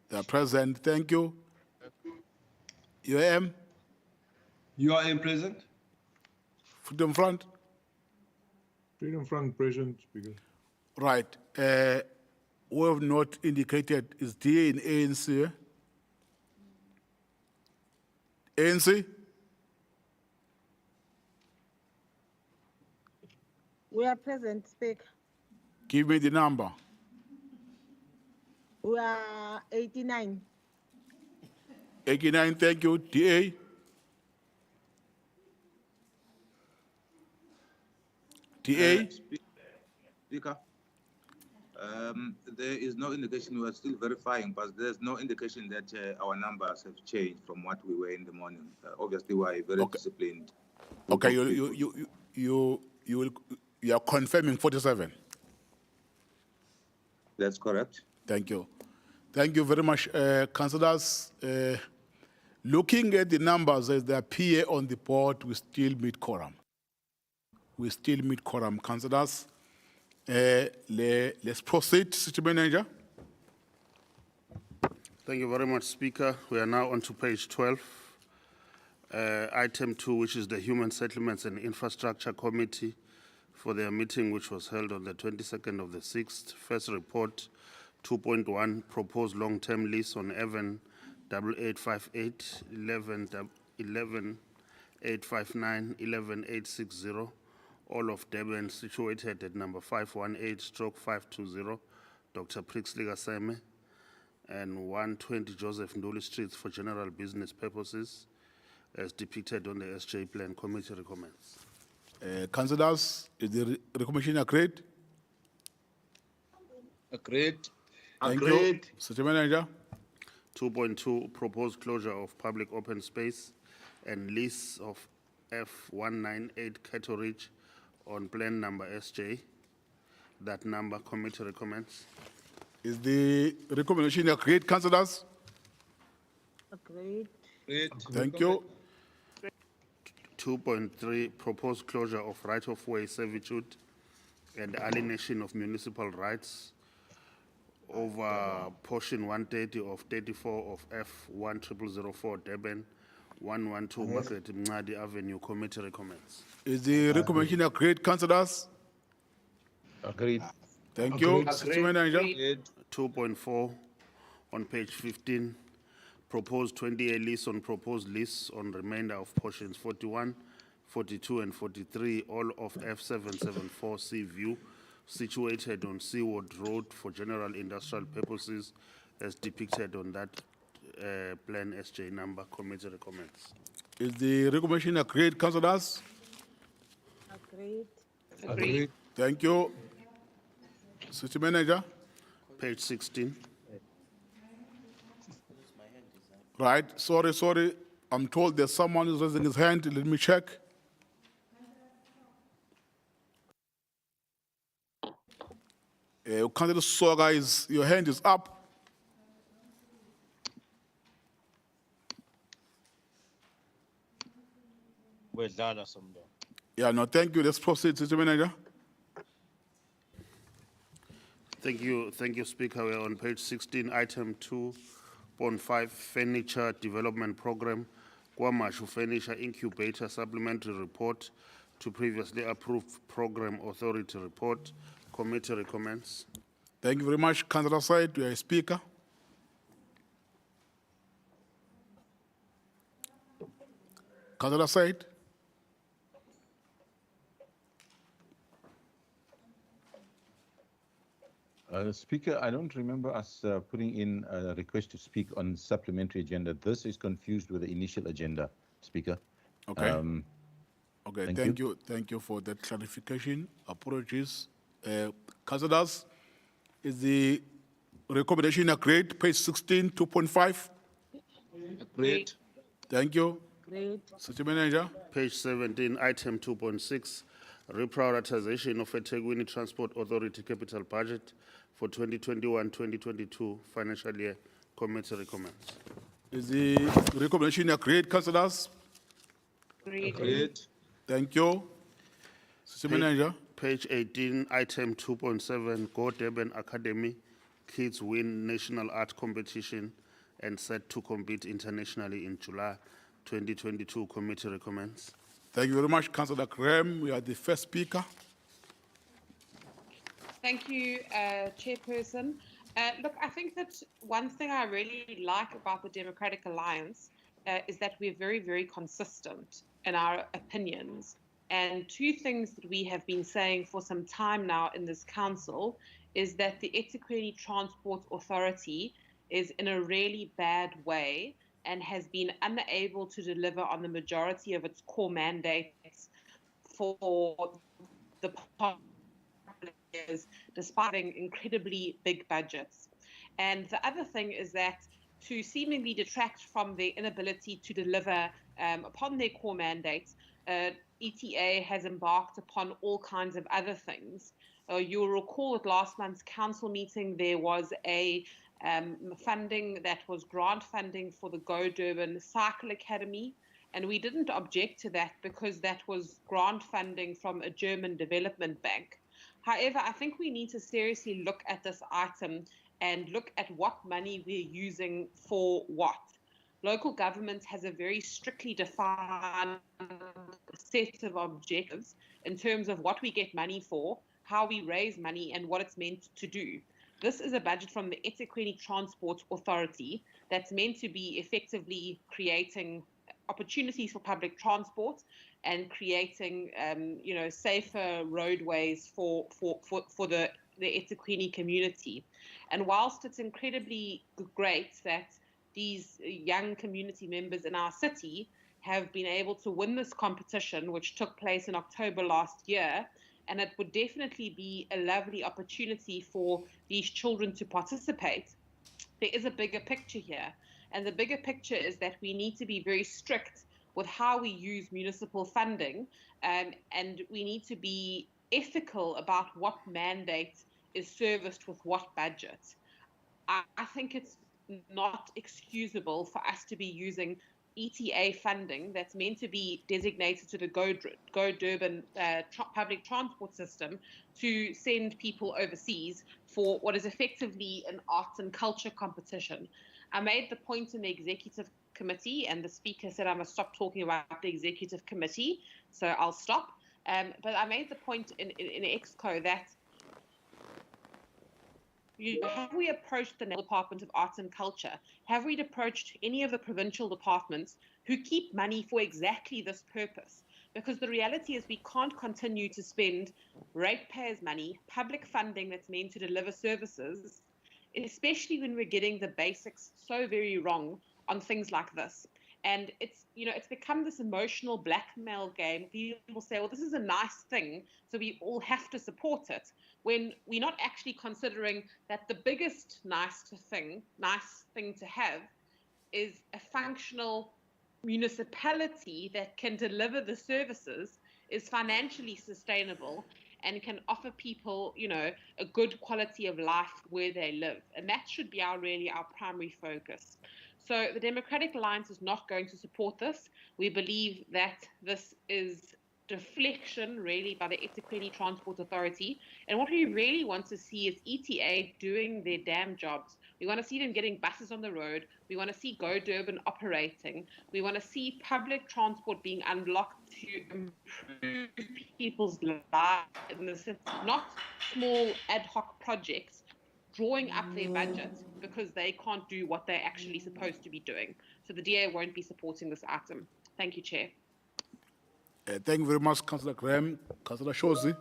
They are present. Thank you. UAM. UIM present. Freedom Front. Freedom Front present, Speaker. Right. We have not indicated is DA in ANC. ANC. We are present, Speaker. Give me the number. We are 89. 89, thank you. DA. DA. Speaker, there is no indication, we are still verifying, but there's no indication that our numbers have changed from what we were in the morning. Obviously, we are very disciplined. Okay, you are confirming 47. That's correct. Thank you. Thank you very much, councillors. Looking at the numbers as they appear on the board, we still meet quorum. We still meet quorum, councillors. Let's proceed, City Manager. Thank you very much, Speaker. We are now on to page 12. Item 2, which is the Human Settlements and Infrastructure Committee for their meeting, which was held on the 22nd of the 6th. First report, 2.1, proposed long-term lease on Evan 8858, 11859, 11860, all of Durban, situated at number 518/520, Dr. Prixley Gaseme, and 120 Joseph Nduli Street for general business purposes, as depicted on the SJ plan. Committee recommends. Councillors, is the recommendation agreed? Agreed. Thank Agreed. you. City Manager. 2.2, proposed closure of public open space and lease of F198 Cattle Ridge on plan number SJ. That number, committee recommends. Is the recommendation agreed, councillors? Agreed. Agreed. Thank you. 2.3, proposed closure of right-of-way servitude and alienation of municipal rights over portion 130 of 34 of F10004 Durban, 112 Margaret Mngadi Avenue. Committee recommends. Is the recommendation agreed, councillors? Agreed. Thank you. City Manager. 2.4 on page 15, proposed 20-year lease on proposed lease on remainder of portions 41, 42, and 43, all of F774 Sea View, situated on Seaward Road for general industrial purposes, as depicted on that plan SJ number. Committee recommends. Is the recommendation agreed, councillors? Agreed. Agreed. Thank you. City Manager. Page 16. Right, sorry. I'm told there's someone who's raising his hand. Let me check. Councillor Soga, your hand is up. Yeah, no, thank you. Let's proceed, City Manager. Thank you, Speaker. We are on page 16, item 2.5, Furniture Development Program, Kwamashu Furniture Incubator Supplementary Report to previously approved Program Authority Report. Committee recommends. Thank you very much, Councillor Said. You are a speaker. Councillor Said. Speaker, I don't remember us putting in a request to speak on supplementary agenda. This is confused with the initial agenda, Speaker. Okay. Okay, thank you. Thank you for that clarification. Apologies. Councillors, is the recommendation agreed? Page 16, 2.5? Agreed. Thank you. Agreed. City Manager. Page 17, item 2.6, reprioritization of eThekwini Transport Authority capital budget for 2021-2022 financial year. Committee recommends. Is the recommendation agreed, councillors? Agreed. Thank you. City Manager. Page 18, item 2.7, Go Durban Academy kids win national art competition and set to compete internationally in July 2022. Committee recommends. Thank you very much, Councillor Graham. We are the first speaker. Thank you, Chairperson. Look, I think that one thing I really like about the Democratic Alliance is that we're very, very consistent in our opinions. And two things that we have been saying for some time now in this council is that the eThekwini Transport Authority is in a really bad way and has been unable to deliver on the majority of its core mandates for the past years, despite having incredibly big budgets. And the other thing is that to seemingly detract from their inability to deliver upon their core mandates, ETA has embarked upon all kinds of other things. You'll recall at last month's council meeting, there was a funding that was grant funding for the Go Durban Cycle Academy, and we didn't object to that because that was grant funding from a German development bank. However, I think we need to seriously look at this item and look at what money we're using for what. Local government has a very strictly defined set of objectives in terms of what we get money for, how we raise money, and what it's meant to do. This is a budget from the eThekwini Transport Authority that's meant to be effectively creating opportunities for public transport and creating, safer roadways for the eThekwini community. And whilst it's incredibly great that these young community members in our city have been able to win this competition, which took place in October last year, and it would definitely be a lovely opportunity for these children to participate, there is a bigger picture here. And the bigger picture is that we need to be very strict with how we use municipal funding, and we need to be ethical about what mandate is serviced with what budget. I think it's not excusable for us to be using ETA funding that's meant to be designated to the Go Durban public transport system to send people overseas for what is effectively an arts and culture competition. I made the point in the executive committee, and the speaker said I must stop talking about the executive committee, so I'll stop. But I made the point in EXCO that have we approached the Department of Arts and Culture? Have we approached any of the provincial departments who keep money for exactly this purpose? Because the reality is we can't continue to spend ratepayers' money, public funding that's meant to deliver services, especially when we're getting the basics so very wrong on things like this. And it's become this emotional blackmail game. People say, well, this is a nice thing, so we all have to support it, when we're not actually considering that the biggest nice thing to have is a functional municipality that can deliver the services, is financially sustainable, and can offer people, a good quality of life where they live. And that should be our primary focus. So the Democratic Alliance is not going to support this. We believe that this is deflection really by the eThekwini Transport Authority. And what we really want to see is ETA doing their damn jobs. We want to see them getting buses on the road. We want to see Go Durban operating. We want to see public transport being unlocked to improve people's lives in the city, not small ad hoc projects drawing up their budget because they can't do what they're actually supposed to be doing. So the DA won't be supporting this item. Thank you, Chair. Thank you very much, Councillor Graham. Councillor Shozi.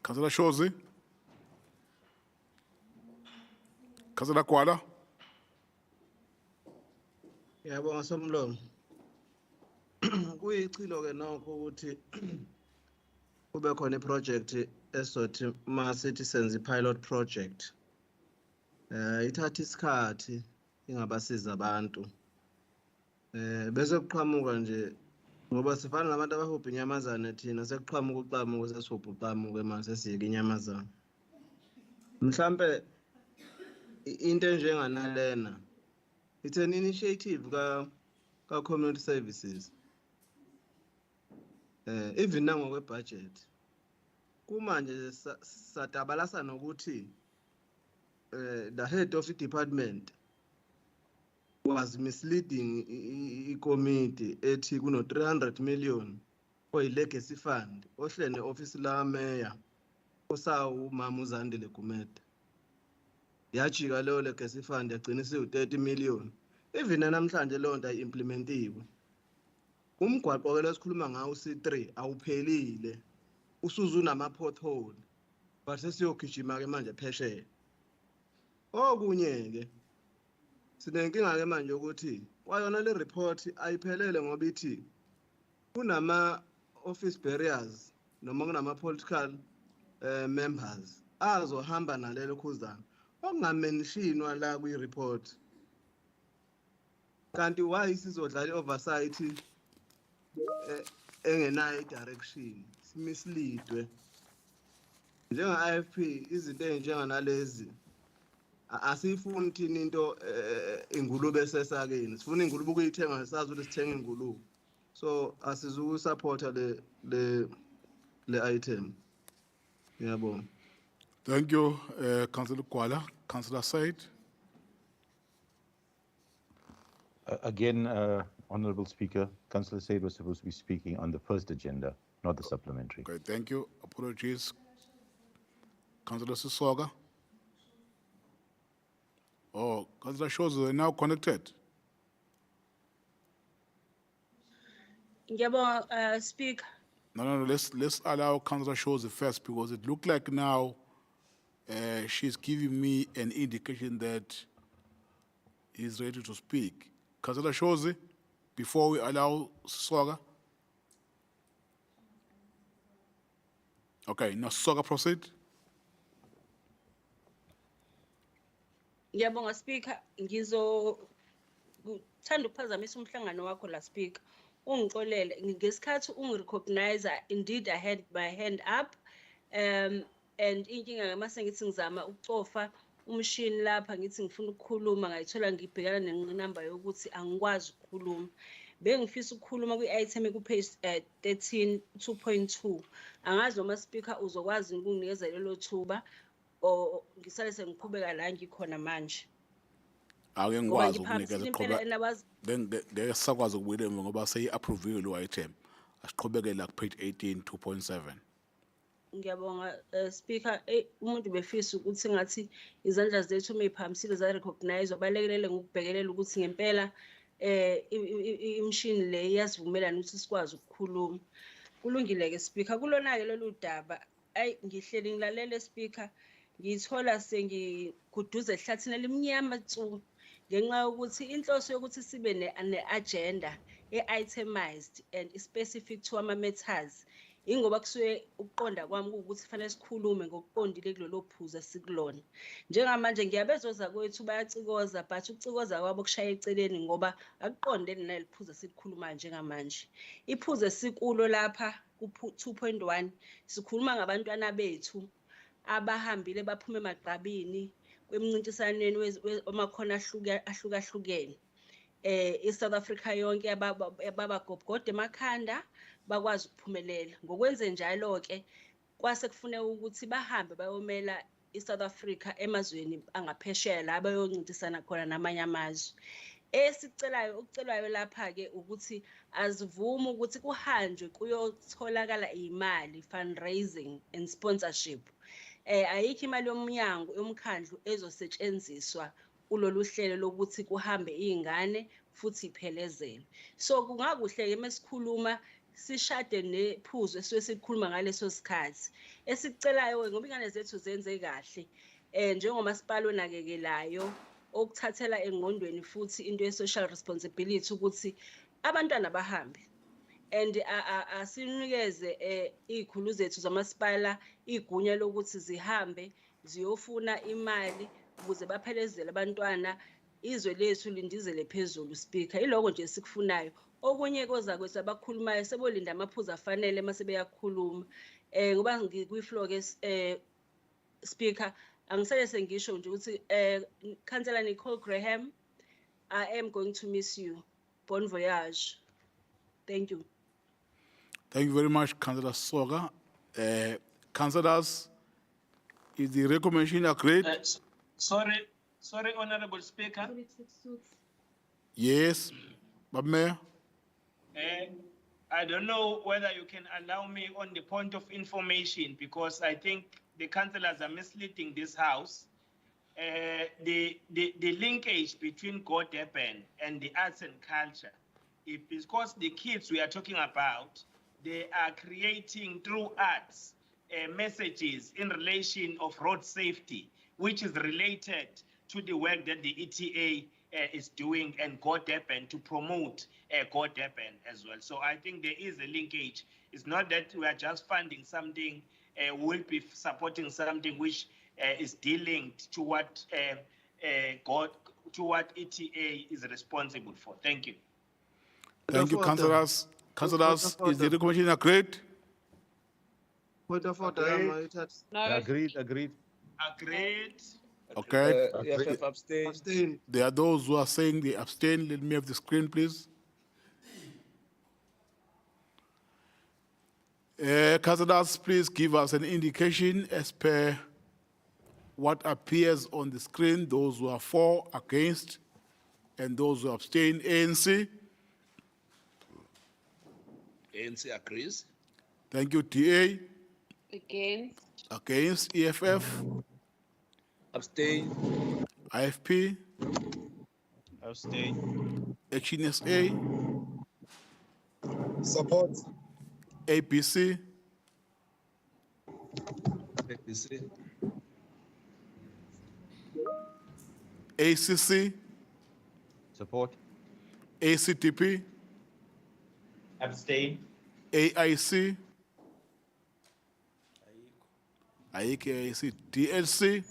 Councillor Shozi. Councillor Kwala. Yabonga Somlomo. Kuyichilo ke nokho ukuthi kube khona iproject esothi masithi senze pilot project. Ithatha isikhathi ingabasiza abantu. Bese kuqhamuka nje ngoba sifana nabantu abahubha inyamazane thina sekuqhamuka uqhamuka sesihubha uqhamuka mase siyeke inyamazane. Mhlambe into enjenganalena it's an initiative ka community services. Even now ngokwe budget kumanje satabalasa nokuthi the head of the department was misleading the committee ethi kuno 300 million for legacy fund ohlene office la mayor osawu mama uZandile Gumede yajika leyo legacy fund yagcina isiwu 30 million even namhlanje leyo nto ayimplementiwe. Umgwaqo ke lesikhuluma ngawo C3 awuphelile usuzu nama pothole but sesiyogijima ke manje phesheya. Okunye ke sinenkinga ke manje ukuthi kwayona le report ayiphelele ngoba ithi kunama office barriers noma kunama political members azohamba nalelo khuzana okungamentionwa la kwi report. Kanti why sizodlala oversight engenayo direction simisleadwe njenga IFP izinto ezinjenganalezi asifuni thina into ingulube sesakeni sifuna ingulube ukuyithenga sazi ukuthi sithenga ingulube so asizuku support le item. Ngiyabonga. Thank you, Councillor Kwala. Councillor Said. Again, Honourable Speaker, Councillor Said was supposed to be speaking on the first agenda, not the supplementary. Okay, thank you. Apologies. Councillor Sisoga. Oh, Councillor Shozi, are now connected. Ngiyabonga, Speaker. No. Let's allow Councillor Shozi first because it looked like now she's giving me an indication that he's ready to speak. Councillor Shozi, before we allow Soga. Okay, now Soga, proceed. Ngiyabonga, Speaker. Ngizothanda ukuphazamisa umhlangano wakho la, Speaker. Ungixolele ngesikhathi ungirecognize, indeed I had my hand up and inkinga ngamase ngithi ngizama ukucofa umshini lapha ngithi ngifuna ukukhuluma ngayithola ngibhekana nenqinamba yokuthi angikwazi ukukhuluma. Bengifisa ukukhuluma kwi-item ku page 13 2.2 angazi noma Speaker uzokwazi ukunginikeza lelo thuba o ngisale sengiqhubeka la ngikhona manje. Ake ngikwazi ukunikeza qoba ngeke sakwazi ukubuyela ngoba seyi-approve lo item asiqhubeke la ku page 18 2.7. Ngiyabonga, Speaker. Umuntu befisa ukuthi ngathi izandla zethu meyiphamisile za recognize obalekelele ngokubhekelela ukuthi ngempela imshini le iyasivumelana ukuthi sikwazi ukukhuluma. Kulungile ke Speaker, kulona ke lolu daba ngihleli ngilalele Speaker ngithola sengiguduza ehlathini lemnyama tsu ngenxa yokuthi inhloso yokuthi sibe ne-agenda e-itemized and specific to ama matters ingoba kusuke ukuqonda kwami ukuthi fanele sikhulume ngokuqondile kulelo phuza sikulona. Njengamanje ngiyabezoza kwethu bayacikoza but ukucikoza kwabo kushaya eceleni ngoba akuqondene naliphuza silikhuluma njengamanje. Iphuze sikulo lapha ku 2.1 sikhuluma ngabantwana bethu abahambile baphume emagqabini kwemncintisaneni omakhona ahlukahlukene. eSouth Africa yonke ababagobgoda emakhanda bakwazi ukuphumelela. Ngokwenze njalo ke kwase kufuneka ukuthi bahambe bayomela eSouth Africa emazweni angaphesheya la bayoncintisana khona namanye amazwe. Ukucelwayo lapha ke ukuthi azivuma ukuthi kuhanjwe kuyotholakala imali, fundraising and sponsorship. Ayikho imali yomnyango yomkhandlu ezosetshenziswa kulolu hlelo lokuthi kuhambe iy'ngane futhi iphelezelwe. So kungakuhle-ke mesikhuluma sishade nephuzu esuke sikhuluma ngaleso sikhathi. Esikucelayo-ke ngoba iy'ngane zethu zenze kahle, njengomasipala onakekelayo, okuthathela engqondweni futhi into ye-social responsibility ukuthi abantwana bahambe. And asinikeze iy'khulu zethu zamasipala igunya lokuthi zihambe ziyofuna imali ukuze baphelezele abantwana, izwe lethu lindizele phezulu, Speaker. Iloko nje sikufunayo. Okunye koza kwethu abakhulumayo sebolinda amaphuzu afanele mase beyakhuluma. Ngoba ngikwi-floor-ke Speaker, angisele sengisho nje ukuthi Councillor Nicole Graham, I am going to miss you. Bon voyage. Thank you. Thank you very much, Councillor Soga. Councillors, is the recommendation agreed? Sorry, Honorable Speaker. Yes, Madam Mayor. I don't know whether you can allow me on the point of information, because I think the councillors are misleading this house. The linkage between GoDurban and the arts and culture, because the kids we are talking about, they are creating through arts messages in relation of road safety, which is related to the work that the ETA is doing and GoDurban to promote GoDurban as well. So I think there is a linkage. It's not that we are just funding something, we'll be supporting something which is dealing to what ETA is responsible for. Thank you. Thank you, councillors. Councillors, is the recommendation agreed? Point of order. No. Agreed. Agreed. Okay. EFF abstain. There are those who are saying they abstain. Let me have the screen, please. Councillors, please give us an indication as per what appears on the screen, those who are for, against, and those who abstain. ANC. ANC agrees. Thank you, TA. Against. Against, EFF. Abstain. IFP. Abstain. Action SA. Support. APC. APC. ACC. Support. ACTP. Abstain. AIC. AIC. DLC.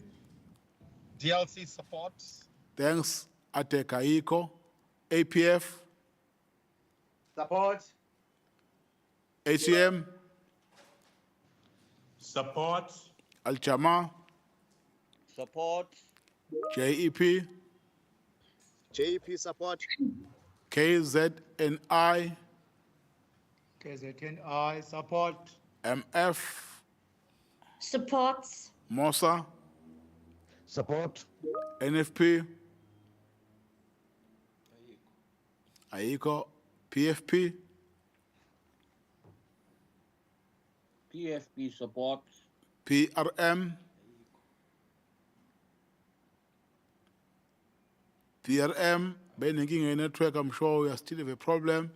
DLC supports. Thanks, Ateka Aiko. APF. Support. ATM. Support. Al-Jama. Support. JEP. JEP support. KZNI. KZNI support. MF. Supports. MOSA. Support. NFP. AICO. PFP. PFP support. PRM. PRM, beninking a network, I'm sure we are still have a problem.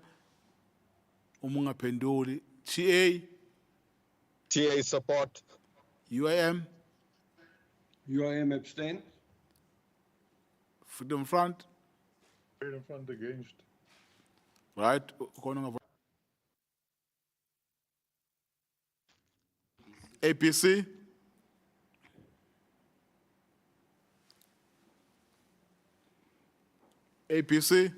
Umunga Penduli. TA. TA support. UIM. UIM abstain. Freedom Front. Freedom Front against. Right. APC. APC.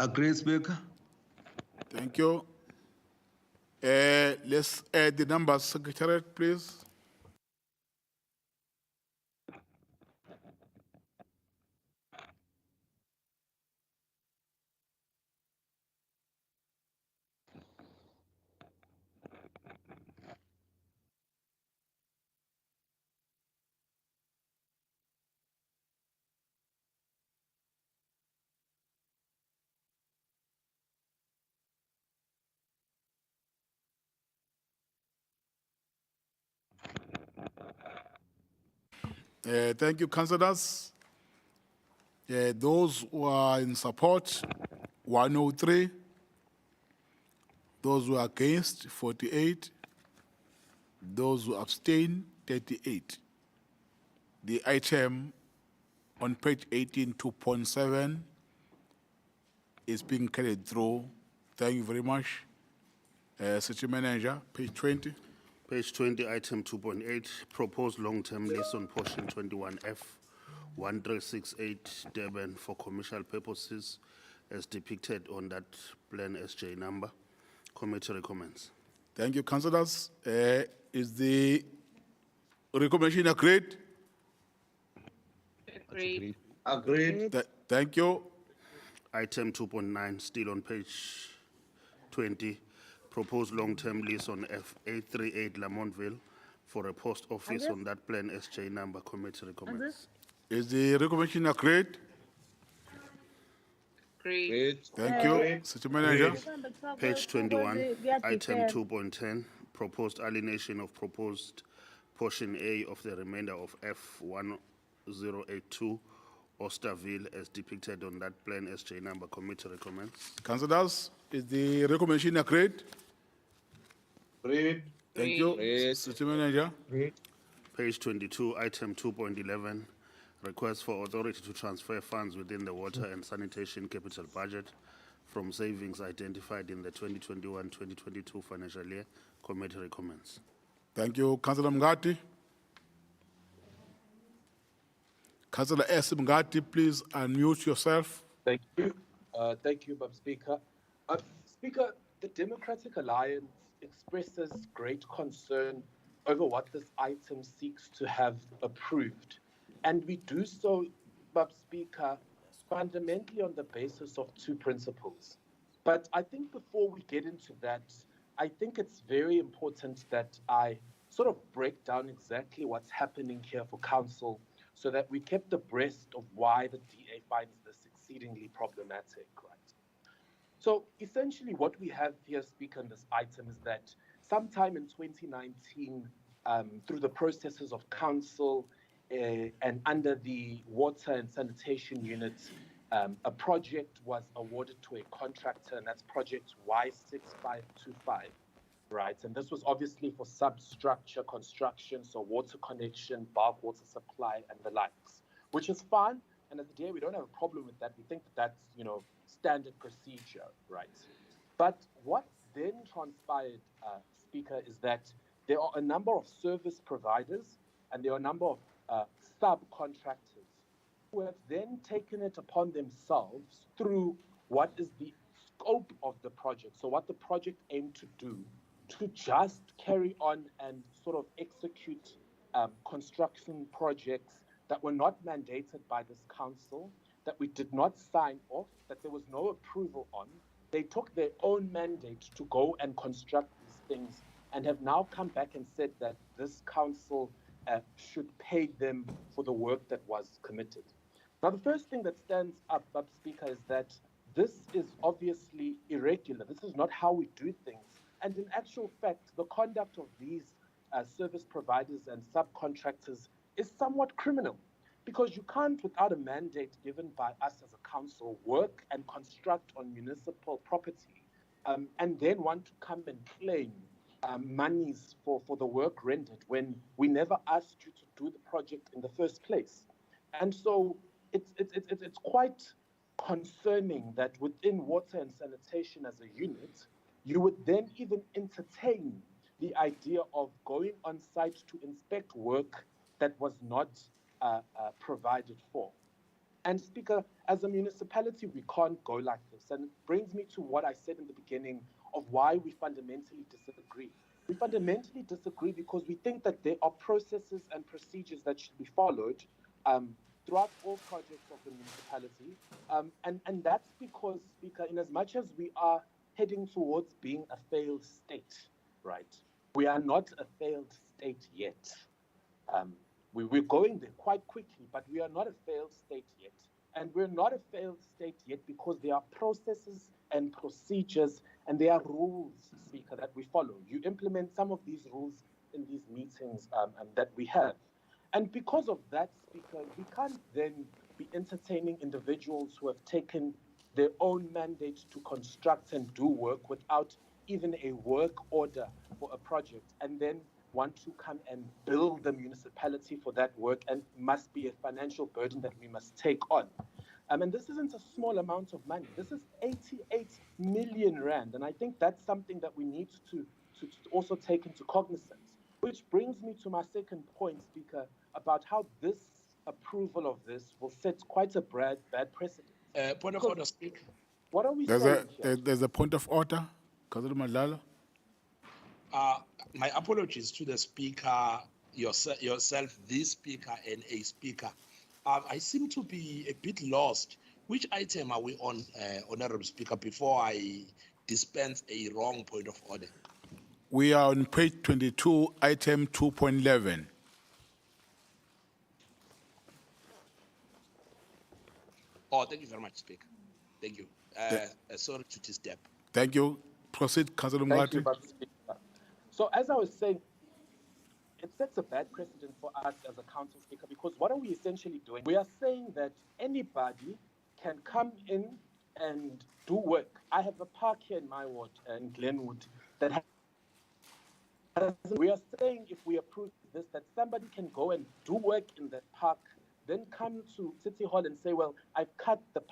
Agree, Speaker. Thank you. Let's add the numbers, Secretariat, please. Thank you, councillors. Those who are in support, 103. Those who are against, 48. Those who abstain, 38. The item on page 18, 2.7 is being carried through. Thank you very much. City Manager, page 20. Page 20, item 2.8, proposed long-term lease on portion 21F, 1368 Durban for commercial purposes as depicted on that plan SJ number. Committee recommends. Thank you, councillors. Is the recommendation agreed? Agreed. Agreed. Thank you. Item 2.9, still on page 20, proposed long-term lease on F838 Lamontville for a post office on that plan SJ number. Committee recommends. Is the recommendation agreed? Agreed. Thank you. City Manager. Page 21, item 2.10, proposed alienation of proposed portion A of the remainder of F1082 Osterville as depicted on that plan SJ number. Committee recommends. Councillors, is the recommendation agreed? Agreed. Thank you. Agreed. City Manager. Page 22, item 2.11, request for authority to transfer funds within the water and sanitation capital budget from savings identified in the 2021-2022 financial year. Committee recommends. Thank you. Councillor Mngati. Councillor S. Mngati, please unmute yourself. Thank you. Thank you, Madam Speaker. Speaker, the Democratic Alliance expresses great concern over what this item seeks to have approved. And we do so, Madam Speaker, fundamentally on the basis of two principles. But I think before we get into that, I think it's very important that I sort of break down exactly what's happening here for council so that we kept abreast of why the DA finds this exceedingly problematic, right? So essentially what we have here, Speaker, in this item is that sometime in 2019, through the processes of council and under the water and sanitation unit, a project was awarded to a contractor, and that's project Y6525, right? And this was obviously for substructure construction, so water connection, bulk water supply, and the likes, which is fine. And as a DA, we don't have a problem with that. We think that that's, standard procedure, right? But what then transpired, Speaker, is that there are a number of service providers and there are a number of subcontractors who have then taken it upon themselves through what is the scope of the project, so what the project aimed to do, to just carry on and sort of execute construction projects that were not mandated by this council, that we did not sign off, that there was no approval on. They took their own mandate to go and construct these things and have now come back and said that this council should pay them for the work that was committed. Now, the first thing that stands up, Speaker, is that this is obviously irregular. This is not how we do things. And in actual fact, the conduct of these service providers and subcontractors is somewhat criminal, because you can't, without a mandate given by us as a council, work and construct on municipal property and then want to come and claim monies for the work rendered when we never asked you to do the project in the first place. And so it's quite concerning that within water and sanitation as a unit, you would then even entertain the idea of going on site to inspect work that was not provided for. And Speaker, as a municipality, we can't go like this. And it brings me to what I said in the beginning of why we fundamentally disagree. We fundamentally disagree because we think that there are processes and procedures that should be followed throughout all projects of the municipality. And that's because, Speaker, in as much as we are heading towards being a failed state, right? We are not a failed state yet. We're going there quite quickly, but we are not a failed state yet. And we're not a failed state yet because there are processes and procedures and there are rules, Speaker, that we follow. You implement some of these rules in these meetings that we have. And because of that, Speaker, we can't then be entertaining individuals who have taken their own mandate to construct and do work without even a work order for a project, and then want to come and bill the municipality for that work, and must be a financial burden that we must take on. And this isn't a small amount of money. This is 88 million rand. And I think that's something that we need to also take into cognizance. Which brings me to my second point, Speaker, about how this approval of this will set quite a bad precedent. Point of order, Speaker. What are we saying here? There's a point of order, Councillor Madlala. My apologies to the Speaker, yourself, the Speaker, and a Speaker. I seem to be a bit lost. Which item are we on, Honorable Speaker, before I dispense a wrong point of order? We are on page 22, item 2.11. Oh, thank you very much, Speaker. Thank you. Sorry to disturb. Thank you. Proceed, Councillor Thank you, Mngadi. Madam Speaker. So as I was saying, it sets a bad precedent for us as a council, Speaker, because what are we essentially doing? We are saying that anybody can come in and do work. I have a park here in my ward, in Glenwood, that has, we are saying if we approve this, that somebody can go and do work in that park, then come to City Hall and say, well, I've cut the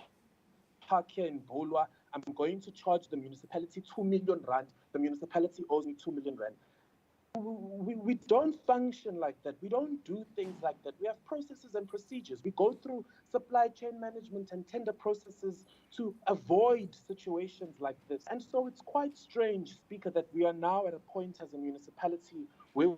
park here in Bolwa, I'm going to charge the municipality 2 million rand. The municipality owes me 2 million rand. We don't function like that. We don't do things like that. We have processes and procedures. We go through supply chain management and tender processes to avoid situations like this. And so it's quite strange, Speaker, that we are now at a point as a municipality where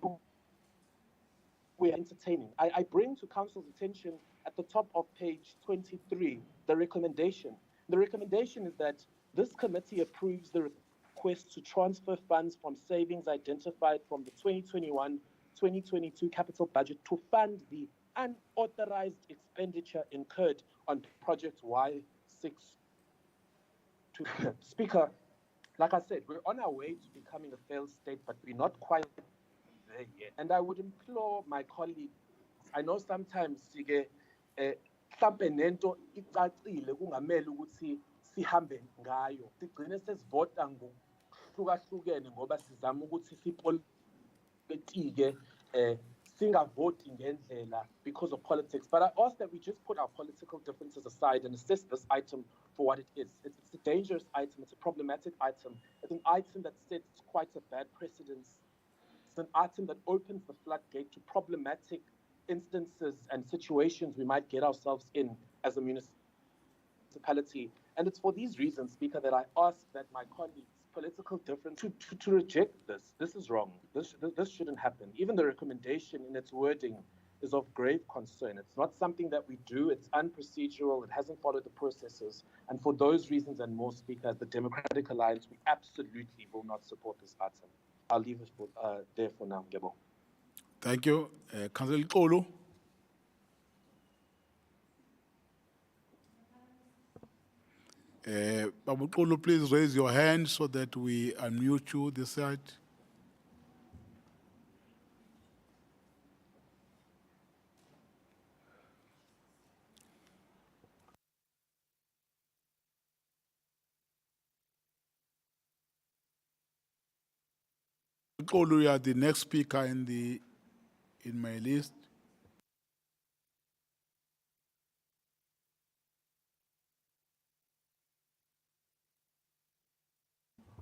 we are entertaining. I bring to Council's attention at the top of page 23, the recommendation. The recommendation is that this committee approves the request to transfer funds from savings identified from the 2021-2022 capital budget to fund the unauthorized expenditure incurred on project Y6. Speaker, like I said, we're on our way to becoming a failed state, but we're not quite there yet. And I would implore my colleagues, I know sometimes mhlampe nento icacile kungamele ukuthi sihambe ngayo sigcine sesivota ngokuhlukahlukene ngoba sizama ukuthi sipolitike singavoti ngendlela because of politics. But I ask that we just put our political differences aside and assess this item for what it is. It's a dangerous item, it's a problematic item, it's an item that sets quite a bad precedence. It's an item that opens the floodgate to problematic instances and situations we might get ourselves in as a municipality. And it's for these reasons, Speaker, that I ask that my colleagues' political difference to reject this. This is wrong. This shouldn't happen. Even the recommendation in its wording is of grave concern. It's not something that we do. It's unprocedural. It hasn't followed the processes. And for those reasons and more, Speaker, as the Democratic Alliance, we absolutely will not support this item. I'll leave it there for now, Gebo. Thank you. Councillor Xolo. Babu Xolo, please raise your hand so that we unmute you this side. Xolo, you are the next speaker in my list.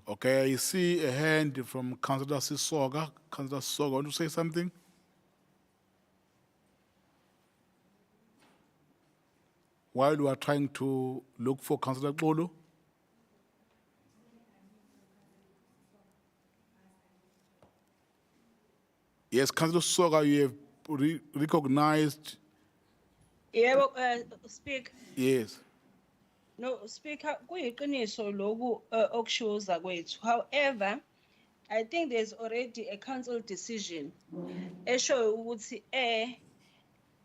Okay, I see a hand from Councillor Sisoga. Councillor Sisoga, want to say something? While we are trying to look for Councillor Xolo. Yes, Councillor Sisoga, you have recognized. Yeah, speak. Yes. No, Speaker, kuyiqiniso loku okushoza kwethu. However, I think there's already a council decision eshoyo ukuthi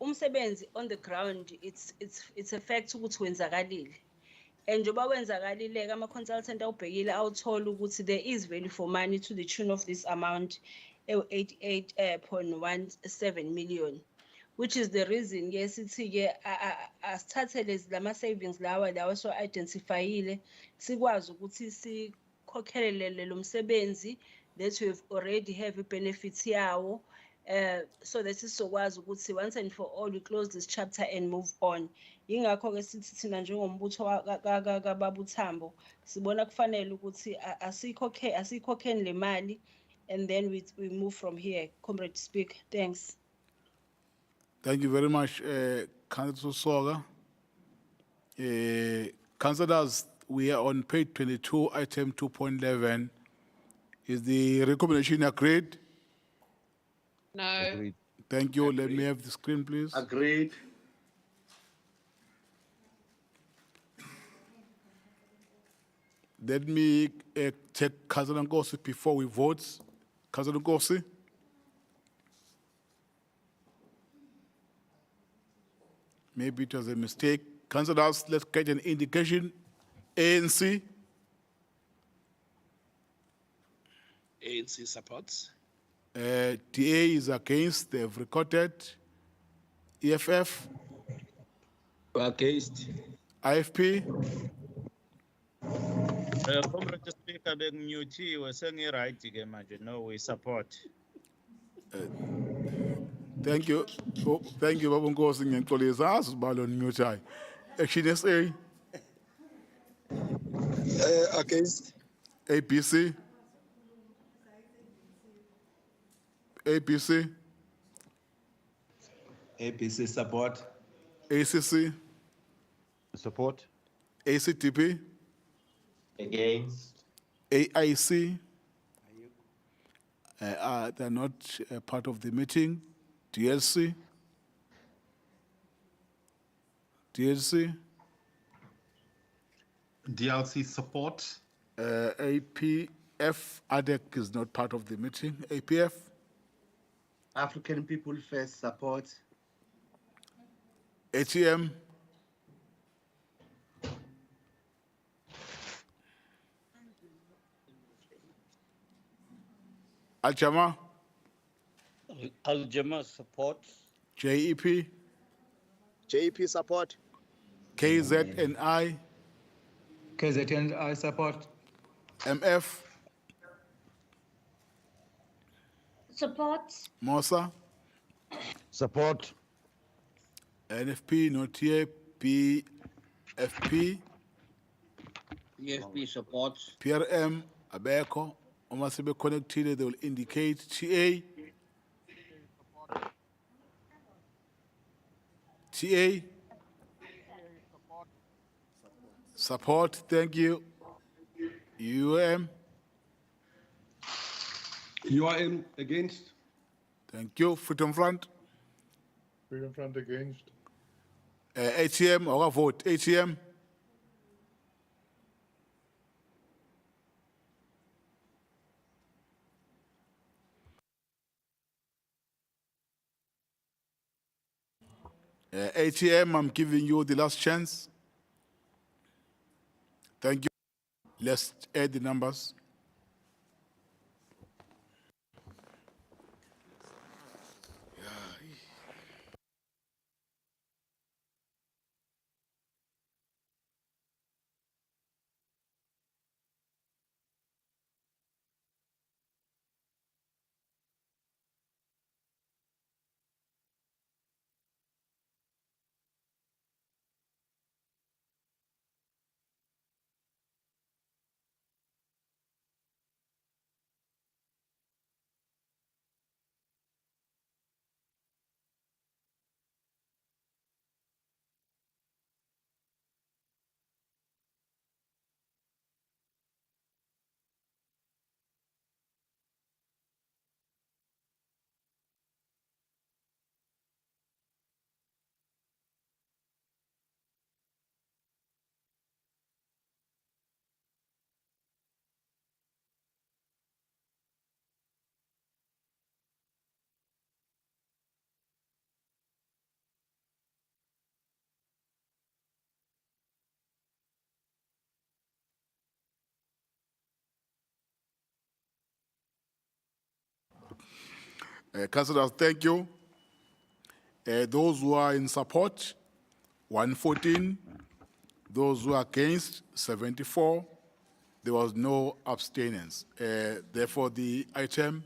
umsebenzi on the ground it's a fact ukuthi wenzakalile. And njoba wenzakalile ama consultant awubhekile awuthola ukuthi there is value for money to the tune of this amount 88.17 million. which is the reason yes sithi-ke asithathe lama savings lawa so identifyile sikwazi ukuthi sikhokhelele lo msebenzi that we have already have benefits yawo so that sizokwazi ukuthi once and for all we close this chapter and move on. Yingakho ke sithi thina njengombutho kaBabuthambo sibona kufanele ukuthi asikhokheni le mali and then we move from here. Comrade Speaker, thanks. Thank you very much, Councillor Soga. Councillors, we are on page 22, item 2.11. Is the recommendation agreed? No. Agreed. Thank you. Let me have the screen, please. Agreed. Let me check Councillor Nkosi before we vote. Councillor Nkosi? Maybe it was a mistake. Councillors, let's get an indication. ANC? ANC supports. DA is against. They've recorded. EFF? Against. IFP? Comrade Speaker, we're saying right ke manje. No, we support. Thank you. Oh, thank you, Babu Nkosi. Ngiyixolisa asibalo mute hayi. Action SA? Against. ABC? ABC? APC support. ACC? Support. ACTP? Against. AIC? They're not part of the meeting. DLC? DLC? DLC support. APF, ADEC is not part of the meeting. APF? African People First support. ATM? Al-Jama? Al-Jama support. JEP? JEP support. KZNI? KZNI support. MF? Support. Mosa? Support. NFP, not here. PFP? EFP supports. PRM, Abeko. Once they be connected, they will indicate. TA? TA? Support, thank you. UM? UIM against. Thank you. Freedom Front? Freedom Front against. ATM, or vote. ATM? ATM, I'm giving you the last chance. Thank you. Let's add the numbers. Councillors, thank you. Those who are in support, 114. Those who are against, 74. There was no abstentions. Therefore, the item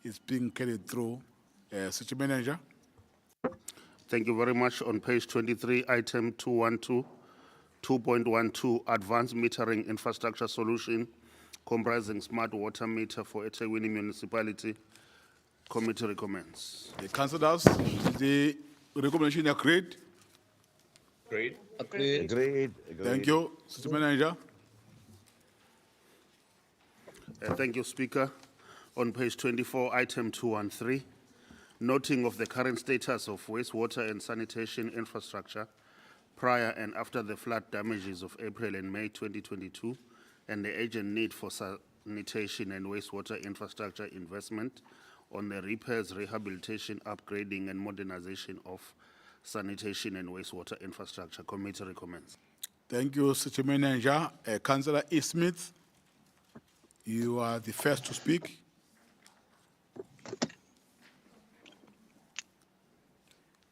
is being carried through. City Manager. Thank you very much. On page 23, item 2.12, advanced metering infrastructure solution comprising smart water meter for eThekwini Municipality. Committee recommends. The councillors, the recommendation agreed. Agreed. Agreed. Thank you, City Manager. Thank you, Speaker. On page 24, item 213, noting of the current status of wastewater and sanitation infrastructure prior and after the flood damages of April and May 2022, and the urgent need for sanitation and wastewater infrastructure investment on the repairs, rehabilitation, upgrading, and modernization of sanitation and wastewater infrastructure. Committee recommends. Thank you, City Manager. Councillor E. Smith, you are the first to speak.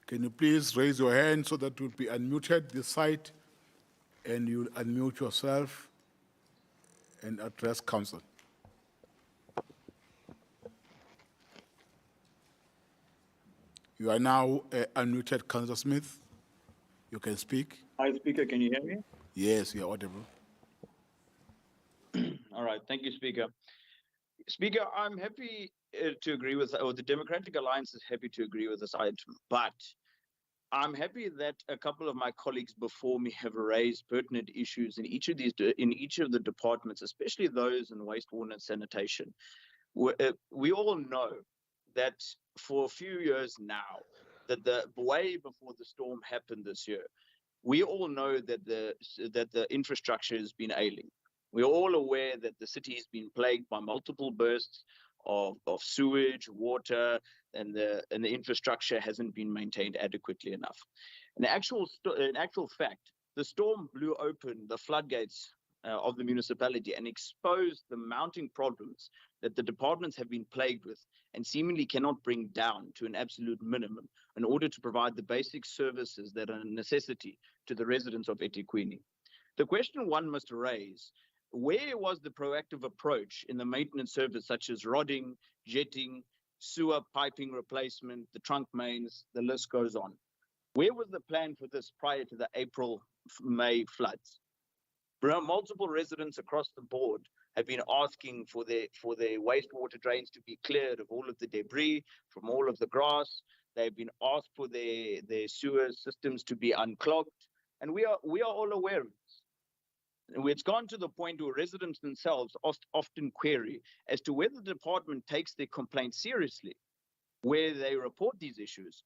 Can you please raise your hand so that you'll be unmuted this side, and you'll unmute yourself and address council. You are now unmuted, Councillor Smith. You can speak. Hi, Speaker. Can you hear me? Yes, you are audible. All right. Thank you, Speaker. Speaker, I'm happy to agree with, or the Democratic Alliance is happy to agree with this item, but I'm happy that a couple of my colleagues before me have raised pertinent issues in each of the departments, especially those in wastewater and sanitation. We all know that for a few years now, that the way before the storm happened this year, we all know that the infrastructure has been ailing. We're all aware that the city has been plagued by multiple bursts of sewage, water, and the infrastructure hasn't been maintained adequately enough. In actual fact, the storm blew open the floodgates of the municipality and exposed the mounting problems that the departments have been plagued with and seemingly cannot bring down to an absolute minimum in order to provide the basic services that are a necessity to the residents of eThekwini. The question one must raise: where was the proactive approach in the maintenance service such as rodding, jetting, sewer piping replacement, the trunk mains, the list goes on? Where was the plan for this prior to the April-May floods? Multiple residents across the board have been asking for their wastewater drains to be cleared of all of the debris, from all of the grass. They've been asked for their sewer systems to be unclogged, and we are all aware of this. It's gone to the point where residents themselves often query as to whether the department takes their complaints seriously, where they report these issues,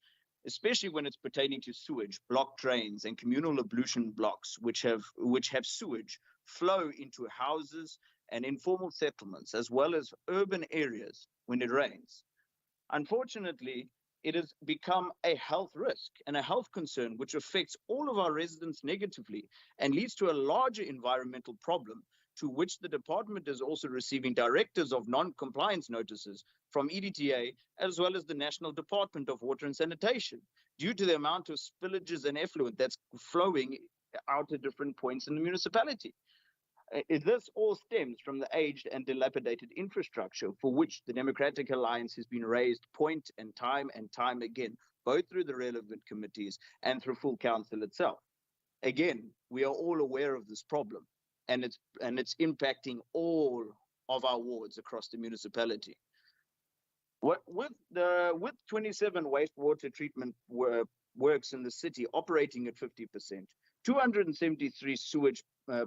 especially when it's pertaining to sewage, blocked drains, and communal ablution blocks, which have sewage flow into houses and informal settlements, as well as urban areas when it rains. Unfortunately, it has become a health risk and a health concern which affects all of our residents negatively and leads to a larger environmental problem, to which the department is also receiving directives of non-compliance notices from EDTA, as well as the National Department of Water and Sanitation, due to the amount of spillages and effluent that's flowing out at different points in the municipality. This all stems from the aged and dilapidated infrastructure for which the Democratic Alliance has been raised point and time again, both through the relevant committees and through full council itself. Again, we are all aware of this problem, and it's impacting all of our wards across the municipality. With 27 wastewater treatment works in the city operating at 50%, 273 sewage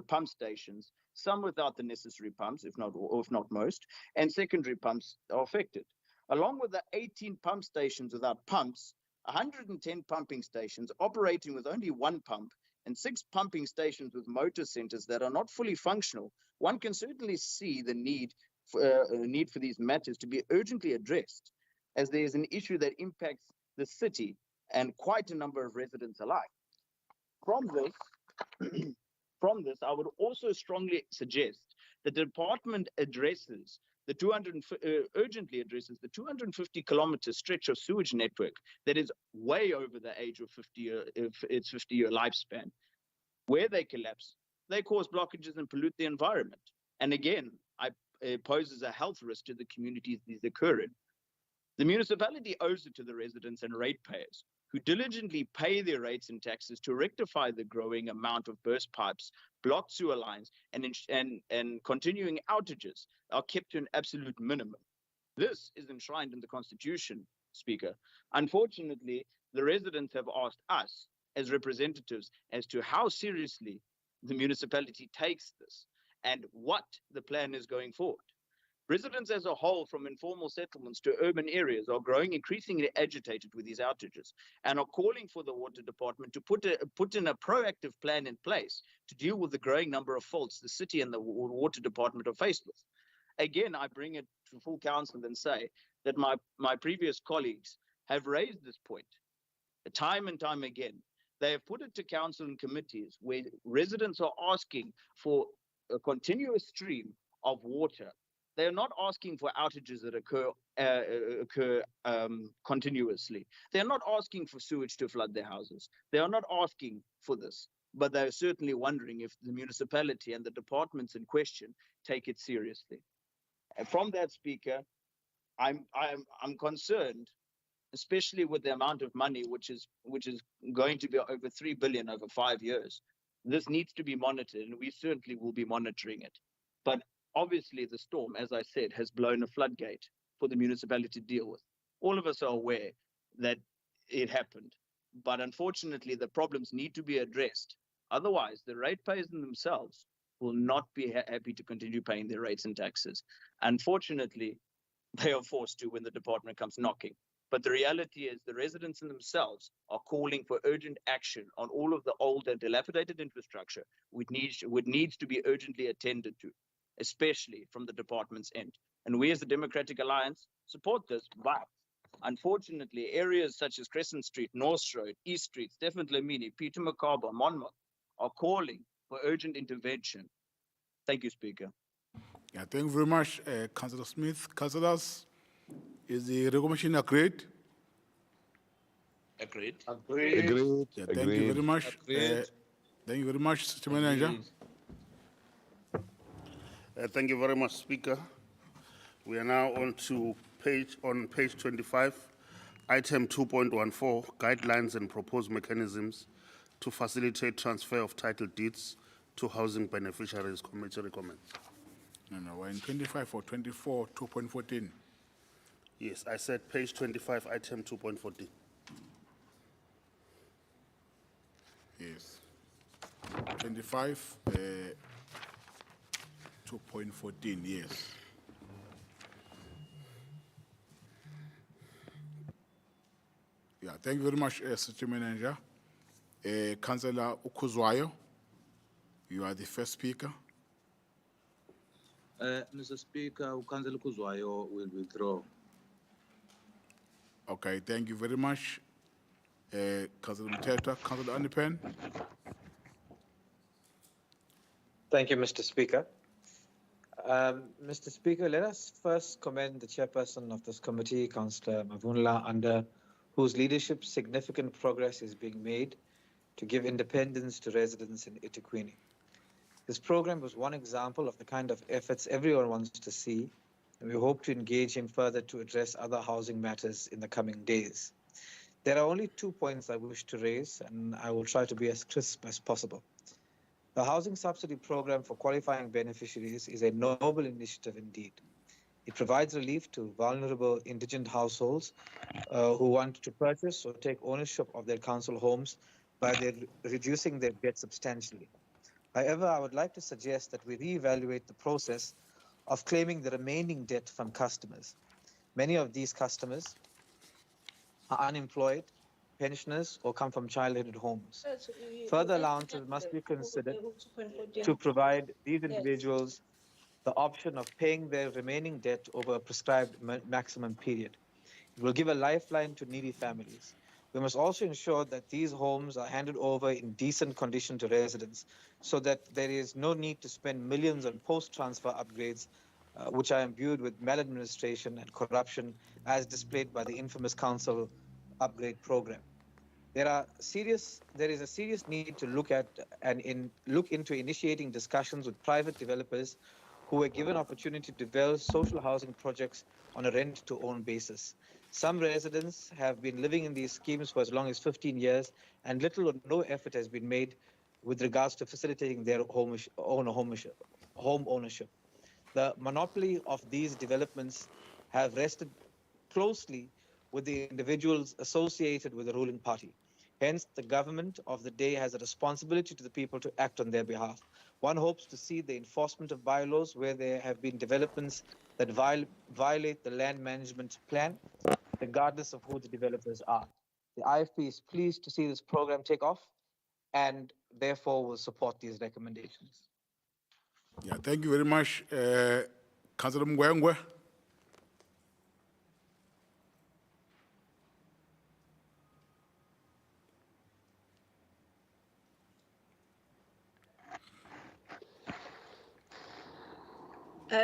pump stations, some without the necessary pumps, if not most, and secondary pumps are affected. Along with the 18 pump stations without pumps, 110 pumping stations operating with only one pump, and 6 pumping stations with motor centers that are not fully functional, one can certainly see the need for these matters to be urgently addressed, as there is an issue that impacts the city and quite a number of residents alike. From this, I would also strongly suggest the department urgently addresses the 250-kilometer stretch of sewage network that is way over the age of its 50-year lifespan. Where they collapse, they cause blockages and pollute the environment. And again, it poses a health risk to the communities these occur in. The municipality owes it to the residents and ratepayers who diligently pay their rates and taxes to rectify the growing amount of burst pipes, blocked sewer lines, and continuing outages are kept to an absolute minimum. This is enshrined in the Constitution, Speaker. Unfortunately, the residents have asked us as representatives as to how seriously the municipality takes this and what the plan is going forward. Residents as a whole, from informal settlements to urban areas, are growing increasingly agitated with these outages and are calling for the water department to put in a proactive plan in place to deal with the growing number of faults the city and the water department are faced with. Again, I bring it to full council and say that my previous colleagues have raised this point time and time again. They have put it to council and committees where residents are asking for a continuous stream of water. They are not asking for outages that occur continuously. They are not asking for sewage to flood their houses. They are not asking for this, but they are certainly wondering if the municipality and the departments in question take it seriously. And from that, Speaker, I'm concerned, especially with the amount of money which is going to be over 3 billion over 5 years. This needs to be monitored, and we certainly will be monitoring it. But obviously, the storm, as I said, has blown a floodgate for the municipality to deal with. All of us are aware that it happened, but unfortunately, the problems need to be addressed. Otherwise, the ratepayers in themselves will not be happy to continue paying their rates and taxes. Unfortunately, they are forced to when the department comes knocking. But the reality is the residents in themselves are calling for urgent action on all of the old and dilapidated infrastructure, which needs to be urgently attended to, especially from the department's end. And we as the Democratic Alliance support this, but unfortunately, areas such as Crescent Street, North Road, East Street, Stephen Dlamini, Peter Makaba, Monmouth are calling for urgent intervention. Thank you, Speaker. Yeah, thank you very much, Councillor Smith. Councillors, is the recommendation agreed? Agreed. Agreed. Yeah, thank you very much. Agreed. Thank you very much, Mr. Manager. Thank you very much, Speaker. We are now on page 25, item 2.14, guidelines and proposed mechanisms to facilitate transfer of title deeds to housing beneficiaries. Committee recommends. No, we're in 25 or 24, 2.14. Yes, I said page 25, item 2.14. Yes. 25, 2.14, yes. Yeah, thank you very much, City Manager. Councillor Ukuzwayo, you are the first speaker. Mr. Speaker, Councillor Kuzwayo will withdraw. Okay, thank you very much. Councillor Mteta, Councillor Andipen. Thank you, Mr. Speaker. Mr. Speaker, let us first commend the chairperson of this committee, Councillor Mavunla, under whose leadership significant progress is being made to give independence to residents in eThekwini. This program was one example of the kind of efforts everyone wants to see, and we hope to engage him further to address other housing matters in the coming days. There are only 2 points I wish to raise, and I will try to be as crisp as possible. The housing subsidy program for qualifying beneficiaries is a noble initiative indeed. It provides relief to vulnerable indigent households who want to purchase or take ownership of their council homes by reducing their debt substantially. However, I would like to suggest that we reevaluate the process of claiming the remaining debt from customers. Many of these customers are unemployed, pensioners, or come from child-headed homes. Further allowances must be considered to provide these individuals the option of paying their remaining debt over a prescribed maximum period. It will give a lifeline to needy families. We must also ensure that these homes are handed over in decent condition to residents so that there is no need to spend millions on post-transfer upgrades, which are imbued with maladministration and corruption as displayed by the infamous council upgrade program. There is a serious need to look into initiating discussions with private developers who were given opportunity to develop social housing projects on a rent-to-own basis. Some residents have been living in these schemes for as long as 15 years, and little or no effort has been made with regards to facilitating their home ownership. The monopoly of these developments have rested closely with the individuals associated with the ruling party. Hence, the government of the day has a responsibility to the people to act on their behalf. One hopes to see the enforcement of bylaws where there have been developments that violate the land management plan, regardless of who the developers are. The IFP is pleased to see this program take off and therefore will support these recommendations. Yeah, thank you very much, Councillor Mgwengwe.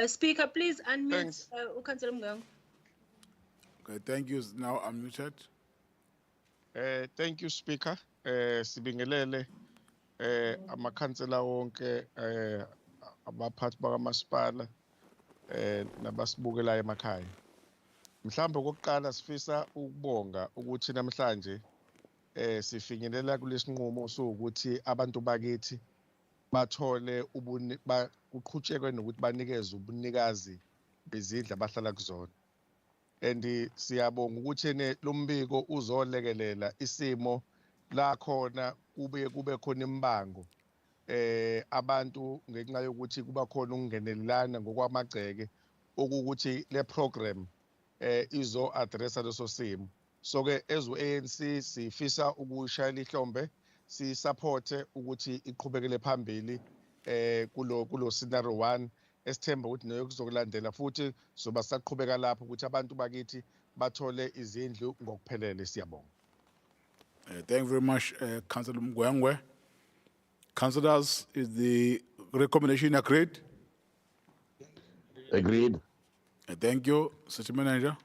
Speaker, please unmute Councillor Mngango. Okay, thank you. Now unmuted. Thank you, Speaker. Sibingelele amakhansela wonke abaphathi bakamasipala nabasibukelayo emakhaya. Mhlawumbe okokuqala sifisa ukubonga ukuthi namhlanje sifinyelela kulesinqumo sokuthi abantu bakithi bathole kuqhutshekwe nokuthi banikeze ubunikazi bezindlu abahlala kuzona. And siyabonga ukuthi lo mbiko uzolekelela isimo la khona kube khona imbango abantu ngenxa yokuthi kuba khona ukungenelelana ngokwamagceke okuthi le program izo addressa leso simo. So ke as ANC sifisa ukushayela ihlombe si support ukuthi iqhubekele phambili kulo scenario 1 esithemba ukuthi nayo kuzokulandela futhi soba saqhubeka lapho ukuthi abantu bakithi bathole izindlu ngokuphelele. Siyabonga. Thank you very much, Councillor Mgwengwe. Councillors, is the recommendation agreed? Agreed. Thank you, City Manager.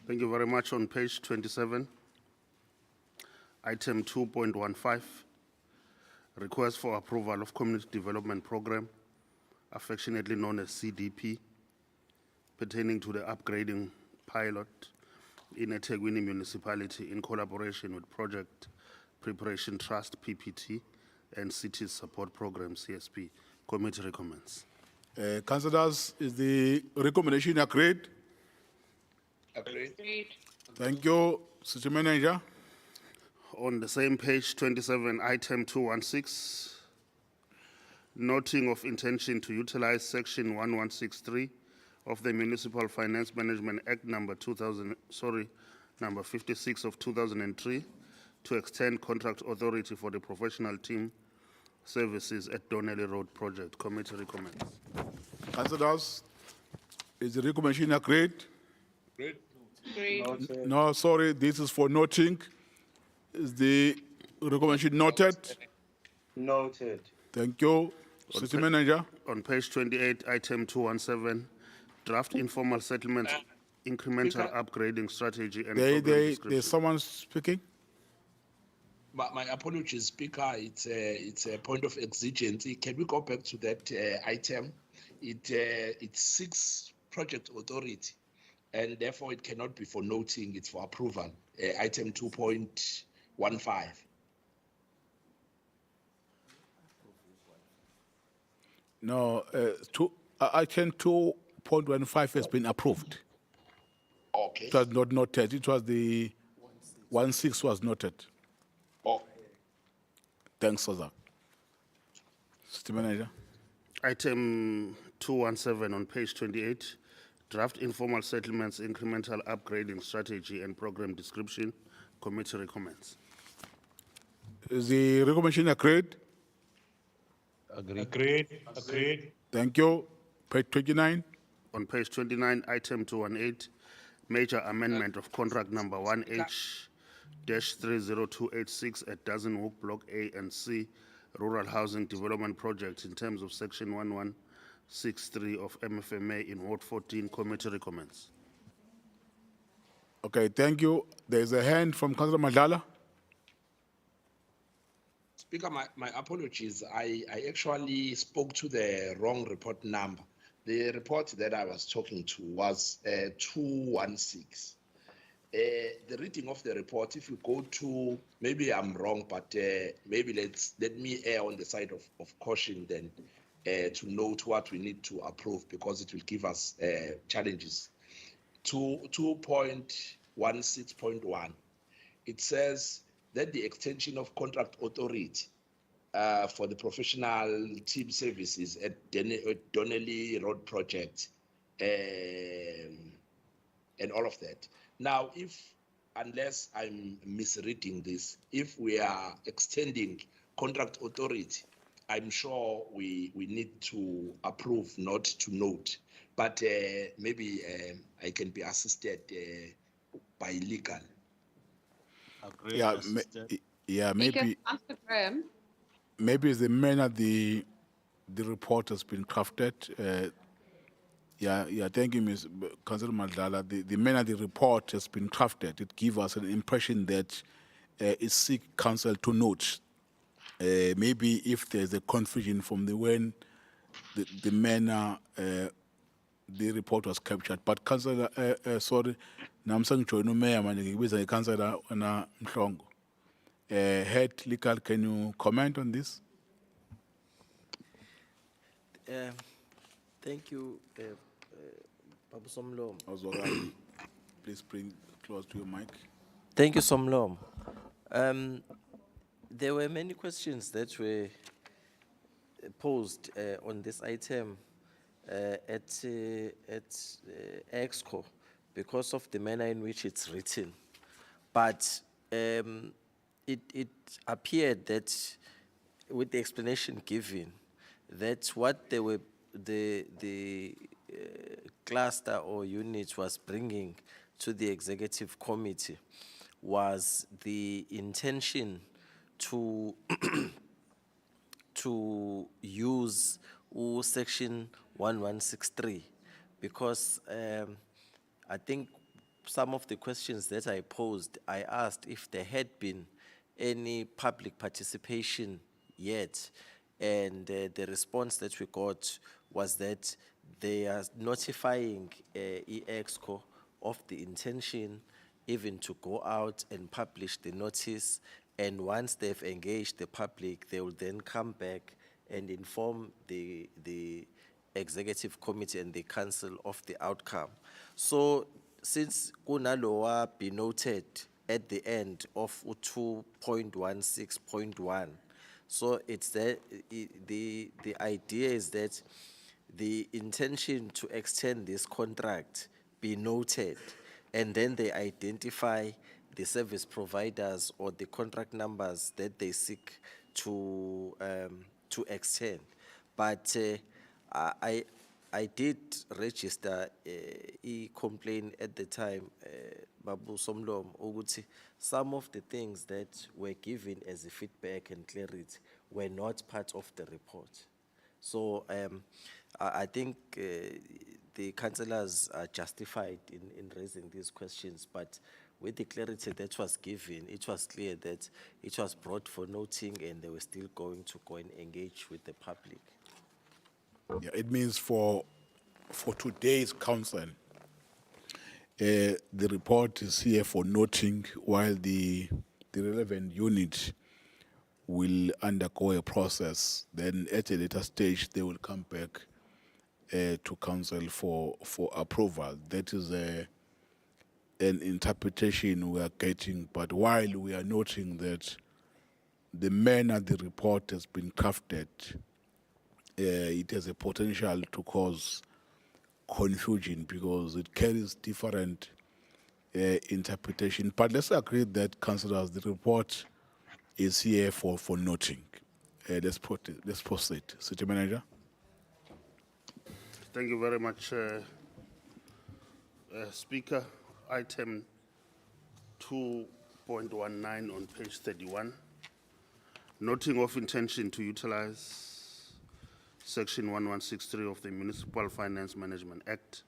Thank you very much. On page 27, item 2.15, request for approval of Community Development Program, affectionately known as CDP, pertaining to the upgrading pilot in eThekwini Municipality in collaboration with Project Preparation Trust, PPT, and Cities Support Program, CSP. Committee recommends. Councillors, is the recommendation agreed? Agreed. Thank you, City Manager. On the same page 27, item 216, noting of intention to utilize section 1163 of the Municipal Finance Management Act number 56 of 2003 to extend contract authority for the professional team services at Donnelly Road project. Committee recommends. Councillors, is the recommendation agreed? Agreed. Agreed. No, sorry, this is for noting. Is the recommendation noted? Noted. Thank you, City Manager. On page 28, item 217, draft informal settlements, incremental upgrading strategy and program description. There's someone speaking? My apologies, Speaker. It's a point of exigency. Can we go back to that item? It seeks project authority, and therefore it cannot be for noting. It's for approval. Item 2.15. No, item 2.15 has been approved. Okay. It was not noted. It was the 16 was noted. Oh. Thanks for that. City Manager. Item 217 on page 28, draft informal settlements, incremental upgrading strategy and program description. Committee recommends. Is the recommendation agreed? Agreed. Agreed. Thank you. Page 29. On page 29, item 218, major amendment of contract number 1H 30286 at Dozen Hook Block A and C Rural Housing Development Project in terms of Section 1163 of MFMA in Ward 14. Committee recommends. Okay, thank you. There's a hand from Councillor Madlala. Speaker, my apologies. I actually spoke to the wrong report number. The report that I was talking to was 216. The reading of the report, if you go to, maybe I'm wrong, but maybe let me err on the side of caution then to note what we need to approve, because it will give us challenges. 2.16.1, it says that the extension of contract authority for the professional team services at Donnelly Road project and all of that. Now, unless I'm misreading this, if we are extending contract authority, I'm sure we need to approve, not to note. But maybe I can be assisted by legal. Agreed, Yeah, assisted. maybe Councillor Graham. maybe it's the manner the report has been crafted. Thank you, Ms. Councillor Madlala. The manner the report has been crafted, it gives us an impression that it seeks council to note. Maybe if there's a confusion from when the manner the report was captured. But Councillor, sorry, namsang join mayor manje ngibiza iCouncillor na Mhlongo. Head legal, can you comment on this? Thank you, Babu Somlom. Please bring close to your mic. Thank you, Somlom. There were many questions that were posed on this item at EXCO because of the manner in which it's written. But it appeared that with the explanation given, that what they were, the cluster or unit was bringing to the executive committee was the intention to to use section 1163, because I think some of the questions that I posed, I asked if there had been any public participation yet, and the response that we got was that they are notifying EXCO of the intention even to go out and publish the notice, and once they've engaged the public, they will then come back and inform the executive committee and the council of the outcome. So since kunalowa be noted at the end of 2.16.1, so it's the idea is that the intention to extend this contract be noted, and then they identify the service providers or the contract numbers that they seek to extend. But I did register a complaint at the time, Babu Somlom, ukuthi some of the things that were given as a feedback and clarity were not part of the report. So I think the councillors are justified in raising these questions, but with the clarity that was given, it was clear that it was brought for noting and they were still going to go and engage with the public. Yeah, it means for today's council, the report is here for noting, while the relevant unit will undergo a process. Then at a later stage, they will come back to council for approval. That is an interpretation we are getting. But while we are noting that the manner the report has been crafted, it has a potential to cause confusion because it carries different interpretation. But let's agree that, councillors, the report is here for noting. Let's proceed. City Manager. Thank you very much, Speaker. Item 2 6.19 on page 31. Noting of intention to utilize Section 1163 of the Municipal Finance Management Act,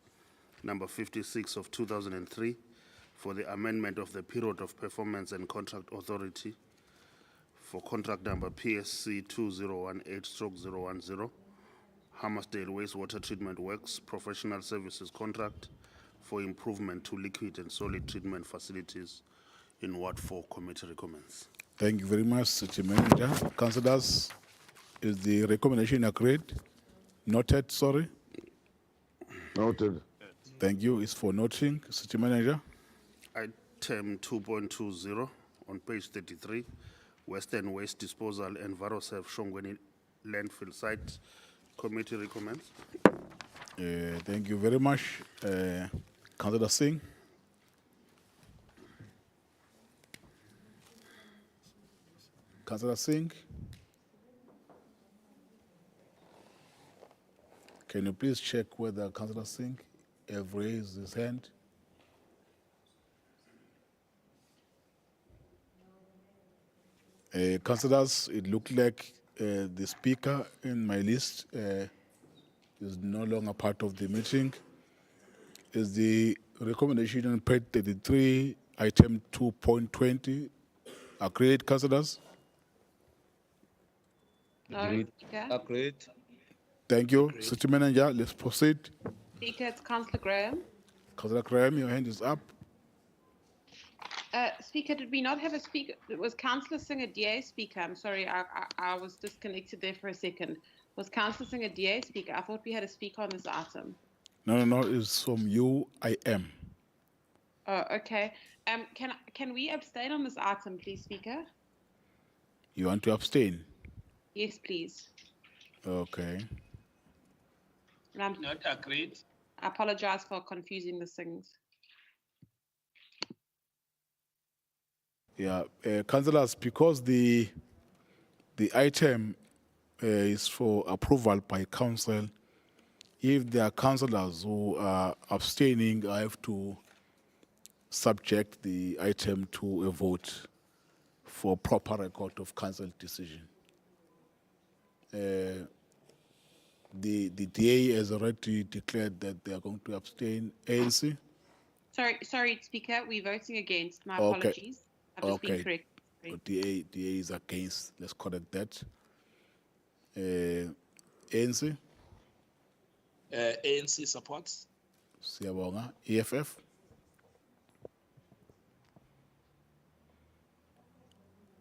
number 56 of 2003, for the amendment of the period of performance and contract authority for contract number PSC 2018/010, Hammersdale Wastewater Treatment Works Professional Services Contract for improvement to liquid and solid treatment facilities in Ward 4. Committee recommends. Thank you very much, City Manager. Councillors, is the recommendation agreed? Noted, sorry. Noted. Thank you. It's for noting, City Manager. Item 2.20 on page 33, Western Waste Disposal and Varosev Shongweni Landfill Site. Committee recommends. Thank you very much. Councillor Singh. Councillor Singh. Can you please check whether Councillor Singh have raised his hand? Councillors, it looked like the speaker in my list is no longer part of the meeting. Is the recommendation on page 33, item 2.20, agreed, councillors? No, Speaker. Agreed. Thank you. City Manager, let's proceed. Speaker, it's Councillor Graham. Councillor Graham, your hand is up. Speaker, did we not have a speaker? Was Councillor Singh a DA speaker? I'm sorry, I was disconnected there for a second. Was Councillor Singh a DA speaker? I thought we had a speaker on this item. No, it's from you, I am. Oh, okay. Can we abstain on this item, please, Speaker? You want to abstain? Yes, please. Okay. And Not agreed. I apologize for confusing the things. Yeah, councillors, because the item is for approval by council, if there are councillors who are abstaining, I have to subject the item to a vote for proper record of council decision. The DA has already declared that they are going to abstain. ANC? Sorry, Speaker, we're voting against. My Okay. apologies. I've just been Okay. correct. Sorry. DA is against. Let's correct that. ANC? ANC supports. Siyabonga. EFF?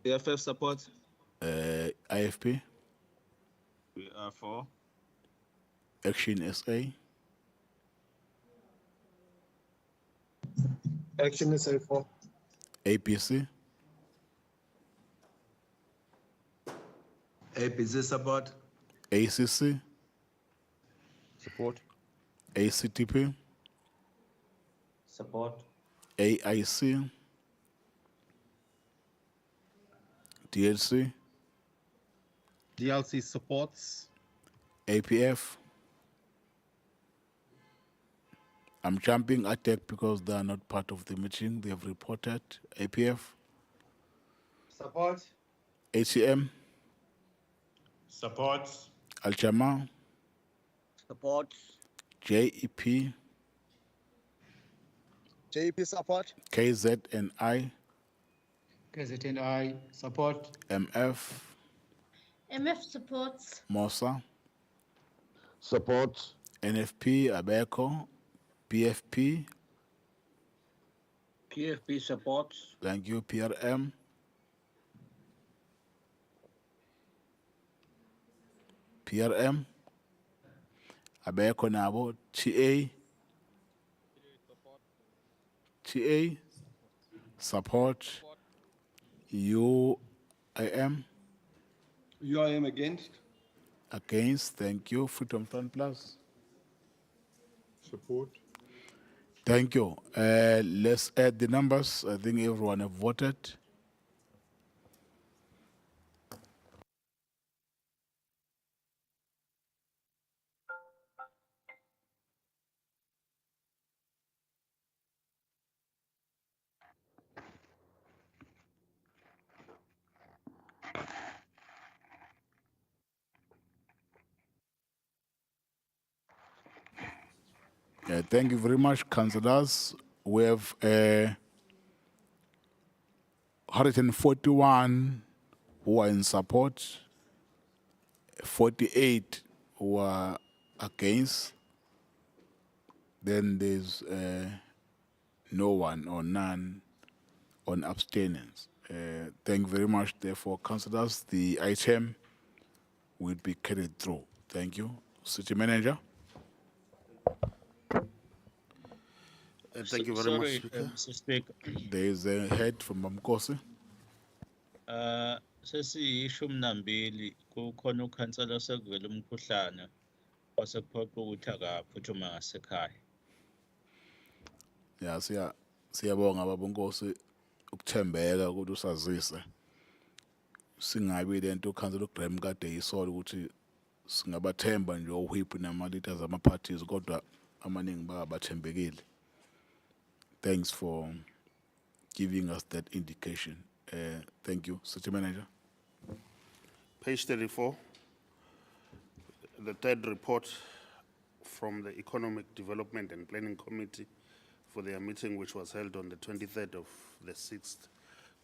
EFF support. IFP? We are for. Action SA? Action is A4. APC? APC support. ACC? Support. ACTP? Support. AIC? DLC? DLC supports. APF? I'm jumping ATEC because they are not part of the meeting. They have reported. APF? Support. ACM? Support. Al-Jama? Support. JEP? JP support. KZNI? KZNI support. MF? MF supports. MOSA? Support. NFP? ABECO? PFP? PFP supports. Thank you. PRM? PRM? ABECO nabo? TA? TA? Support? UIM? UIM against. Against? Thank you. Freedom Front Plus? Support. Thank you. Let's add the numbers. I think everyone have voted. Thank you very much, councillors. We have 141 who are in support, 48 who are against. Then there's no one or none on abstentions. Thank you very much, therefore, councillors. The item will be carried through. Thank you. City Manager. Thank you very much, Speaker. Mr. Speaker. There is a head from Mamkosi. Sesiyishumi nambili kukhona ukhansela osekuvela umkhuhlane wasekuphoqa ukuthi akaphuthume ngasekhaya. Ya siyabonga baba Nkosi ukuthembeka ukuthi usazise. Singabi lento ukhansela uGraham kade yisola ukuthi singabathemba nje uWhip nama-leaders ama-parties kodwa amaningi bathembekile. Thanks for giving us that indication. Thank you, City Manager. Page 34, the third report from the Economic Development and Planning Committee for their meeting, which was held on the 23rd of the 6th,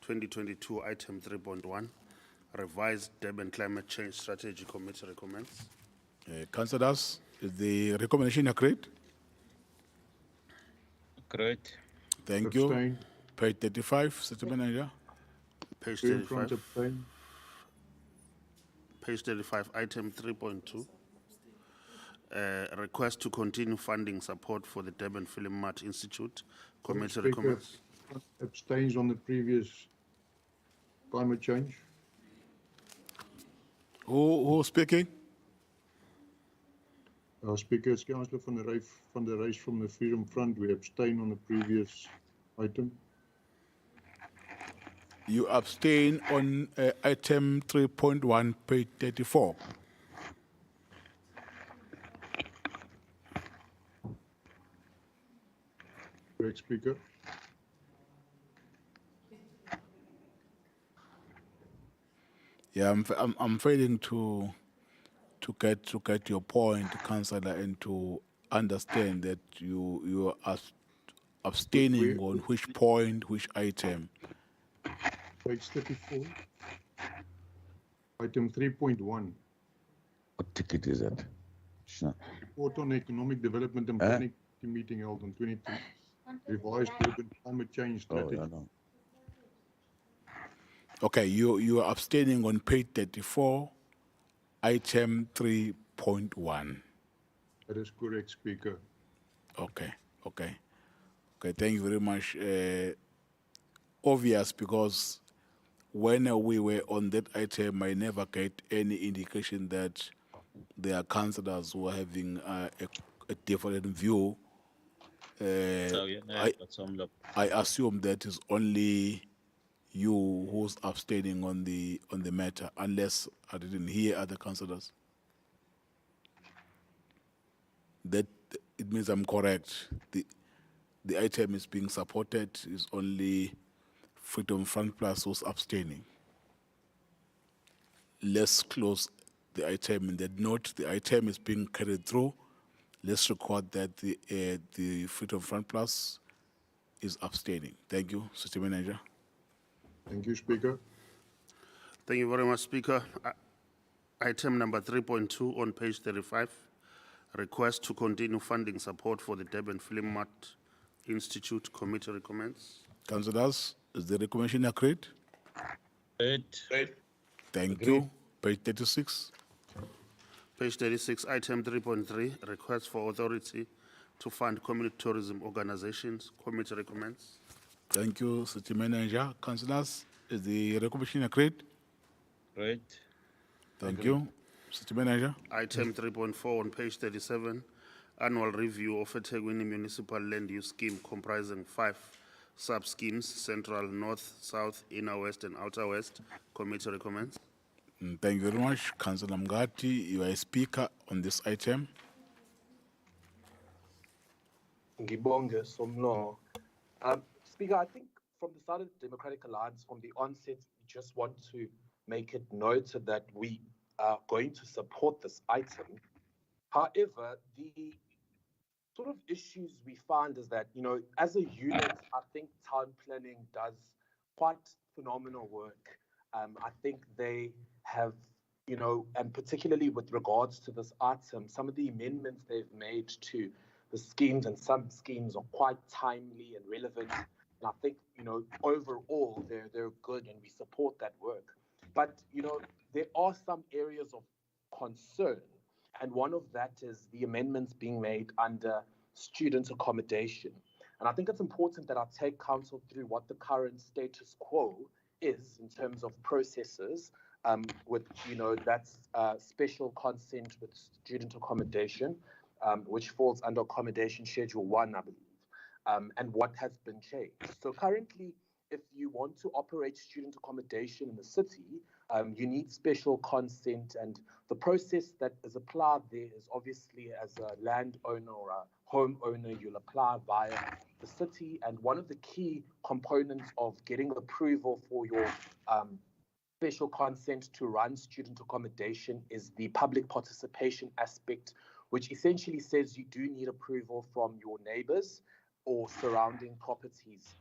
2022, item 3.1, revised Durban Climate Change Strategy Committee recommends. Councillors, is the recommendation agreed? Great. Thank you. Page 35, City Manager. Page 35. Page 35, item 3.2. Request to continue funding support for the Durban Film Mart Institute. Committee recommends. Abstains on the previous climate change. Who's speaking? Speaker, it's Councillor van der Reis from the Freedom Front. We abstain on the previous item. You abstain on item 3.1, page 34. Correct, Speaker. Yeah, I'm failing to get your point, Councillor, and to understand that you are abstaining on which point, which item. Page 34. Item 3.1. What ticket is that? Sure. Report on economic development and planning meeting held on 22. Revised Durban climate change strategy. Oh, no. Okay, you are abstaining on page 34, item 3.1. That is correct, Speaker. Okay. Thank you very much. Obvious, because when we were on that item, I never get any indication that there are councillors who are having a different view. I assume that is only you who's abstaining on the matter, unless I didn't hear other councillors. That it means I'm correct. The item is being supported, is only Freedom Front Plus who's abstaining. Let's close the item in that note. The item is being carried through. Let's record that the Freedom Front Plus is abstaining. Thank you, City Manager. Thank you, Speaker. Thank you very much, Speaker. Item number 3.2 on page 35. Request to continue funding support for the Durban Film Mart Institute. Committee recommends. Councillors, is the recommendation agreed? Great. Thank you. Page 36. Page 36, item 3.3, request for authority to fund community tourism organizations. Committee recommends. Thank you, City Manager. Councillors, is the recommendation agreed? Great. Thank you. City Manager. Item 3.4 on page 37, annual review of eThekwini Municipal Land Use Scheme comprising 5 sub-schemes, Central, North, South, Inner West, and Outer West. Committee recommends. Thank you very much. Councillor Mngadi, you are a speaker on this item. Ngibonge Somlo. Speaker, I think from the side of the Democratic Alliance, from the onset, we just want to make it noted that we are going to support this item. However, the sort of issues we find is that, as a unit, I think town planning does quite phenomenal work. I think they have, and particularly with regards to this item, some of the amendments they've made to the schemes and some schemes are quite timely and relevant. And I think, overall, they're good and we support that work. But, there are some areas of concern. And one of that is the amendments being made under student accommodation. And I think it's important that I take council through what the current status quo is in terms of processes with, that's special consent with student accommodation, which falls under Accommodation Schedule 1, I believe, and what has been changed. So currently, if you want to operate student accommodation in the city, you need special consent, and the process that is applied there is obviously as a landowner or a homeowner, you'll apply via the city. And one of the key components of getting approval for your special consent to run student accommodation is the public participation aspect, which essentially says you do need approval from your neighbors or surrounding properties.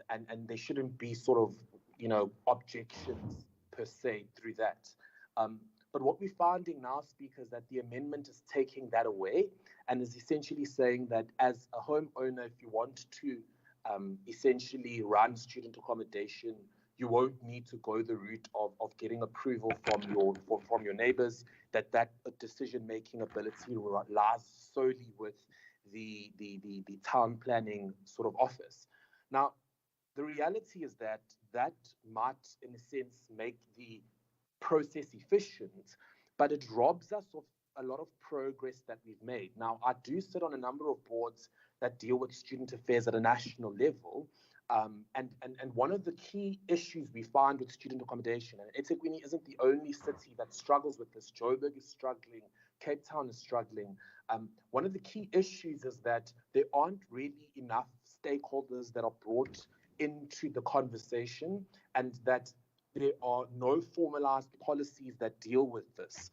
And there shouldn't be sort of, objections per se through that. But what we're finding now, Speaker, is that the amendment is taking that away and is essentially saying that as a homeowner, if you want to essentially run student accommodation, you won't need to go the route of getting approval from your neighbors, that decision-making ability lies solely with the town planning sort of office. Now, the reality is that might, in a sense, make the process efficient, but it robs us of a lot of progress that we've made. Now, I do sit on a number of boards that deal with student affairs at a national level, and one of the key issues we find with student accommodation, and eThekwini isn't the only city that struggles with this. Joburg is struggling, Cape Town is struggling. One of the key issues is that there aren't really enough stakeholders that are brought into the conversation, and that there are no formalized policies that deal with this,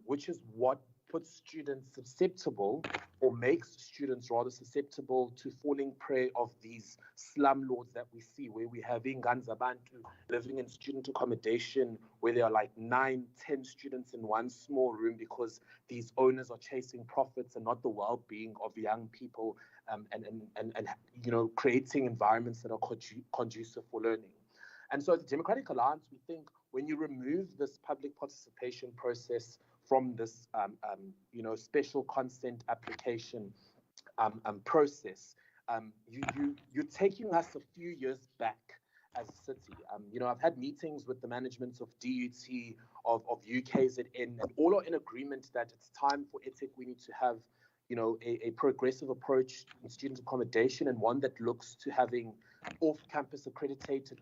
which is what puts students susceptible, or makes students rather susceptible to falling prey of these slumlords that we see, where we have Inganzabantu living in student accommodation, where there are like 9, 10 students in one small room because these owners are chasing profits and not the well-being of young people, and creating environments that are conducive for learning. And so, as the Democratic Alliance, we think when you remove this public participation process from this, special consent application process, you're taking us a few years back as a city. I've had meetings with the managements of DUT, of UKZN, and all are in agreement that it's time for eThekwini to have, a progressive approach in student accommodation, and one that looks to having off-campus accredited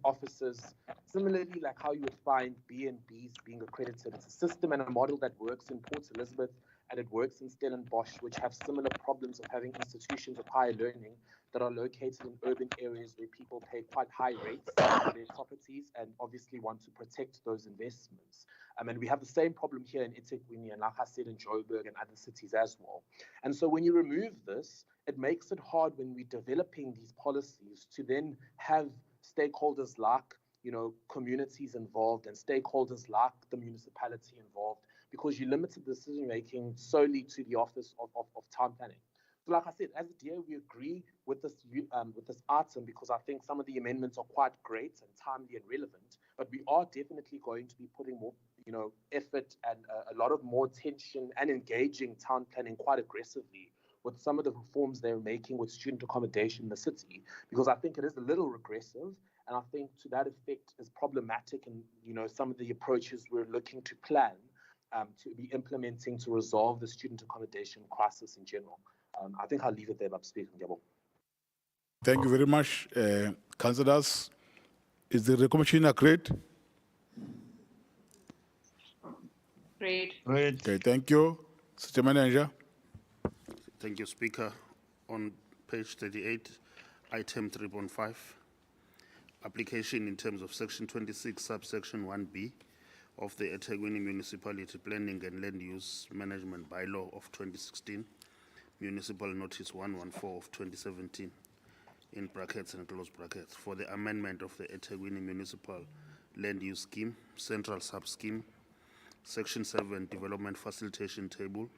officers, similarly like how you would find B&Bs being accredited. It's a system and a model that works in Port Elizabeth, and it works in Stellenbosch, which have similar problems of having institutions of higher learning that are located in urban areas where people pay quite high rates for their properties and obviously want to protect those investments. And we have the same problem here in eThekwini, and like I said, in Joburg and other cities as well. And so when you remove this, it makes it hard when we're developing these policies to then have stakeholders like, communities involved, and stakeholders like the municipality involved, because you limited the decision making solely to the Office of Town Planning. So, like I said, as a DA, we agree with this item, because I think some of the amendments are quite great and timely and relevant. But we are definitely going to be putting more, effort and a lot of more attention and engaging town planning quite aggressively with some of the reforms they're making with student accommodation in the city, because I think it is a little regressive, and I think to that effect is problematic. And some of the approaches we're looking to plan to be implementing to resolve the student accommodation crisis in general. I think I'll leave it there, but speaking. Thank you very much, councillors. Is the recommendation agreed? Great. Okay, thank you. City Manager. Thank you, Speaker. On page 38, item 3.5, application in terms of section 26, subsection 1B of the eThekwini Municipality Planning and Land Use Management Bylaw of 2016, Municipal Notice 114 of 2017, in brackets and close brackets, for the amendment of the eThekwini Municipal Land Use Scheme, Central Sub-Scheme, Section 7 Development Facilitation Table,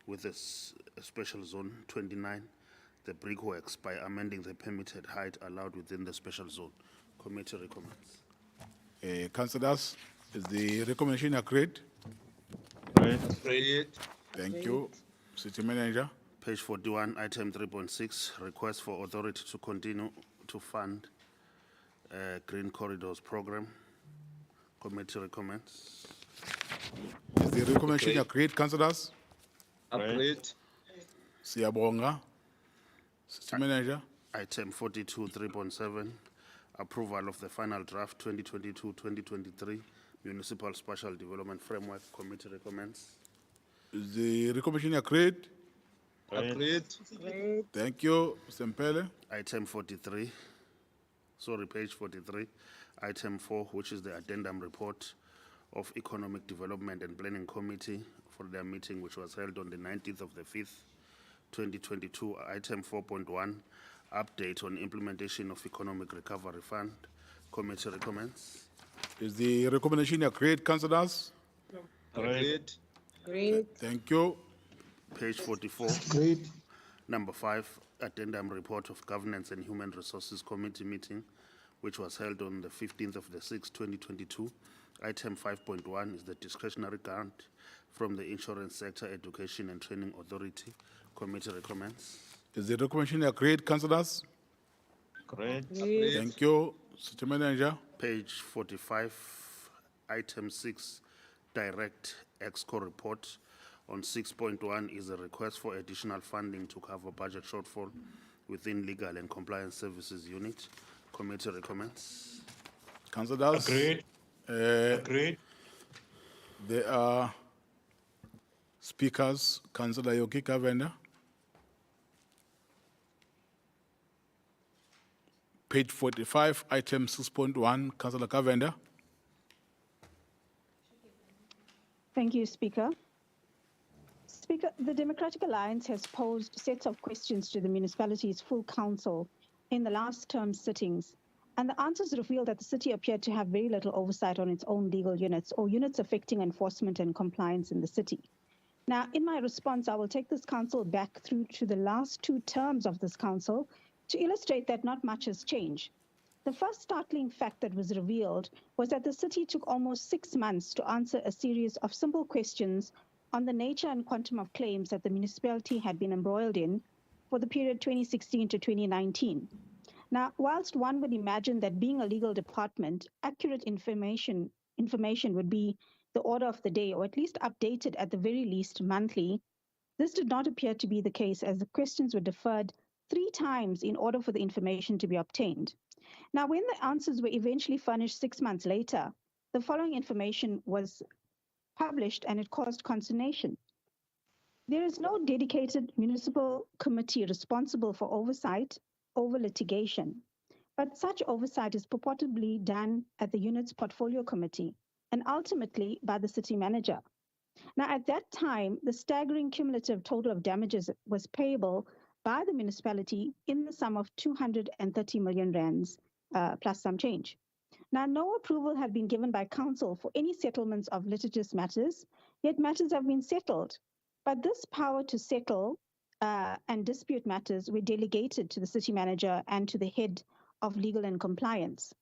with a special zone 29, the brickworks, by amending the permitted height allowed within the special zone. Committee recommends. Councillors, is the recommendation agreed? Agreed. Thank you. City Manager. Page 41, item 3.6, request for authority to continue to fund Green Corridors program. Committee recommends. Is the recommendation agreed, councillors? Agreed. Siyabonga. City Manager. Item 42, 3.7, approval of the final draft 2022-2023 Municipal Spatial Development Framework. Committee recommends. Is the recommendation agreed? Agreed. Thank you, Mr. Mpele. Item 43, page 43, item 4, which is the addendum report of Economic Development and Planning Committee for their meeting, which was held on the 19th of the 5th, 2022. Item 4.1, update on implementation of Economic Recovery Fund. Committee recommends. Is the recommendation agreed, councillors? Agreed. Thank you. Page 44. Agreed. Number 5, addendum report of Governance and Human Resources Committee meeting, which was held on the 15th of the 6th, 2022. Item 5.1 is the discretionary grant from the Insurance Sector Education and Training Authority. Committee recommends. Is the recommendation agreed, councillors? Agreed. Thank you, City Manager. Page 45, item 6, direct EXCO report. On 6.1 is a request for additional funding to cover budget shortfall within Legal and Compliance Services Unit. Committee recommends. Councillors. Agreed. Agreed. There are speakers. Councillor Yoki Kavenda. Page 45, item 6.1, Councillor Kavenda. Thank you, Speaker. Speaker, the Democratic Alliance has posed sets of questions to the municipality's full council in the last term sittings, and the answers reveal that the city appeared to have very little oversight on its own legal units or units affecting enforcement and compliance in the city. Now, in my response, I will take this council back through to the last 2 terms of this council to illustrate that not much has changed. The first startling fact that was revealed was that the city took almost 6 months to answer a series of simple questions on the nature and quantum of claims that the municipality had been embroiled in for the period 2016 to 2019. Now, whilst one would imagine that being a legal department, accurate information would be the order of the day, or at least updated at the very least monthly, this did not appear to be the case, as the questions were deferred 3 times in order for the information to be obtained. Now, when the answers were eventually furnished 6 months later, the following information was published and it caused consternation. There is no dedicated municipal committee responsible for oversight over litigation, but such oversight is purportedly done at the unit's portfolio committee and ultimately by the city manager. Now, at that time, the staggering cumulative total of damages was payable by the municipality in the sum of 230 million rands plus some change. Now, no approval had been given by council for any settlements of litigious matters, yet matters have been settled. But this power to settle and dispute matters were delegated to the city manager and to the head of legal and compliance.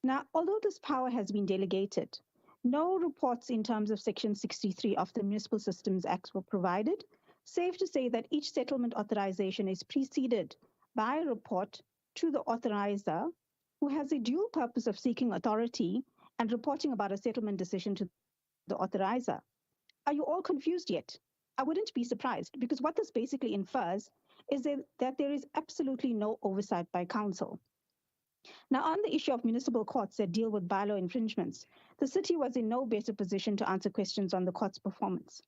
Now, although this power has been delegated, no reports in terms of Section 63 of the Municipal Systems Act were provided, save to say that each settlement authorization is preceded by a report to the authorizer, who has a dual purpose of seeking authority and reporting about a settlement decision to the authorizer. Are you all confused yet? I wouldn't be surprised, because what this basically infers is that there is absolutely no oversight by council. Now, on the issue of municipal courts that deal with bylaw infringements, the city was in no better position to answer questions on the court's performance.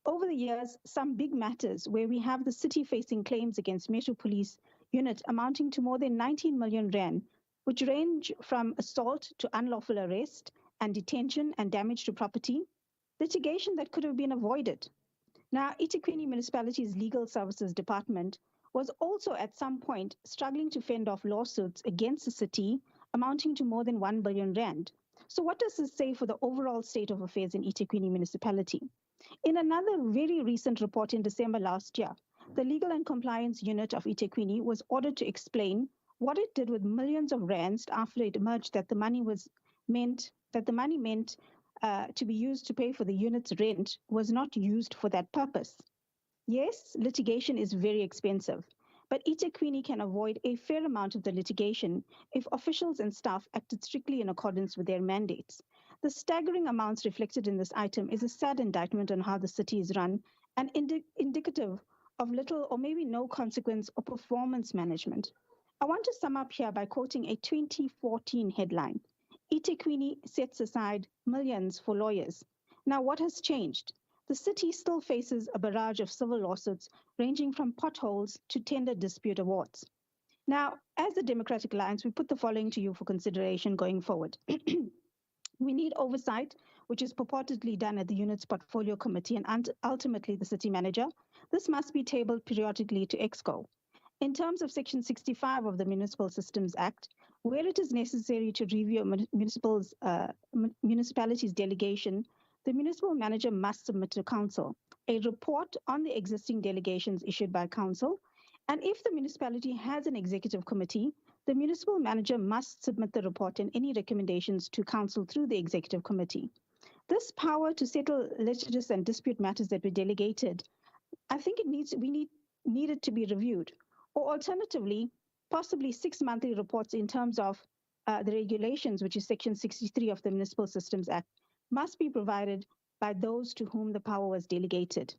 Over the years, some big matters where we have the city facing claims against Metro Police unit amounting to more than 19 million rand, which range from assault to unlawful arrest and detention and damage to property, litigation that could have been avoided. Now, eThekwini Municipality's Legal Services Department was also at some point struggling to fend off lawsuits against the city amounting to more than 1 billion rand. So what does this say for the overall state of affairs in eThekwini Municipality? In another very recent report in December last year, the Legal and Compliance Unit of eThekwini was ordered to explain what it did with millions of rands after it emerged that the money meant to be used to pay for the unit's rent was not used for that purpose. Yes, litigation is very expensive, but eThekwini can avoid a fair amount of the litigation if officials and staff acted strictly in accordance with their mandates. The staggering amounts reflected in this item is a sad indictment on how the city is run and indicative of little or maybe no consequence or performance management. I want to sum up here by quoting a 2014 headline. eThekwini sets aside millions for lawyers. Now, what has changed? The city still faces a barrage of civil lawsuits ranging from potholes to tender dispute awards. Now, as the Democratic Alliance, we put the following to you for consideration going forward. We need oversight, which is purportedly done at the unit's portfolio committee and ultimately the city manager. This must be tabled periodically to EXCO. In terms of Section 65 of the Municipal Systems Act, where it is necessary to review a municipality's delegation, the municipal manager must submit to council a report on the existing delegations issued by council, and if the municipality has an executive committee, the municipal manager must submit the report and any recommendations to council through the executive committee. This power to settle litigious and dispute matters that were delegated, I think needed to be reviewed, or alternatively, possibly 6 monthly reports in terms of the regulations, which is Section 63 of the Municipal Systems Act, must be provided by those to whom the power was delegated.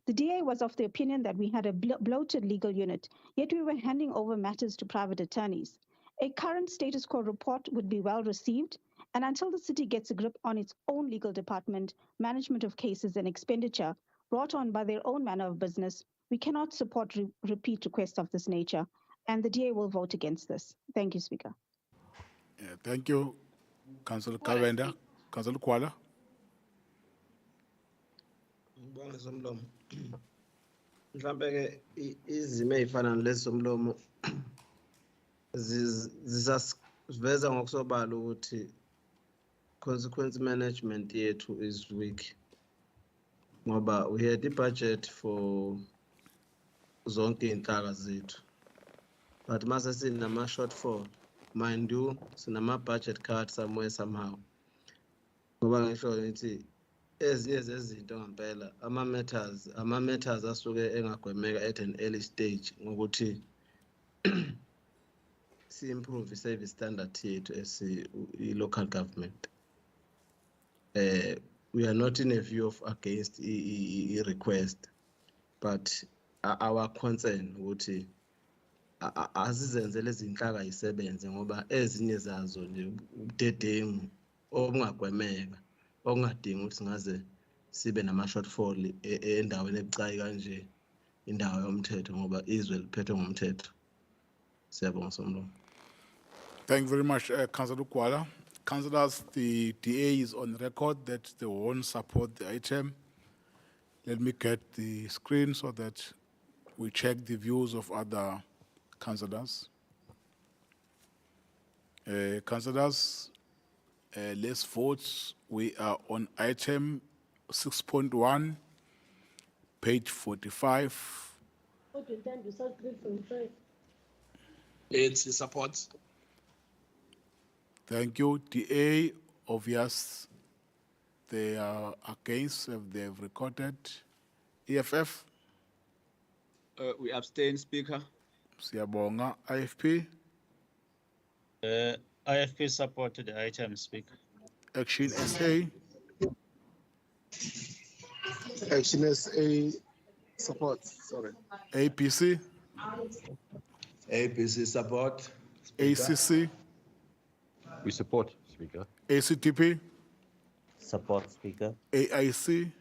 The DA was of the opinion that we had a bloated legal unit, yet we were handing over matters to private attorneys. A current status quo report would be well received, and until the city gets a grip on its own legal department, management of cases and expenditure brought on by their own manner of business, we cannot support repeat requests of this nature, and the DA will vote against this. Thank you, Speaker. Yeah, thank you, Councillor Kavenda. Councillor Kuala. Ngibonge Somlomo. Mhlambe ke izimo ezifana nalezi Somlomo zisasiveza ngokusobala ukuthi consequence management yethu is weak. Ngoba we had budget for zonke inhlaka zethu. But mase sinama shortfall, mind you, sinama budget cut somewhere somehow. Ngoba ngisho ngithi ezinye zezinto ngempela ama matters asuke engagwemeka at an early stage ngokuthi si improve service standard yethu as local government. We are not in a view of against a request, but our concern ukuthi azizenzele izinhlaka yisebenze ngoba ezinye zazo nje ubudedengu obungagwemeka okungadingi ukuthi ngaze sibe nama shortfall endaweni ebucayi kanje indawo yomthetho ngoba izwe liphethwe ngumthetho. Siyabonga Somlomo. Thank you very much, Councillor Kuala. Councillors, the DA is on record that they won't support the item. Let me get the screen so that we check the views of other councillors. Councillors, let's vote. We are on item 6.1, page 45. It's support. Thank you. DA, obvious, they are against, they have recorded. EFF? We abstain, Speaker. Siyabonga. IFP? IFP supported the item, Speaker. Action SA? Action SA support, sorry. APC? APC support. Speaker. ACC? We support, Speaker. ACTP? Support, Speaker. AIC?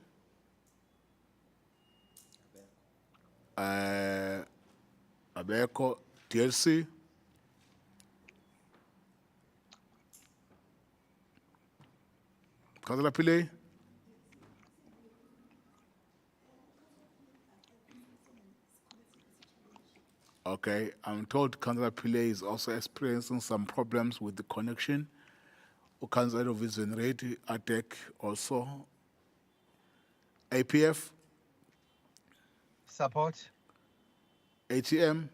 Abeko, TLC? Councillor Pillay? Okay, I'm told Councillor Pillay is also experiencing some problems with the connection. Councillor Visionary attack also. APF, Support. ATM,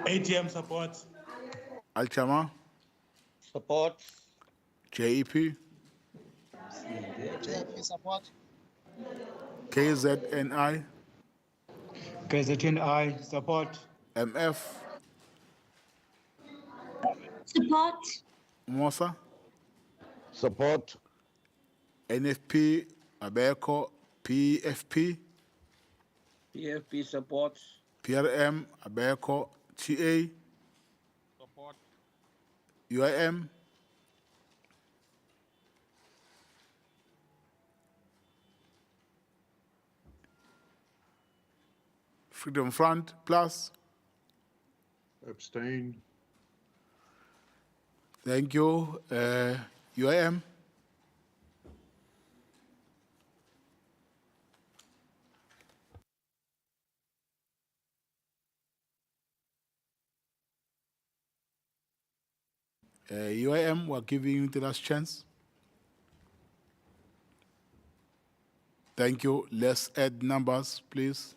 ATM support. Alchama, Support. JEP, JP support. KZNI, KZNI, support. MF, Support. Mosa, Support. NFP, Abeco, PFP, PFP support. PRM, Abeco, TA, Support. UIM, Freedom Front Plus. Abstain. Thank you. UIM, UIM, we're giving you the last chance. Thank you. Let's add numbers, please.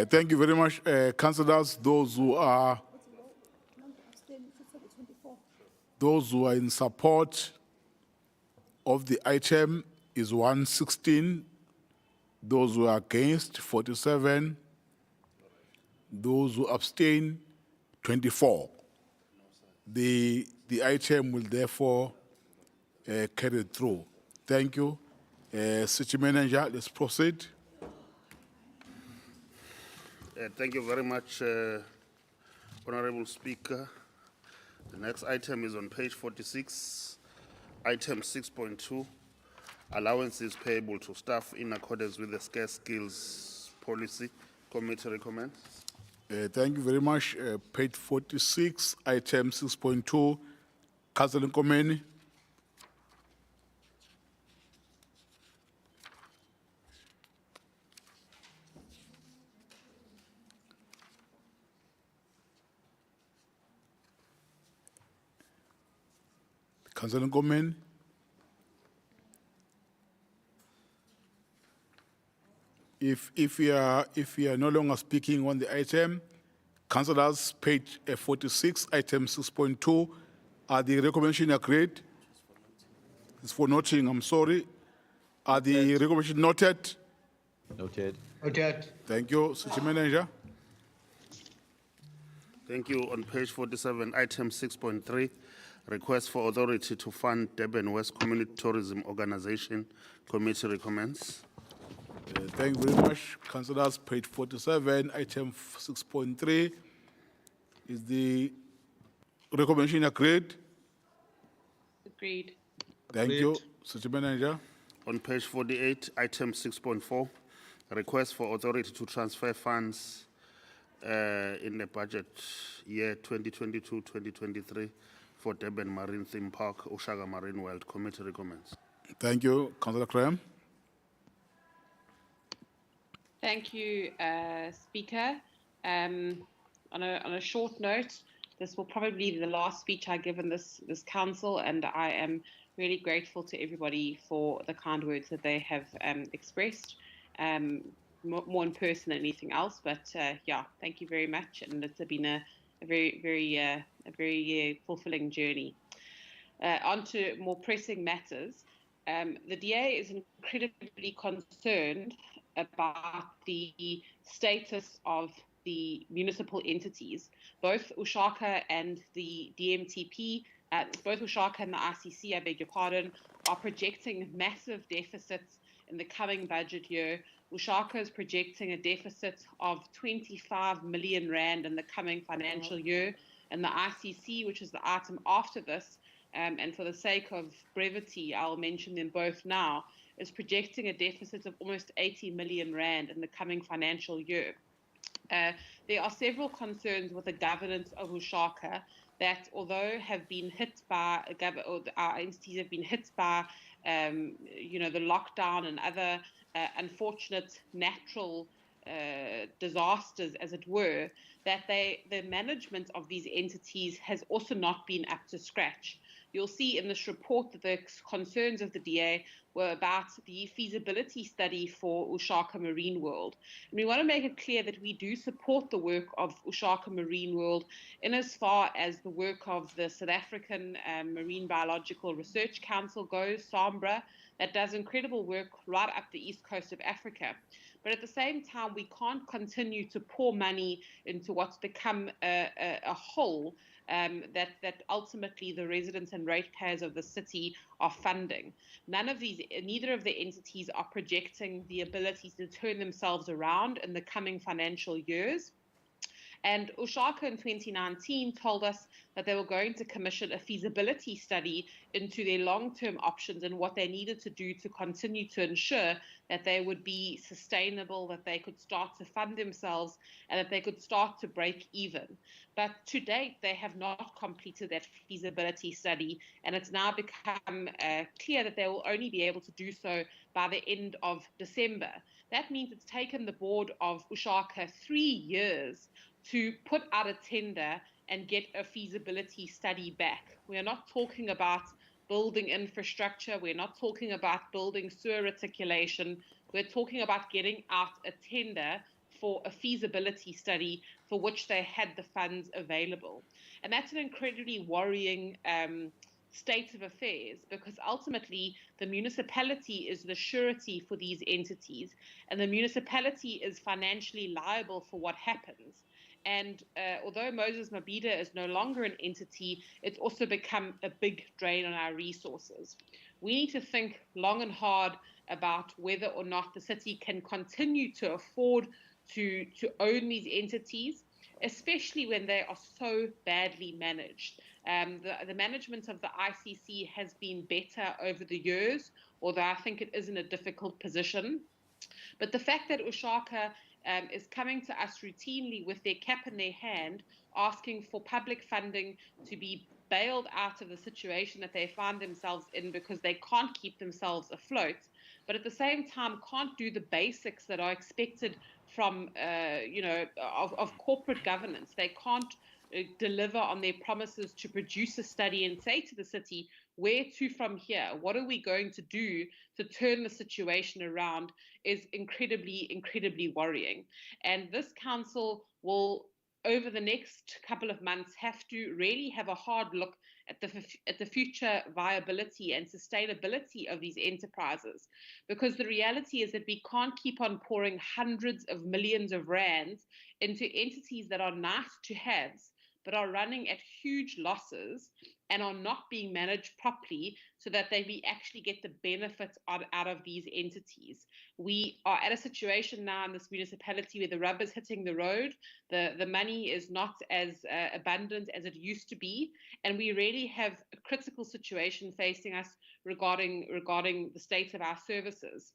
Thank you very much, councillors. Those who are in support of the item is 116. Those who are against, 47. Those who abstain, 24. The item will therefore carry through. Thank you. City Manager, let's proceed. Thank you very much, Honorable Speaker. The next item is on page 46, item 6.2, allowances payable to staff in accordance with the scarce skills policy. Committee recommends. Thank you very much. Page 46, item 6.2, Councillor Nkomeni. Councillor Nkomeni. If you are no longer speaking on the item, councillors, page 46, item 6.2, are the recommendation agreed? It's for noting, I'm sorry. Are the recommendation noted? Noted. Noted. Thank you, City Manager. Thank you. On page 47, item 6.3, request for authority to fund Durban West Community Tourism Organization. Committee recommends. Thank you very much, councillors. Page 47, item 6.3. Is the recommendation agreed? Agreed. Thank you, City Manager. On page 48, item 6.4, request for authority to transfer funds in the budget year 2022-2023 for Durban Marine Theme Park, Oshaga Marine World. Committee recommends. Thank you, Councillor Graham. Thank you, Speaker. On a short note, this will probably be the last speech I give in this council, and I am really grateful to everybody for the kind words that they have expressed. more in person than anything else. But yeah, thank you very much, and it's been a very fulfilling journey. On to more pressing matters. The DA is incredibly concerned about the status of the municipal entities. Both Ushaka and the DMTP, both Ushaka and the ICC, I beg your pardon, are projecting massive deficits in the coming budget year. Ushaka is projecting a deficit of 25 million rand in the coming financial year, and the ICC, which is the item after this, and for the sake of brevity, I'll mention them both now, is projecting a deficit of almost 80 million rand in the coming financial year. There are several concerns with the governance of Ushaka that, although have been hit by our entities have been hit by, the lockdown and other unfortunate natural disasters, as it were, that the management of these entities has also not been up to scratch. You'll see in this report that the concerns of the DA were about the feasibility study for Ushaka Marine World. And we want to make it clear that we do support the work of Ushaka Marine World in as far as the work of the South African Marine Biological Research Council goes, SAMBRA, that does incredible work right up the east coast of Africa. But at the same time, we can't continue to pour money into what's become a hole that ultimately the residents and ratepayers of the city are funding. Neither of the entities are projecting the ability to turn themselves around in the coming financial years. And Ushaka in 2019 told us that they were going to commission a feasibility study into their long-term options and what they needed to do to continue to ensure that they would be sustainable, that they could start to fund themselves, and that they could start to break even. But to date, they have not completed that feasibility study, and it's now become clear that they will only be able to do so by the end of December. That means it's taken the board of Ushaka 3 years to put out a tender and get a feasibility study back. We are not talking about building infrastructure. We're not talking about building sewer reticulation. We're talking about getting out a tender for a feasibility study for which they had the funds available. And that's an incredibly worrying state of affairs, because ultimately the municipality is the surety for these entities, and the municipality is financially liable for what happens. And although Moses Mabhida is no longer an entity, it's also become a big drain on our resources. We need to think long and hard about whether or not the city can continue to afford to own these entities, especially when they are so badly managed. The management of the ICC has been better over the years, although I think it is in a difficult position. But the fact that Ushaka is coming to us routinely with their cap in their hand, asking for public funding to be bailed out of the situation that they find themselves in because they can't keep themselves afloat, but at the same time can't do the basics that are expected from, of corporate governance. They can't deliver on their promises to produce a study and say to the city, where to from here? What are we going to do to turn the situation around is incredibly, incredibly worrying. And this council will, over the next couple of months, have to really have a hard look at the future viability and sustainability of these enterprises. Because the reality is that we can't keep on pouring hundreds of millions of rands into entities that are nice to haves, but are running at huge losses and are not being managed properly so that they actually get the benefits out of these entities. We are at a situation now in this municipality where the rubber's hitting the road. The money is not as abundant as it used to be, and we really have a critical situation facing us regarding the state of our services.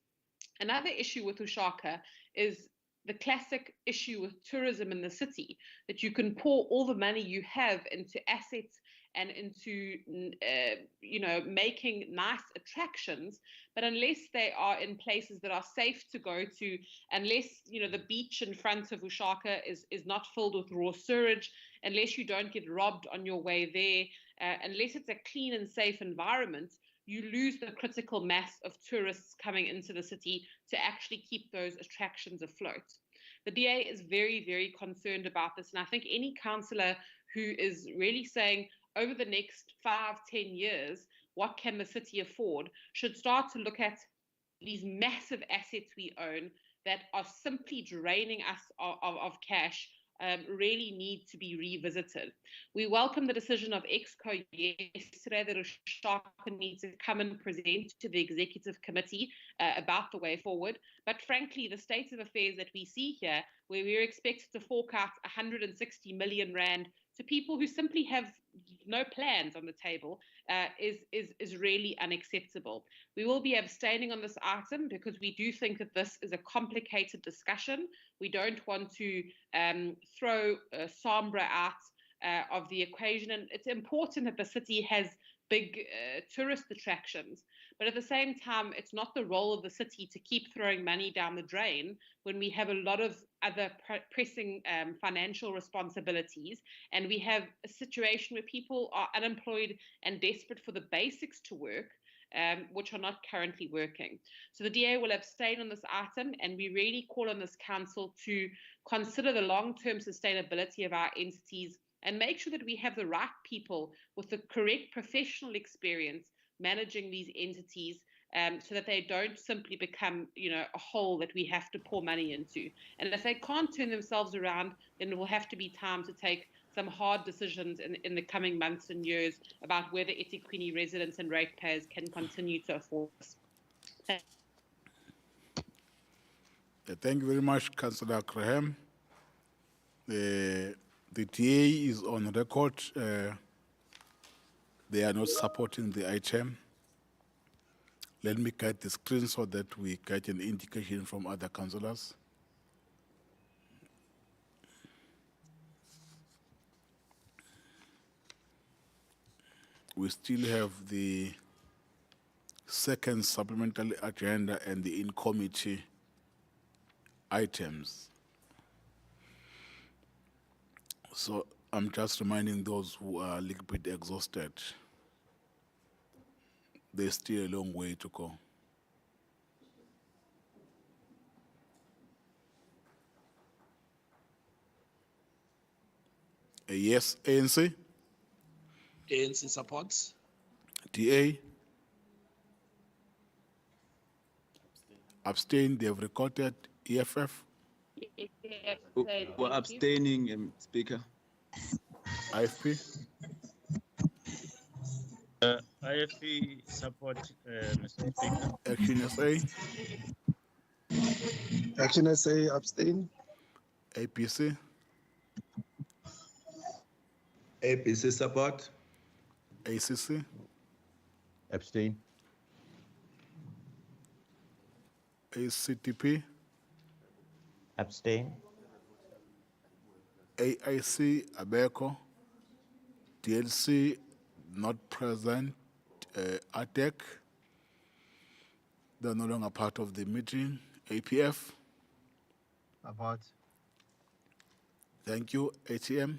Another issue with Ushaka is the classic issue with tourism in the city, that you can pour all the money you have into assets and into making nice attractions, but unless they are in places that are safe to go to, unless the beach in front of Ushaka is not filled with raw sewage, unless you don't get robbed on your way there, unless it's a clean and safe environment, you lose the critical mass of tourists coming into the city to actually keep those attractions afloat. The DA is very, very concerned about this, and I think any councillor who is really saying over the next 5-10 years, what can the city afford, should start to look at these massive assets we own that are simply draining us of cash, really need to be revisited. We welcome the decision of EXCO yesterday that Ushaka needs to come and present to the executive committee about the way forward. But frankly, the state of affairs that we see here, where we're expected to fork out 160 million rand to people who simply have no plans on the table, is really unacceptable. We will be abstaining on this item because we do think that this is a complicated discussion. We don't want to throw Sambra out of the equation, and it's important that the city has big tourist attractions. But at the same time, it's not the role of the city to keep throwing money down the drain when we have a lot of other pressing financial responsibilities, and we have a situation where people are unemployed and desperate for the basics to work, which are not currently working. So the DA will abstain on this item, and we really call on this council to consider the long-term sustainability of our entities and make sure that we have the right people with the correct professional experience managing these entities, so that they don't simply become, a hole that we have to pour money into. And if they can't turn themselves around, then it will have to be time to take some hard decisions in the coming months and years about whether eThekwini residents and ratepayers can continue to afford this. Thank you very much, Councillor Graham. The DA is on record. They are not supporting the item. Let me get the screen so that we get an indication from other councillors. We still have the second supplementary agenda and the in-committee items. So I'm just reminding those who are a little bit exhausted, there's still a long way to go. Yes, ANC? ANC supports. DA? Abstain, they have recorded. EFF? We're abstaining, Speaker. IFP? IFP support, Mr. Speaker. Action SA? Action SA, abstain. APC? APC support. ACC? Abstain. ACTP? Abstain. AIC, Abeco? DLC, not present. ATEC? They're no longer part of the meeting. APF? Support. Thank you. ATM?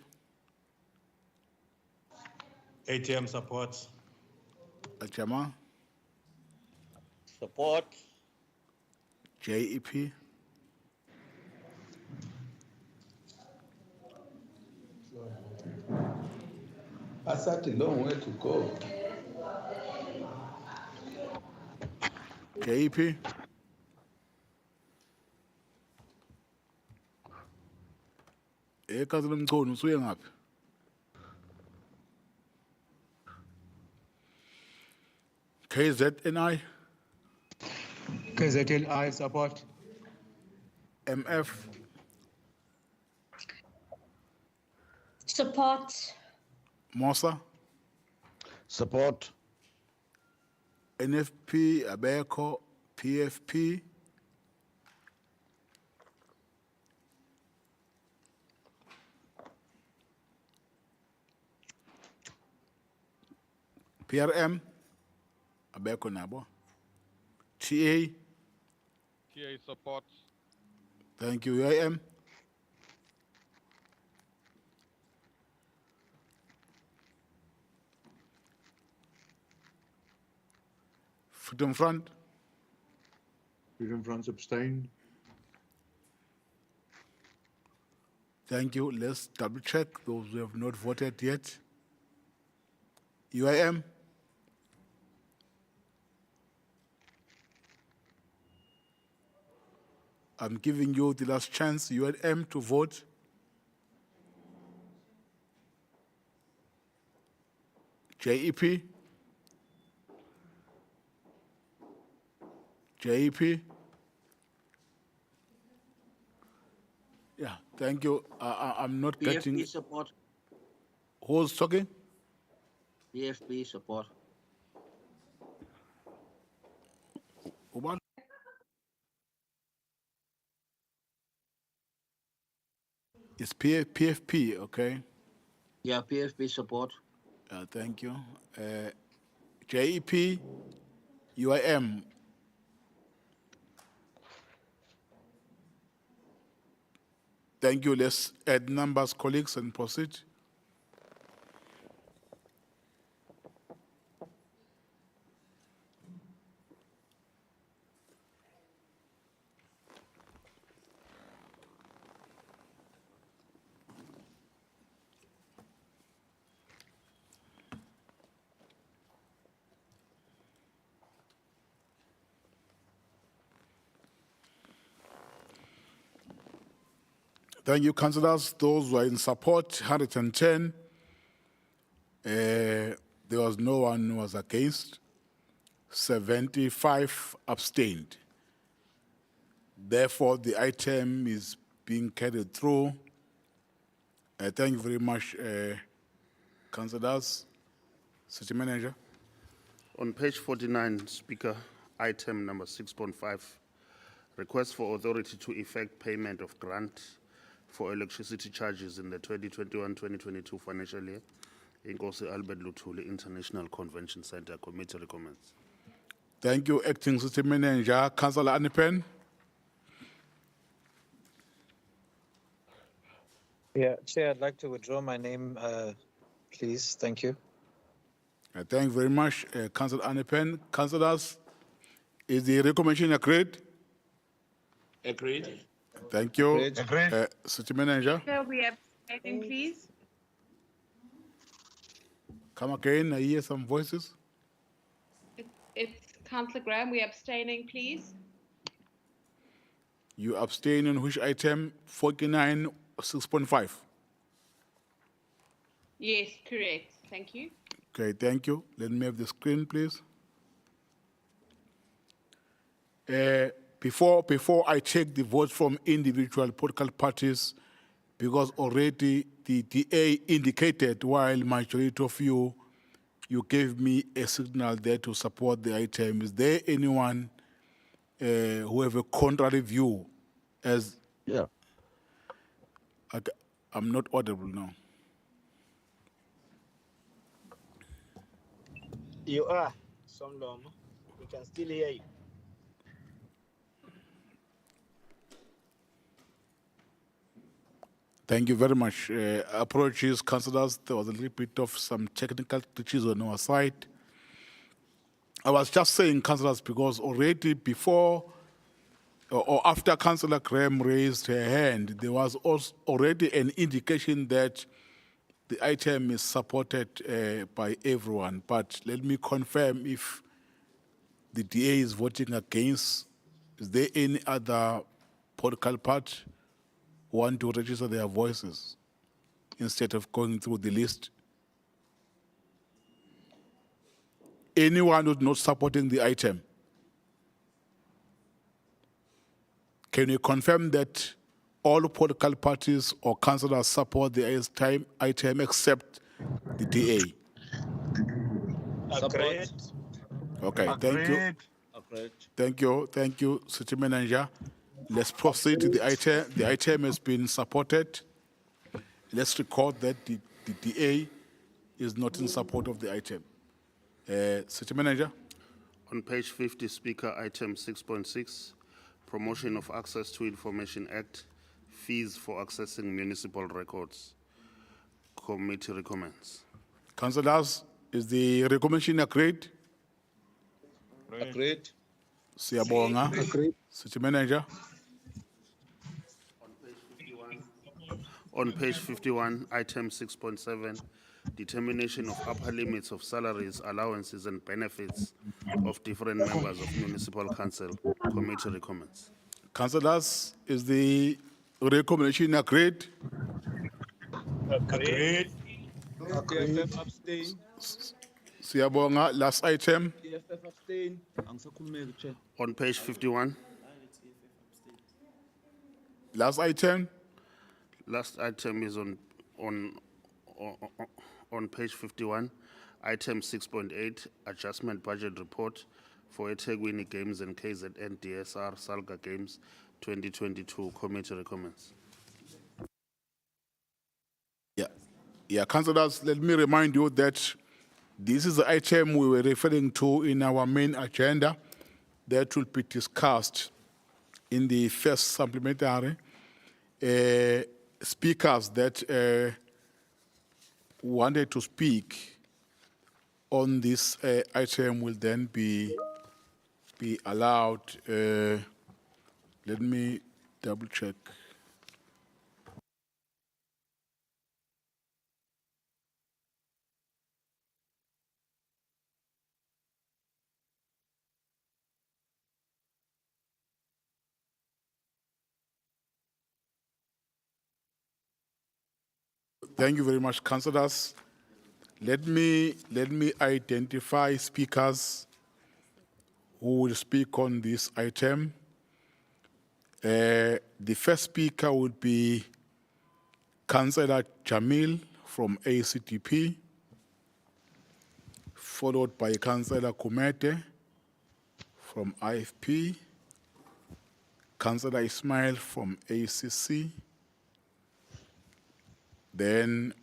ATM supports. Achama? Support. JEP? That's such a long way to go. JEP? Councillor Mchunu, usuye ngaphi? KZNI? KZNI support. MF? Support. Mosa? Support. NFP, Abeco, PFP? PRM? Abeco nabo? TA? TA supports. Thank you. UIM? Freedom Front? Freedom Front abstained. Thank you. Let's double check those who have not voted yet. UIM? I'm giving you the last chance, UIM, to vote. JEP? JEP? Yeah, thank you. I'm not getting. PFP support. Who's talking? PFP support. Uban? It's PFP, okay? Yeah, PFP support. Thank you. JEP, UIM. Thank you. Let's add numbers, colleagues, and proceed. Thank you, councillors. Those who are in support, 110. There was no one who was against. 75 abstained. Therefore, the item is being carried through. Thank you very much, councillors. City Manager. On page 49, Speaker, item number 6.5, request for authority to effect payment of grant for electricity charges in the 2021-2022 financial year. Inkosi Albert Luthuli International Convention Center. Committee recommends. Thank you, Acting City Manager. Councillor Anipen. Yeah, Chair, I'd like to withdraw my name, please. Thank you. Thank you very much, Councillor Anipen. Councillors, is the recommendation agreed? Agreed. Thank you. Agreed. City Manager. Speaker, we abstaining, please. Come again, I hear some voices. It's Councillor Graham. We abstaining, please. You abstain on which item? 49, 6.5. Yes, correct. Thank you. Okay, thank you. Let me have the screen, please. Before I take the votes from individual political parties, because already the DA indicated, while majority of you gave me a signal there to support the item. Is there anyone who have a contrary view? As yeah, I'm not audible now. You are, Somlom. We can still hear you. Thank you very much. Approaches, councillors, there was a little bit of some technical glitches on our side. I was just saying, councillors, because already before or after Councillor Graham raised her hand, there was also already an indication that the item is supported by everyone. But let me confirm if the DA is voting against. Is there any other political party who want to register their voices instead of going through the list? Anyone who's not supporting the item? Can you confirm that all political parties or councillors support the item except the DA? Agreed. Okay, thank you. Agreed. Thank you, City Manager. Let's proceed to the item. The item has been supported. Let's record that the DA is not in support of the item. City Manager. On page 50, Speaker, item 6.6, Promotion of Access to Information Act, fees for accessing municipal records. Committee recommends. Councillors, is the recommendation agreed? Agreed. Siyabonga. Agreed. City Manager. On page 51, item 6.7, determination of upper limits of salaries, allowances, and benefits of different members of municipal council. Committee recommends. Councillors, is the recommendation agreed? Agreed. Agreed. TFF abstain. Siyabonga. Last item. TFF abstain. Angisakhulumeki, Chair. On page 51, Last item. last item is on page 51, item 6.8, adjustment budget report for eThekwini Games and KZN DSR Salga Games 2022. Committee recommends. Yeah, councillors, let me remind you that this is the item we were referring to in our main agenda that will be discussed in the first supplementary. Speakers that wanted to speak on this item will then be allowed. Let me double check. Thank you very much, councillors. Let me identify speakers who will speak on this item. The first speaker would be Councillor Jamil from ACTP, followed by Councillor Kumete from IFP, Councillor Ismail from ACC, then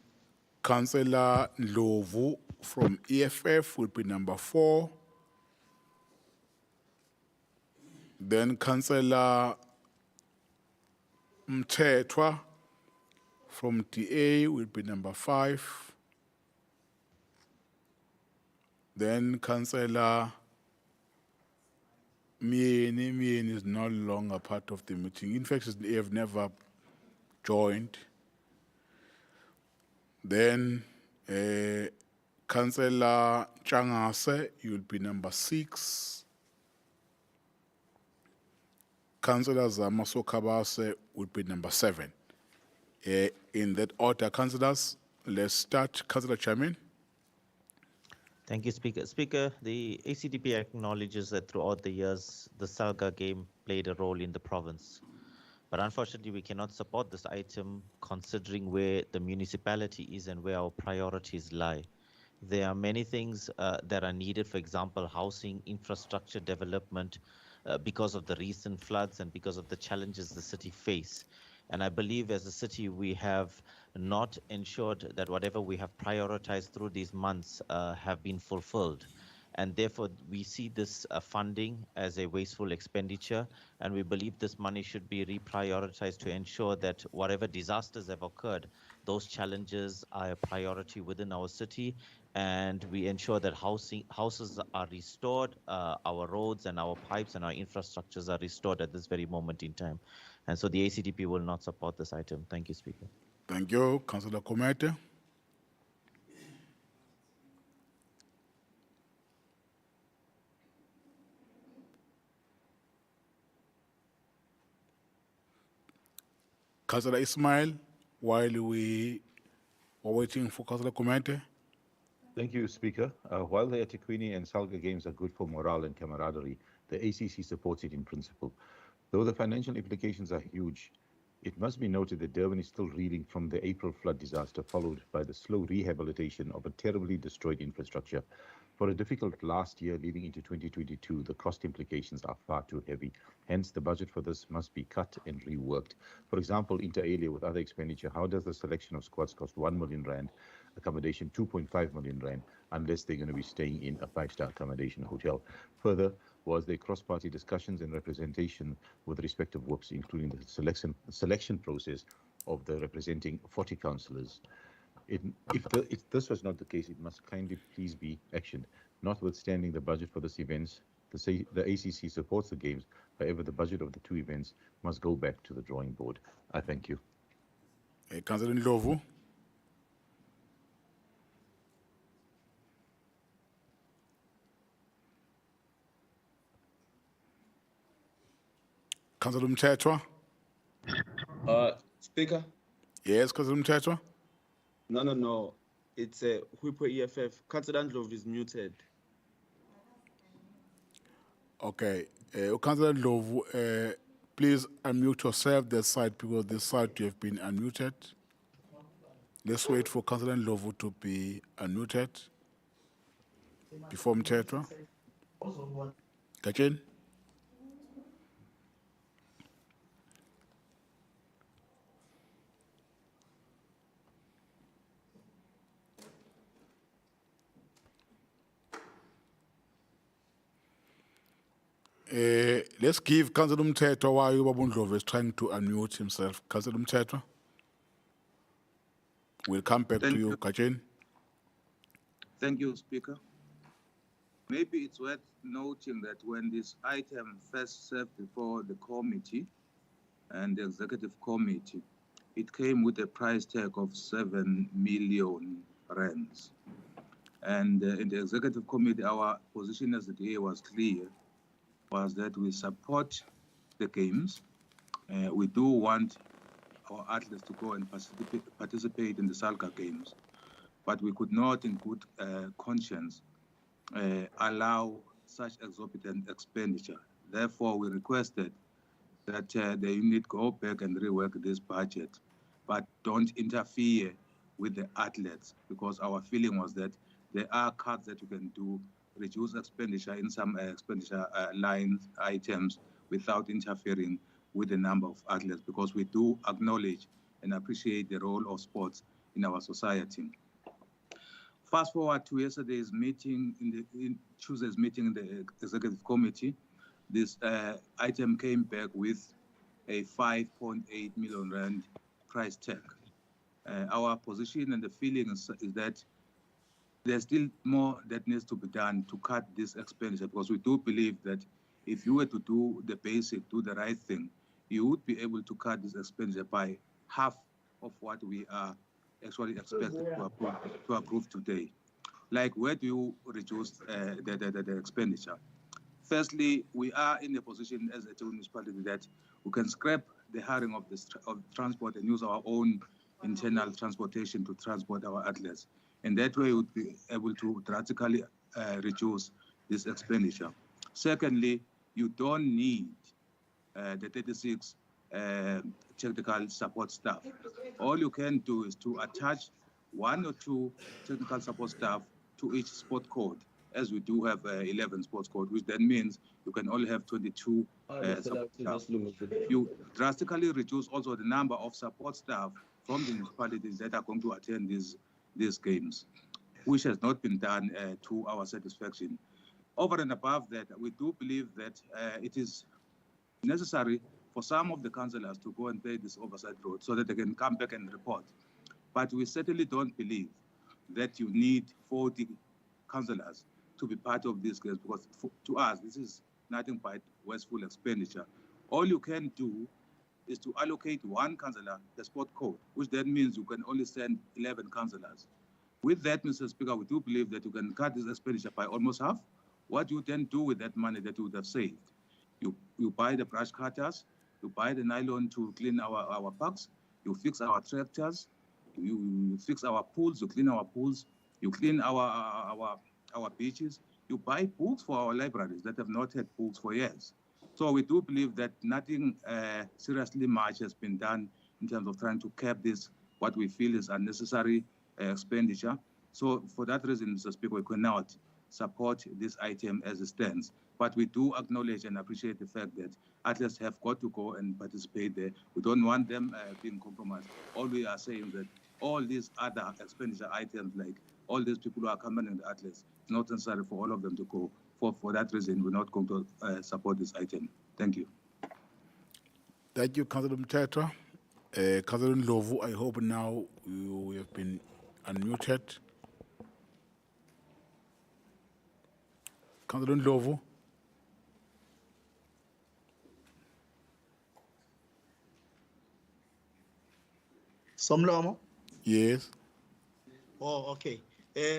Councillor Ndlovu from EFF will be number 4. Then Councillor Mthethwa from DA will be number 5. Then Councillor Mieni is no longer part of the meeting. In fact, they have never joined. Then Councillor Changase, you will be number 6. Councillor Zamaso Kabase will be number 7. In that order, councillors, let's start. Councillor Chairman. Thank you, Speaker. Speaker, the ACDP acknowledges that throughout the years, the Salga game played a role in the province. But unfortunately, we cannot support this item considering where the municipality is and where our priorities lie. There are many things that are needed, for example, housing, infrastructure development, because of the recent floods and because of the challenges the city face. And I believe as a city, we have not ensured that whatever we have prioritized through these months have been fulfilled. And therefore, we see this funding as a wasteful expenditure, and we believe this money should be reprioritized to ensure that whatever disasters have occurred, those challenges are a priority within our city, and we ensure that houses are restored, our roads and our pipes and our infrastructures are restored at this very moment in time. And so the ACDP will not support this item. Thank you, Speaker. Thank you, Councillor Komete. Councillor Ismail, while we are waiting for Councillor Komete. Thank you, Speaker. While the eThekwini and Salga games are good for morale and camaraderie, the ACC supports it in principle. Though the financial implications are huge, it must be noted that Durban is still reeling from the April flood disaster, followed by the slow rehabilitation of a terribly destroyed infrastructure. For a difficult last year leading into 2022, the cost implications are far too heavy. Hence, the budget for this must be cut and reworked. For example, inter alia with other expenditure, how does the selection of squads cost 1 million rand, accommodation 2.5 million rand, unless they're going to be staying in a 5-star accommodation hotel? Further, was there cross-party discussions and representation with respect of WIPs, including the selection process of the representing 40 councillors? If this was not the case, it must kindly please be actioned. Notwithstanding the budget for this event The ACC supports the games. However, the budget of the two events must go back to the drawing board. I thank you. Councillor Ndlovu. Councillor Mthethwa. Speaker? Yes, Councillor Mthethwa. No. It's a Whippo EFF. Councillor Ndlovu is muted. Okay. Councillor Ndlovu, please unmute yourself that side because this side you have been unmuted. Let's wait for Councillor Ndlovu to be unmuted before Mthethwa. Kachin? Let's give Councillor Mthethwa while Ubaba Ndlovu is trying to unmute himself. Councillor Mthethwa. We'll come back to you, Kachin. Thank you, Speaker. Maybe it's worth noting that when this item first served before the committee and the executive committee, it came with a price tag of 7 million rands. And in the executive committee, our position as the DA was clear, was that we support the games. We do want our athletes to go and participate in the SALGA games, but we could not in good conscience allow such exorbitant expenditure. Therefore, we requested that the unit go back and rework this budget, but don't interfere with the athletes, because our feeling was that there are cuts that you can do, reduce expenditure in some expenditure lines, items, without interfering with the number of athletes, because we do acknowledge and appreciate the role of sports in our society. Fast forward to yesterday's meeting, Tuesday's meeting in the executive committee, this item came back with a 5.8 million rand price tag. Our position and the feeling is that there's still more that needs to be done to cut this expenditure, because we do believe that if you were to do the basic, do the right thing, you would be able to cut this expenditure by half of what we are actually expected to approve today. Like, where do you reduce the expenditure? Firstly, we are in a position as a municipality that we can scrap the hiring of transport and use our own internal transportation to transport our athletes. And that way, we would be able to drastically reduce this expenditure. Secondly, you don't need the 36 technical support staff. All you can do is to attach 1 or 2 technical support staff to each sport code, as we do have 11 sports code, which then means you can only have 22 support staff. You drastically reduce also the number of support staff from the municipalities that are going to attend these games, which has not been done to our satisfaction. Over and above that, we do believe that it is necessary for some of the councillors to go and play this oversight role so that they can come back and report. But we certainly don't believe that you need 40 councillors to be part of this case, because to us, this is nothing but wasteful expenditure. All you can do is to allocate 1 councillor the sport code, which then means you can only send 11 councillors. With that, Mr. Speaker, we do believe that you can cut this expenditure by almost half. What you then do with that money that you would have saved? You buy the brush cutters, you buy the nylon to clean our parks, you fix our tractors, you fix our pools, you clean our pools, you clean our beaches, you buy books for our libraries that have not had books for years. So we do believe that nothing seriously much has been done in terms of trying to cap this, what we feel is unnecessary expenditure. So for that reason, Mr. Speaker, we cannot support this item as it stands. But we do acknowledge and appreciate the fact that athletes have got to go and participate there. We don't want them being compromised. All we are saying is that all these other expenditure items, like all these people who are accompanying the athletes, it's not necessary for all of them to go. For that reason, we're not going to support this item. Thank you. Thank you, Councillor Mthethwa. Councillor Ndlovu, I hope now you have been unmuted. Councillor Ndlovu. Somlomo? Yes. Oh, okay.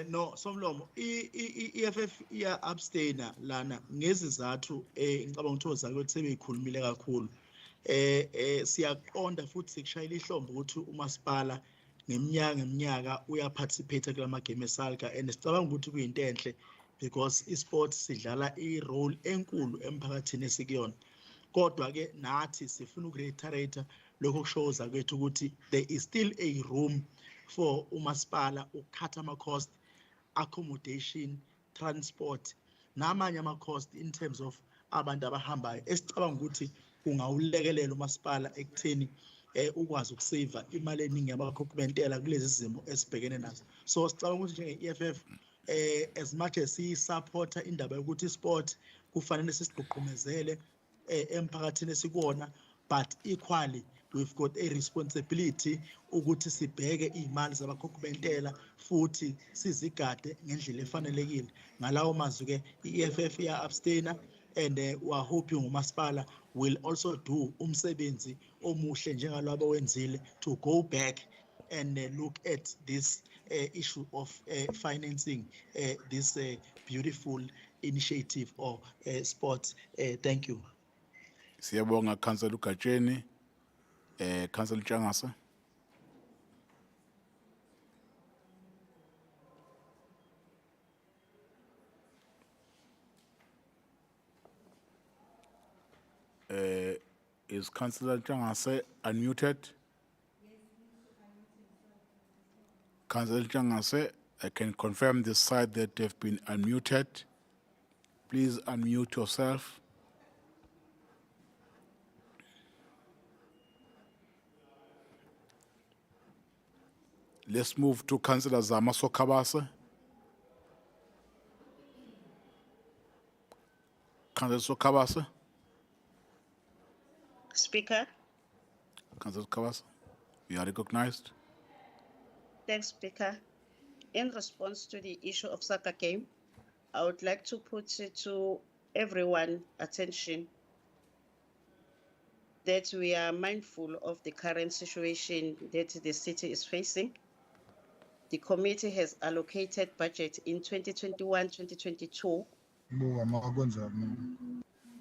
No, Somlomo, EFF iya abstainer lana ngezizathu ngicabanga ukuthi ozakwethu sebeyikhulumile kakhulu. Siyaqonda futhi sikushayela ihlombe ukuthi umasipala ngeminyaka uyaparticipate kulama game esalga and sicabanga ukuthi kuyinto enhle because esports sidlala i-role enkulu emphakathini esikuyona. Kodwa ke nathi sifuna ukureiterate lokho kushoza kwethu ukuthi there is still a room for umasipala ukukhatha ama-cost, accommodation, transport namanye ama-cost in terms of abantu abahambayo esicabanga ukuthi kungawulekelela umasipala ekutheni ukwazi ukuseva imali eningi yabakhokhumentela kulezi zimo esibhekene nazo. So sicabanga ukuthi njenge-EFF as much as siyisupporta indaba yokuthi isport kufanele sisigqugqumezele emphakathini esikuwona, but equally we've got a responsibility ukuthi sibheke iy'mali zabakhokhumentela futhi sizigade ngendlela efanelekile. Ngalawo mazwi-ke i-EFF iya-abstainer and we're hoping umasipala will also do umsebenzi omuhle njengalabo wenzile to go back and look at this issue of financing this beautiful initiative or sport. Thank you. Siyabonga Councillor Ugajeni, Councillor Changasa. Is Councillor Changasa unmuted? Councillor Changasa, I can confirm this side that they've been unmuted. Please unmute yourself. Let's move to Councillor Zamaso Kabasa. Councillor Kabasa. Speaker. Councillor Kabasa, you are recognized. Thanks, Speaker. In response to the issue of soccer game, I would like to put it to everyone's attention that we are mindful of the current situation that the city is facing. The committee has allocated budget in 2021-2022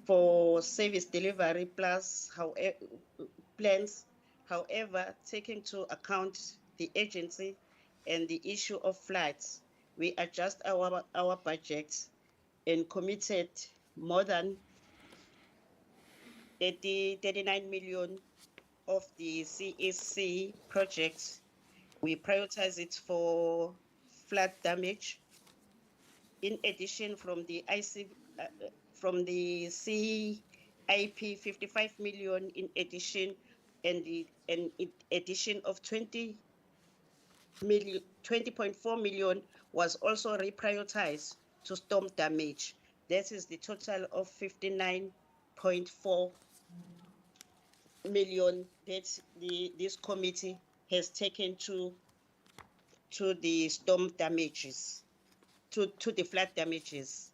for service delivery plus plans. However, taking into account the agency and the issue of flights, we adjust our budget and committed more than 39 million of the CSC projects. We prioritize it for flood damage. In addition, from the CIP 55 million in addition, and in addition of 20.4 million was also reprioritized to storm damage. That is the total of 59.4 million that this committee has taken to the storm damages, to the flood damages.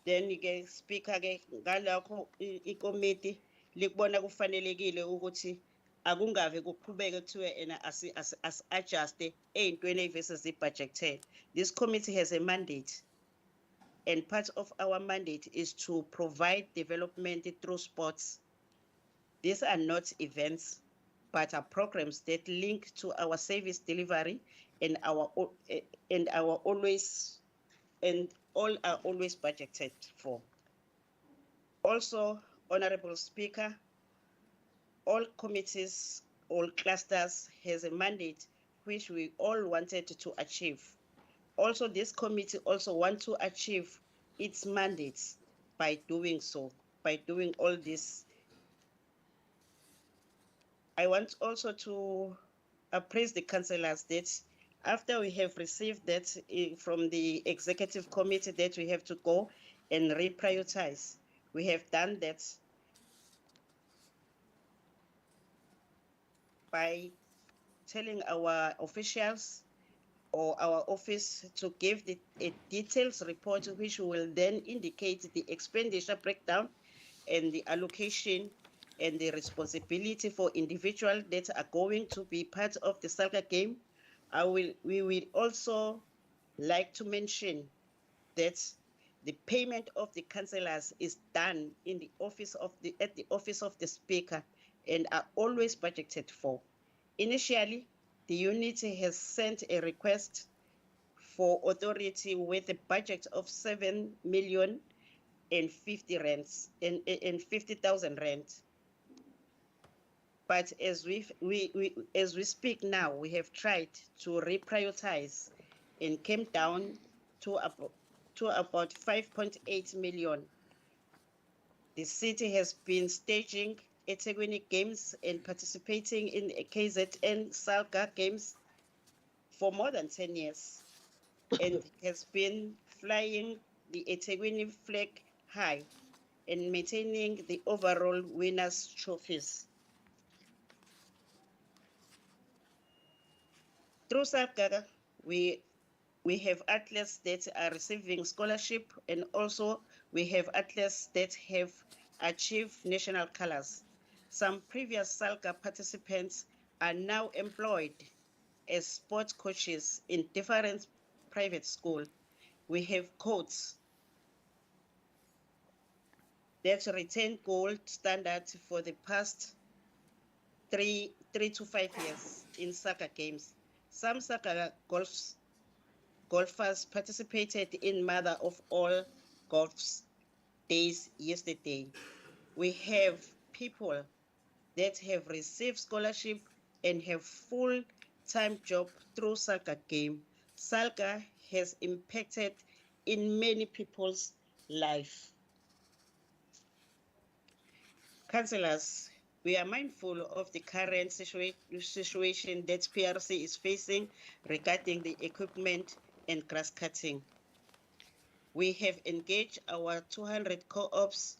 Then again, Speaker, ngalakho ikomiti likubona kufanelekile ukuthi akungave kuqhubeke kuthiwe ena as-adjuste ey'ntweni ey'vese zibudgeted. This committee has a mandate, and part of our mandate is to provide development through sports. These are not events, but are programs that link to our service delivery and all are always budgeted for. Also, Honorable Speaker, all committees, all clusters has a mandate which we all wanted to achieve. Also, this committee also wants to achieve its mandates by doing so, by doing all this. I want also to appraise the councillors that after we have received that from the executive committee that we have to go and reprioritize, we have done that by telling our officials or our office to give a details report which will then indicate the expenditure breakdown and the allocation and the responsibility for individuals that are going to be part of the SALGA game. We will also like to mention that the payment of the councillors is done in the office of at the office of the speaker and are always budgeted for. Initially, the unit has sent a request for authority with a budget of 7,050,000 rand. But as we speak now, we have tried to reprioritize and came down to about 5.8 million. The city has been staging eThekwini games and participating in KZN SALGA games for more than 10 years and has been flying the eThekwini flag high and maintaining the overall winners' trophies. Through SALGA, we have athletes that are receiving scholarship, and also we have athletes that have achieved national colors. Some previous SALGA participants are now employed as sports coaches in different private schools. We have codes that retain gold standard for the past three to 5 years in SALGA games. Some SALGA golfers participated in Mother of All Golf's days yesterday. We have people that have received scholarship and have full-time job through SALGA game. SALGA has impacted in many people's life. Councillors, we are mindful of the current situation that PRC is facing regarding the equipment and grass cutting. We have engaged our 200 co-ops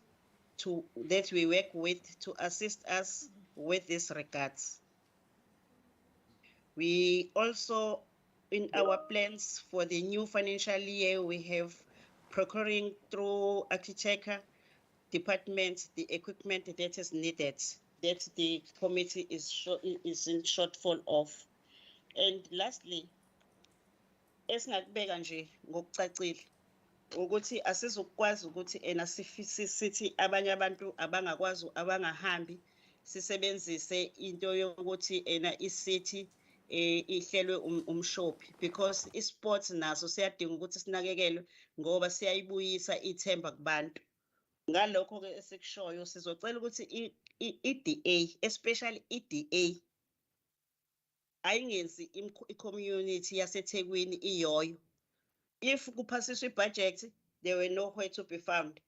that we work with to assist us with these regards. We also, in our plans for the new financial year, we have procuring through architecture department the equipment that is needed, that the committee is in shortfall of. And lastly, esingakubeka nje ngokucacile ukuthi asizokwazi ukuthi sithi abanye abantu abangahambi sisebenzise into yokuthi isithi ihlelwe umshophi, because isports naso siyadinga ukuthi sinakekelwe ngoba siyayibuyisa ithemba kubantu. Ngalokho ke esikushoyo sizocela ukuthi i-DA, especially i-DA, ayingenzi i-community yaseThekwini iyoyo. If kuphasiswa ibudget, there were nowhere to be found.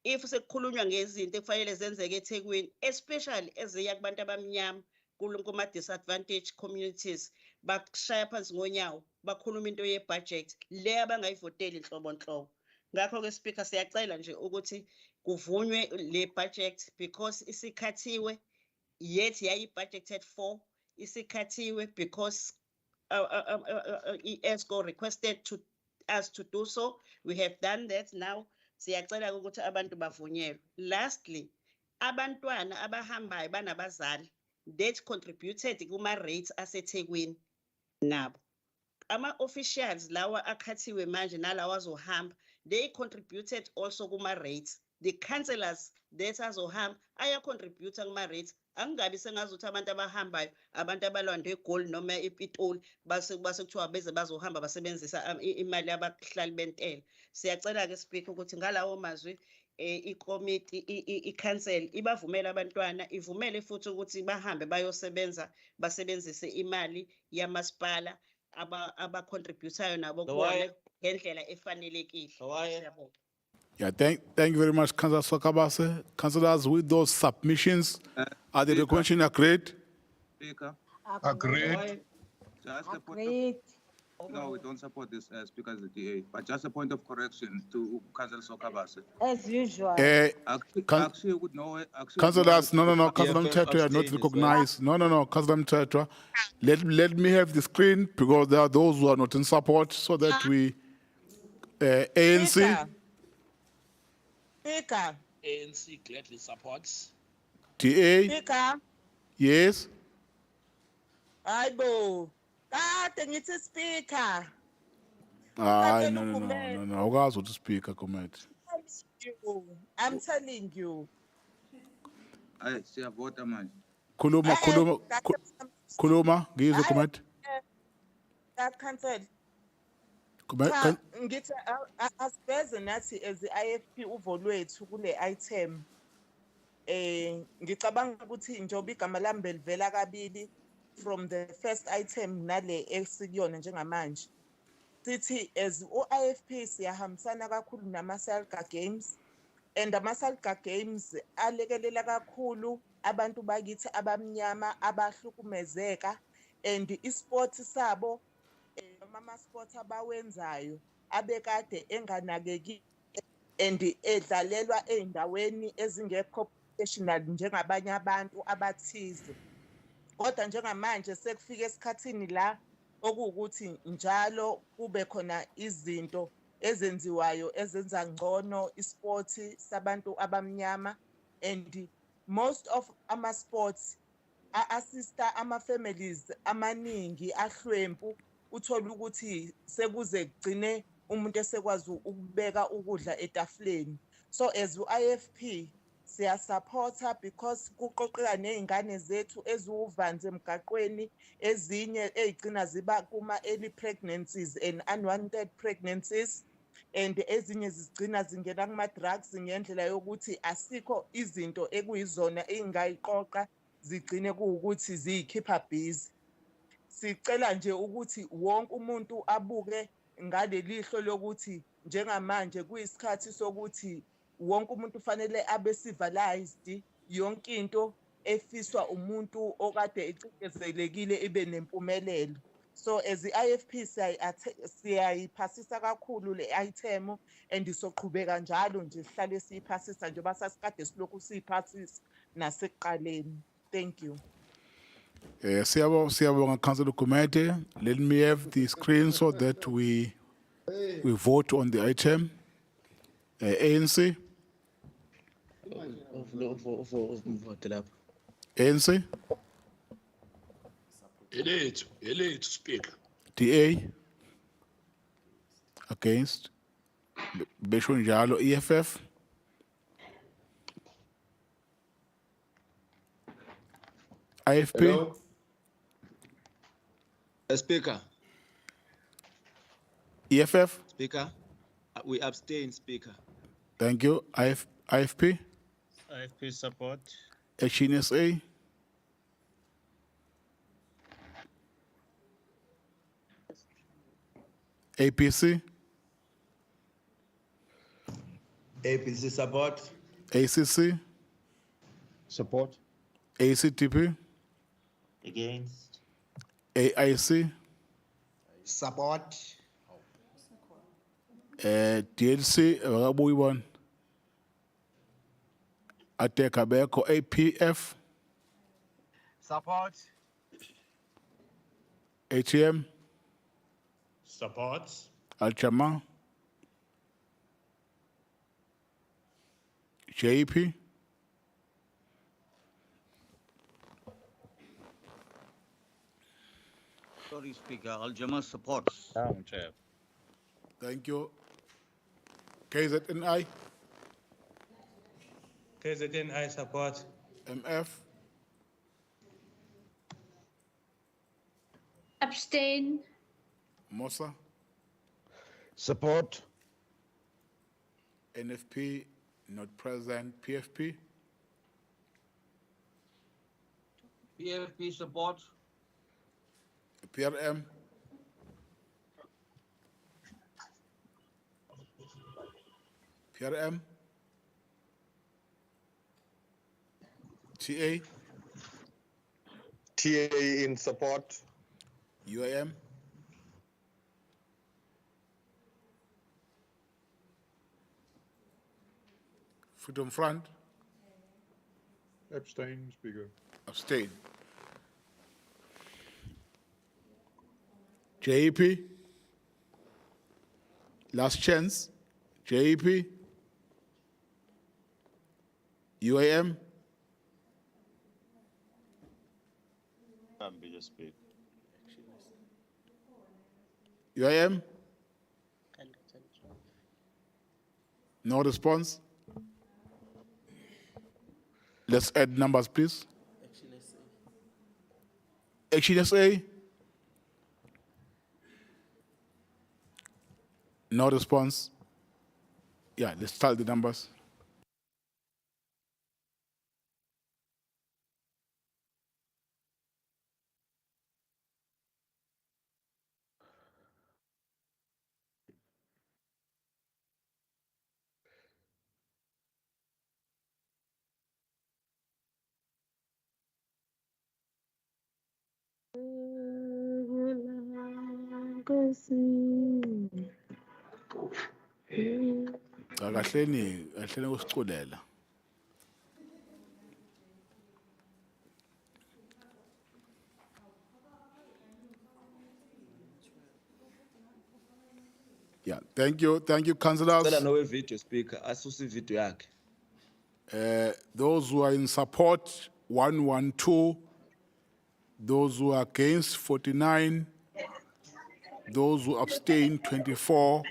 If sekukhulunywa ngezinto ekufanele zenzeke eThekwini, especially eziya kubantu abamnyama kuma-disadvantaged communities, bashaya phansi ngonyawo bakhuluma into ye-budget le abangayivoteli inhlobonhlobo. Ngakho ke Speaker, siyacela nje ukuthi kuvunywe le budget because isikhathiwe, yet yayi-budgeted for, isikhathiwe because ESCO requested us to do so. We have done that now. Siyacela ukuthi abantu bavunyelwe. Lastly, abantwana abahambayo banabazali that contributed kuma-rates aseThekwini nabo. Ama-officials lawa akhathiwe manje nalawa azohamba, they contributed also kuma-rates. The councillors that azohamba aya-contributa kuma-rates. Angabi sengazuthi abantu abahambayo, abantu abalwandwe eGoli noma ePitoli base kuthiwa beze bazohamba basebenzisa imali abahlali bentela. Siyacela ke Speaker ukuthi ngalawo mazwi ikomiti i-council ibavumela abantwana, ivumele futhi ukuthi bahambe bayosebenza basebenzise imali yamasipala abacontributayo nabo kuona ngendlela efanelekile. Siyabonga. Yeah, thank you very much, Councillor Sokabase. Councillors, with those submissions, are the recommendation agreed? Speaker. Agreed. Just a point of, no, we don't support this Speaker as the DA, but just a point of correction to Councillor Sokabase. As usual. Actually, would know. Councillors, no, Councillor Mtetwa, you are not recognized. No, Councillor Mtetwa. Let me have the screen because there are those who are not in support, so that we ANC. Speaker. ANC gladly supports. TA, Speaker, yes. hayibo. Kade ngithi speaker. Hayi, Ngicela no. ugumede. Awukwazi ukuthi speaker comment. I'm telling you. Aye, siyavota manje. Khuluma, ngizwe comment. Cancel. Comment. Cha, ngithi asibeze nathi as i-IFP uvo lwethu kule item. Ngicabanga ukuthi njengoba igama lami belivela kabili from the first item nale esikuyona njengamanje. Sithi as u-IFP siyahambisana kakhulu nama-Salga Games and ama-Salga Games alekelela kakhulu abantu bakithi abamnyama abahlukumezeka and isport sabo noma ama-sport abawenzayo abekade enganakeki and edlalelwa ey'ndaweni ezingekho professional njengabanye abantu abathize. Kodwa njengamanje sekufika esikhathini la okuwukuthi njalo kube khona izinto ezenziwayo ezenza ngcono isporti sabantu abamnyama and most of ama-sports a-assista ama-families amaningi ahlwempu uthola ukuthi sekuze kugcine umuntu esekwazi ukubeka ukudla etafuleni. So as u-IFP siyasupporta because kuqoqeka ney'ngane zethu eziwuvanzi emgaqweni, ezinye ey'gcina ziba kuma-early pregnancies and unwanted pregnancies and ezinye zigcina zingena kuma-drugs ngendlela yokuthi asikho izinto ekuyizona ey'ngayiqoqa zigcine kuwukuthi ziy'khipha busy. Sicela nje ukuthi wonke umuntu abuke ngaleli hlo lokuthi njengamanje kuyisikhathi sokuthi wonke umuntu fanele abe civilized, yonke into efiswa umuntu okade ecindezelekile ibe nempumelelo. So as i-IFP siyayiphasisa kakhulu le item and soqhubeka njalo nje sihlale siyiphasisa njengoba sasikade silokhu siyiphasisa nasekuqaleni. Thank you. Siyabonga Councillor Kumete. Let me have the screen so that we vote on the item. ANC. ANC. Elethu speaker. DA. Against. Besho njalo EFF. IFP. Hello? Speaker. EFF. Speaker. We abstain, Speaker. Thank you. IFP. IFP support. HNSA. APC. APC support. ACC. Support. ACTP. Against. AIC. Support. DLC. Wakabuyi one. Ateka beko APF. Support. ATM. Support. Alchama. JP. Sorry, Speaker. Aljama supports. Down, Chair. Thank you. KZNI. KZNI support. MF. Abstain. Mosa. Support. NFP not present. PFP. PFP support. PRM. PRM. TA. TA in support. UAM. Freedom Front. Abstain, Speaker. Abstain. JEP. Last chance. JEP. UAM. UIM? No response? Let's add numbers, please. Action SA? No response? Yeah, let's start the numbers. Kahleni kusiculela. Yeah, thank you, councillors. Video speaker, asusi video yakhe. Those who are in support, 112. Those who are against, 49. Those who abstain, 24.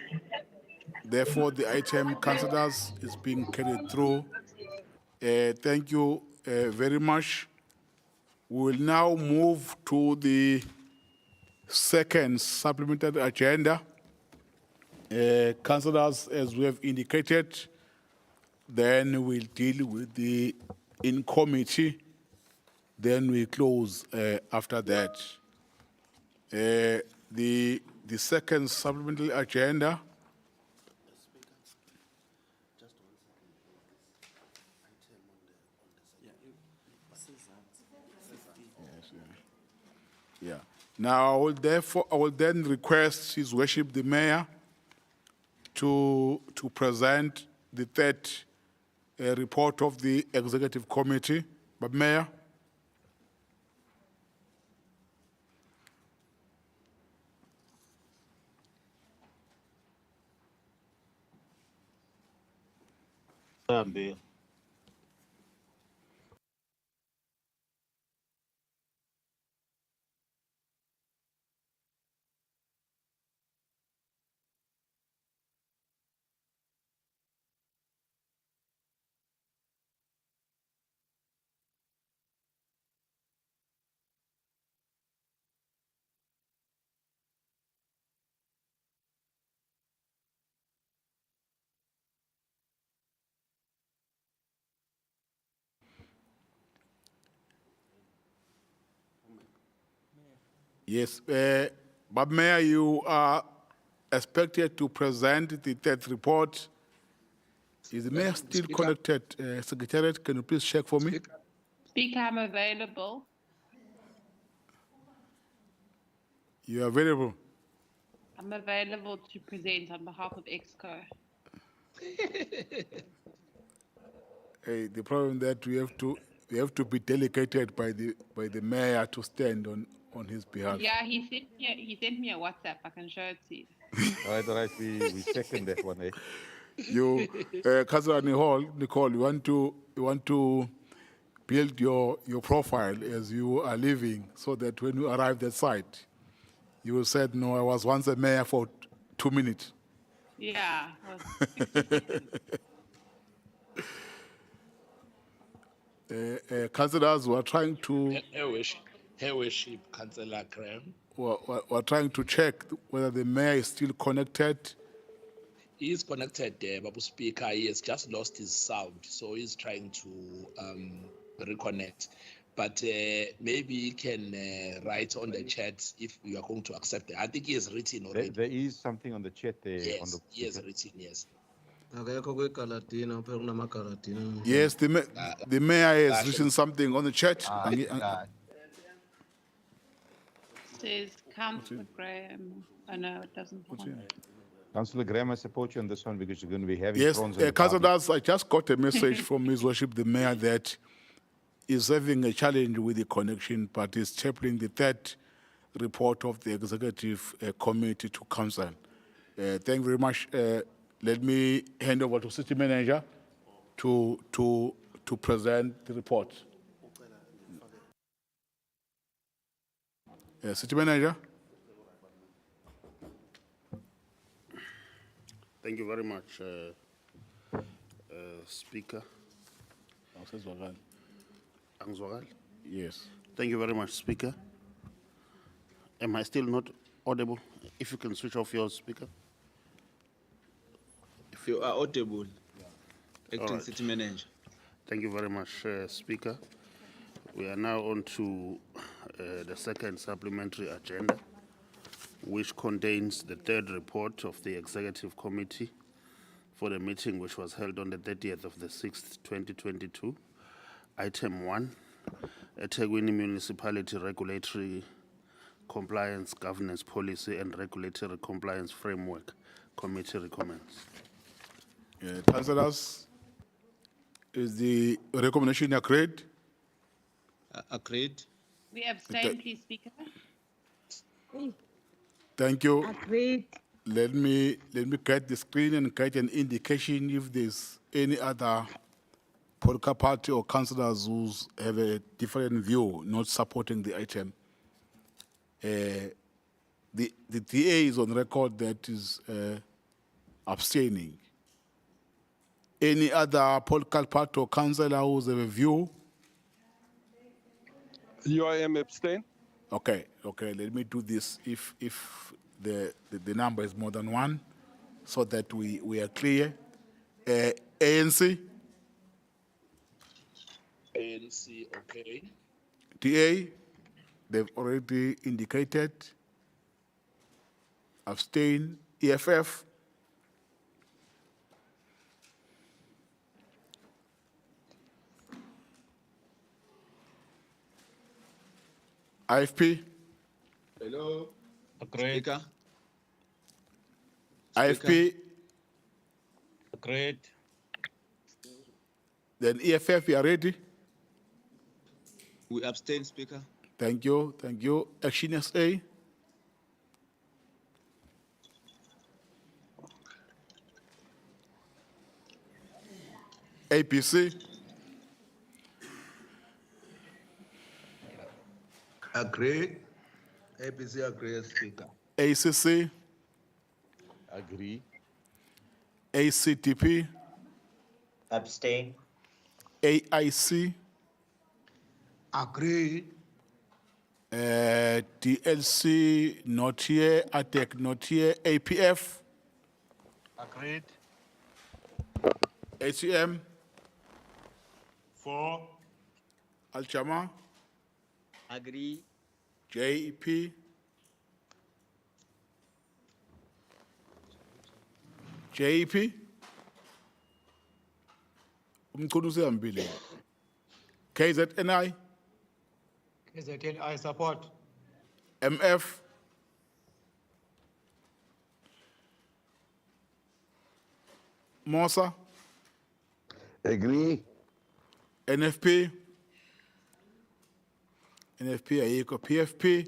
Therefore, the item, councillors, is being carried through. Thank you very much. We will now move to the second supplementary agenda. Councillors, as we have indicated, then we'll deal with the in committee. Then we close after that. The second supplementary agenda. Yeah. Now, I will then request His Worship the Mayor to present the third report of the Executive Committee. But Mayor. Yes, but Mayor, you are expected to present the third report. Is the Mayor still connected? Secretariat, can you please check for me? Speaker, I'm available. You are available. I'm available to present on behalf of EXCO. Hey, the problem that we have to be delegated by the Mayor to stand on his behalf. Yeah, he sent me a WhatsApp. I can show it to you. All right, we second that one. Eh? You, Councillor Nicole, you want to build your profile as you are leaving, so that when you arrive at site, you will say, "No, I was once a mayor for 2 minutes." Yeah. Well, 60 seconds. Councillors were trying to. Her worship, Councillor Graham. We're trying to check whether the mayor is still connected. He is connected there, Babu Speaker. He has just lost his sound, so he's trying to reconnect. But maybe he can write on the chat if you are going to accept it. I think he has written already. There is something on the chat there. Yes, he has written, yes. Yes, the mayor has written something on the chat. Says Councillor Graham. Oh no, it doesn't. Councillor Graham, I support you on this one because you're going to be having Yes, prawns on the Councillors, I just got a message from His Worship the Mayor that is having a challenge with the connection, but is tabling the third report of the Executive Committee to Council. Thank you very much. Let me hand over to City Manager to present the report. City Manager. Thank you very much, Speaker. Angzwakali? Yes. Thank you very much, Speaker. Am I still not audible? If you can switch off your speaker. If you are audible, All Acting right. City Manager. Thank you very much, Speaker. We are now on to the second supplementary agenda, which contains the third report of the Executive Committee for the meeting which was held on the 30th of the 6th, 2022. Item 1, eThekwini Municipality Regulatory Compliance Governance Policy and Regulatory Compliance Framework. Committee recommends. Councillors, is the recommendation agreed? Agreed. We abstain, please, Speaker. Thank you. Agreed. Let me get the screen and get an indication if there's any other political party or councillors who have a different view, not supporting the item. The DA is on record that is abstaining. Any other political party or councillor who has a view? UIM abstain. Okay, let me do this if the number is more than one, so that we are clear. ANC? ANC, okay. DA, they've already indicated. Abstain. EFF? IFP? Hello. Agreed. Speaker. IFP? Agreed. Then EFF, you are ready? We abstain, Speaker. Thank you. Action SA? APC? Agree. APC agrees, Speaker. ACC? Agree. ACTP? Abstain. AIC? Agree. DLC not here, ATEC not here, APF? Agreed. HCM? For. Al-Chama? Agree. JEP? JEP? Umkhulu usehambile. KZNI? KZN, support. MF? Mosa? Agree. NFP? NFP ayikho. PFP?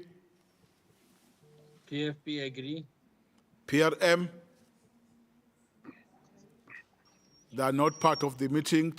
PFP agree. PRM? They are not part of the meeting.